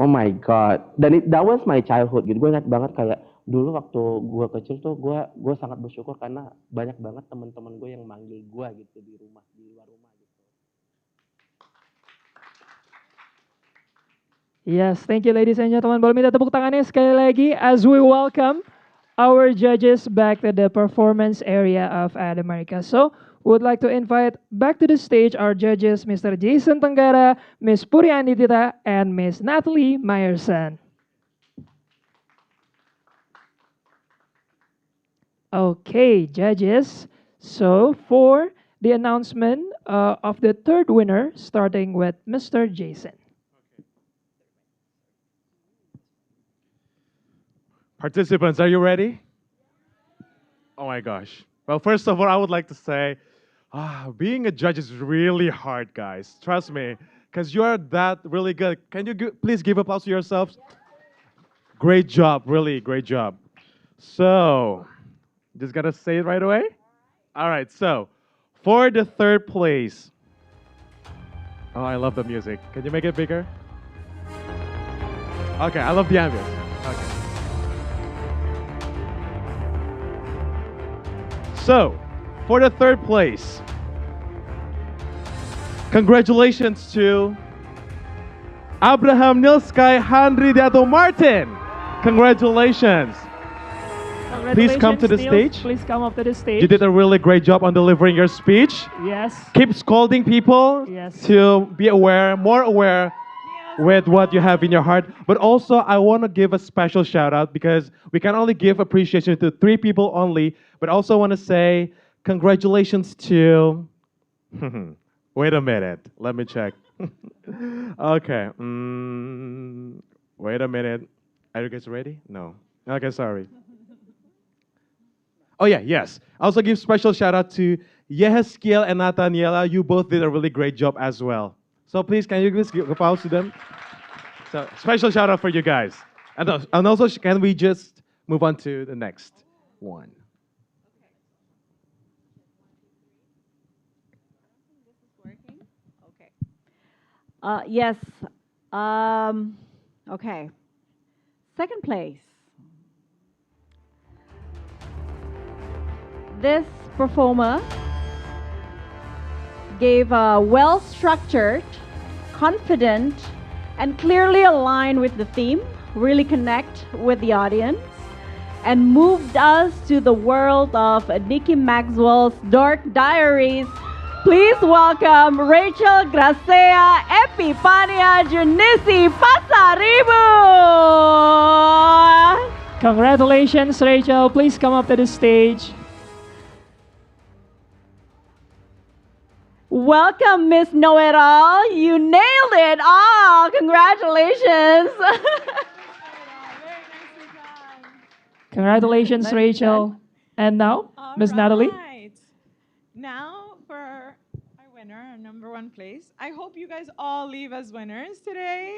Speaker 22: oh my god. Dan that was my childhood gitu. Gue ingat banget kayak dulu waktu gue kecil tuh gue sangat bersyukur karena banyak banget teman-teman gue yang manggil gue gitu di luar rumah.
Speaker 1: Yes, thank you ladies and gentlemen. Boleh minta tepuk tangannya sekali lagi as we welcome our judges back to the performance area of Ad America. So, would like to invite back to the stage our judges, Mr. Jason Tenggara, Miss Puriani Tita, and Miss Natalie Meyerson. Okay, judges. So, for the announcement of the third winner, starting with Mr. Jason.
Speaker 7: Participants, are you ready? Oh my gosh. Well, first of all, I would like to say, being a judge is really hard, guys. Trust me, because you are that really good. Can you please give applause to yourselves? Great job, really great job. So, just gotta say it right away. All right, so for the third place. Oh, I love the music. Can you make it bigger? Okay, I love the ambience. Okay. So, for the third place, congratulations to Abraham Nilsky Henry Dato Martin. Congratulations. Please come to the
Speaker 1: Niels.
Speaker 7: stage.
Speaker 1: Please come up to the stage.
Speaker 7: You did a really great job on delivering your speech.
Speaker 1: Yes.
Speaker 7: Keep scolding people to be aware, more aware with what you have in your heart. But also, I want to give a special shout out because we can only give appreciation to 3 people only. But also want to say congratulations to. Wait a minute. Let me check. Okay. Wait a minute. Are you guys ready? No. Okay, sorry. Oh yeah, yes. I also give special shout out to Yehezkiel and Nathaniela. You both did a really great job as well. So please, can you just give applause to them? So special shout out for you guys. And also, can we just move on to the next one?
Speaker 19: Yes. Okay. Second place. This performer gave a well-structured, confident, and clearly aligned with the theme, really connect with the audience, and moved us to the world of Nikki Maxwell's Dark Diaries. Please welcome Rachel Gracea Epipania Junisi Pasaribu.
Speaker 1: Congratulations, Rachel. Please come up to the stage.
Speaker 19: Welcome, Miss Know-It-All. You nailed it all. Congratulations.
Speaker 1: Congratulations, Rachel. And now, Miss Natalie.
Speaker 3: Right. Now for our winner, our number 1 place. I hope you guys all leave as winners today.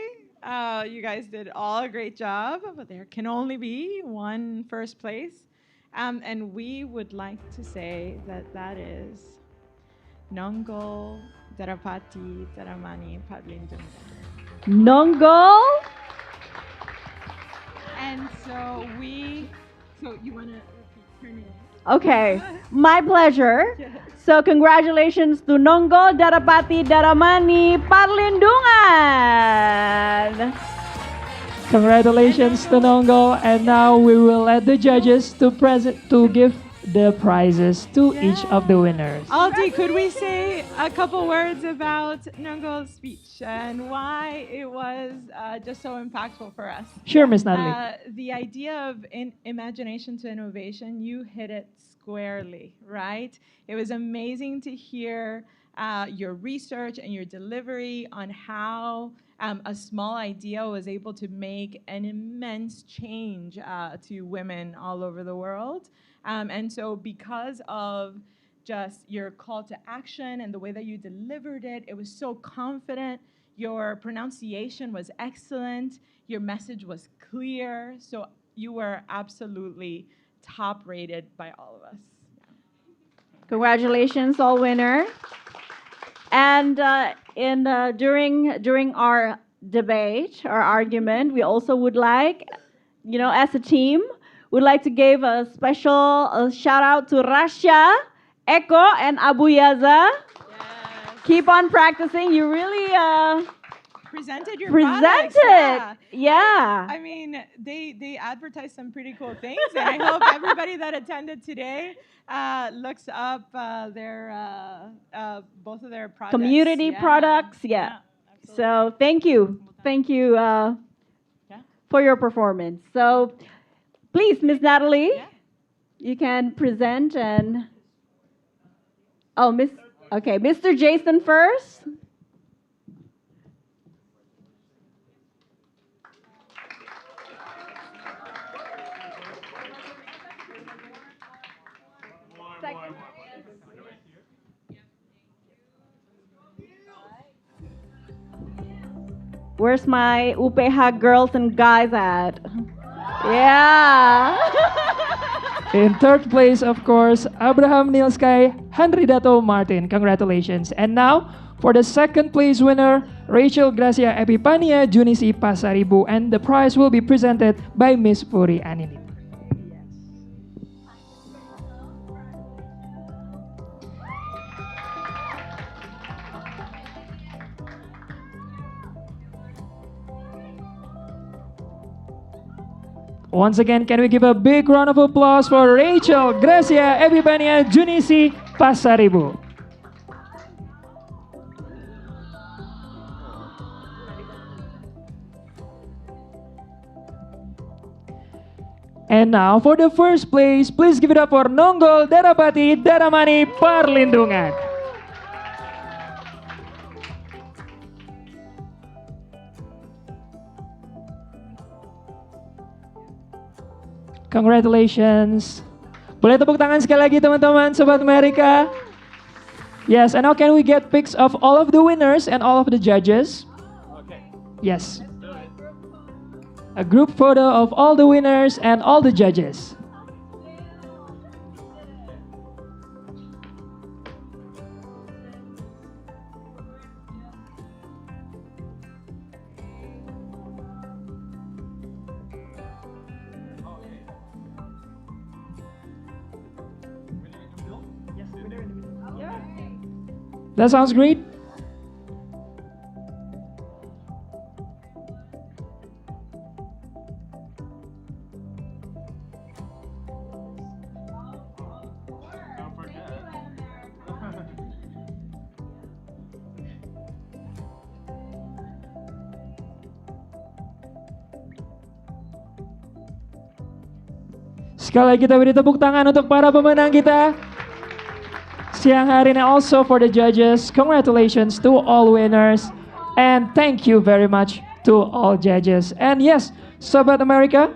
Speaker 3: You guys did all a great job, but there can only be one first place. And we would like to say that is Nonggol Darapati Daramani Padlindungan.
Speaker 19: Nonggol.
Speaker 3: And so you want to repeat her name?
Speaker 19: Okay, my pleasure. So congratulations to Nonggol Darapati Daramani Padlindungan.
Speaker 1: Congratulations to Nonggol. And now we will let the judges to give the prizes to each of the winners.
Speaker 3: Aldi, could we say a couple words about Nungol's speech and why it was just so impactful for us?
Speaker 1: Sure, Miss Natalie.
Speaker 3: The idea of imagination to innovation, you hit it squarely, right? It was amazing to hear your research and your delivery on how a small idea was able to make an immense change to women all over the world. And so because of just your call to action and the way that you delivered it, it was so confident. Your pronunciation was excellent. Your message was clear. So you were absolutely top rated by all of us.
Speaker 19: Congratulations, all winner. And during our debate, our argument, we also would like, as a team, would like to give a special shout out to Rasha, Eko, and Abu Yaza. Keep on practicing. You really
Speaker 3: presented your
Speaker 19: presented.
Speaker 3: products,
Speaker 19: Yeah.
Speaker 3: I mean, they advertised some pretty cool things, and I hope everybody that attended today looks up their both of their products.
Speaker 19: Community products, yeah. So thank you for your performance. So please, Miss Natalie, you can present and Mr. Jason first. Where's my UPH girls and guys at? Yeah.
Speaker 1: In third place, of course, Abraham Nilsky, Henridato Martin. Congratulations. And now, for the second place winner, Rachel Gracia Epipania Junisi Pasaribu. And the prize will be presented by Miss Puri Aninit. Once again, can we give a big round of applause for Rachel Gracia Epipania Junisi Pasaribu. And now for the first place, please give it up for Nonggol Darapati Daramani Parlindungan. Congratulations. Boleh tepuk tangan sekali lagi teman-teman, Sobat Amerika. Yes, and now can we get pics of all of the winners and all of the judges? Okay. Yes. A group photo of all the winners and all the judges. That sounds great. Sekali lagi kita beri tepuk tangan untuk para pemenang kita siang hari ini. Also for the judges, congratulations to all winners and thank you very much to all judges. And yes, Sobat America,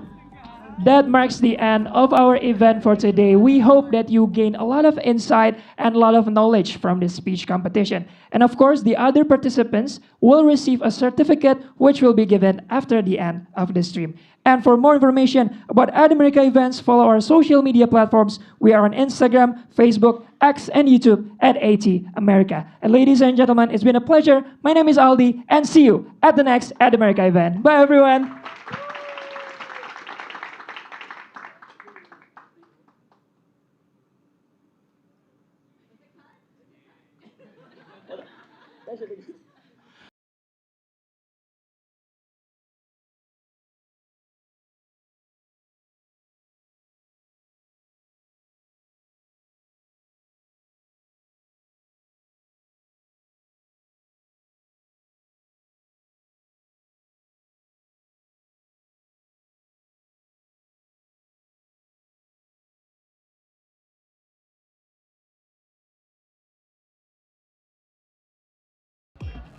Speaker 1: that marks the end of our event for today. We hope that you gain a lot of insight and a lot of knowledge from this speech competition. And of course, the other participants will receive a certificate which will be given after the end of the stream. And for more information about Ad America events, follow our social media platforms. We are on Instagram, Facebook, X, and YouTube at AT America. And ladies and gentlemen, it's been a pleasure. My name is Aldi, and see you at the next Ad America event. Bye, everyone.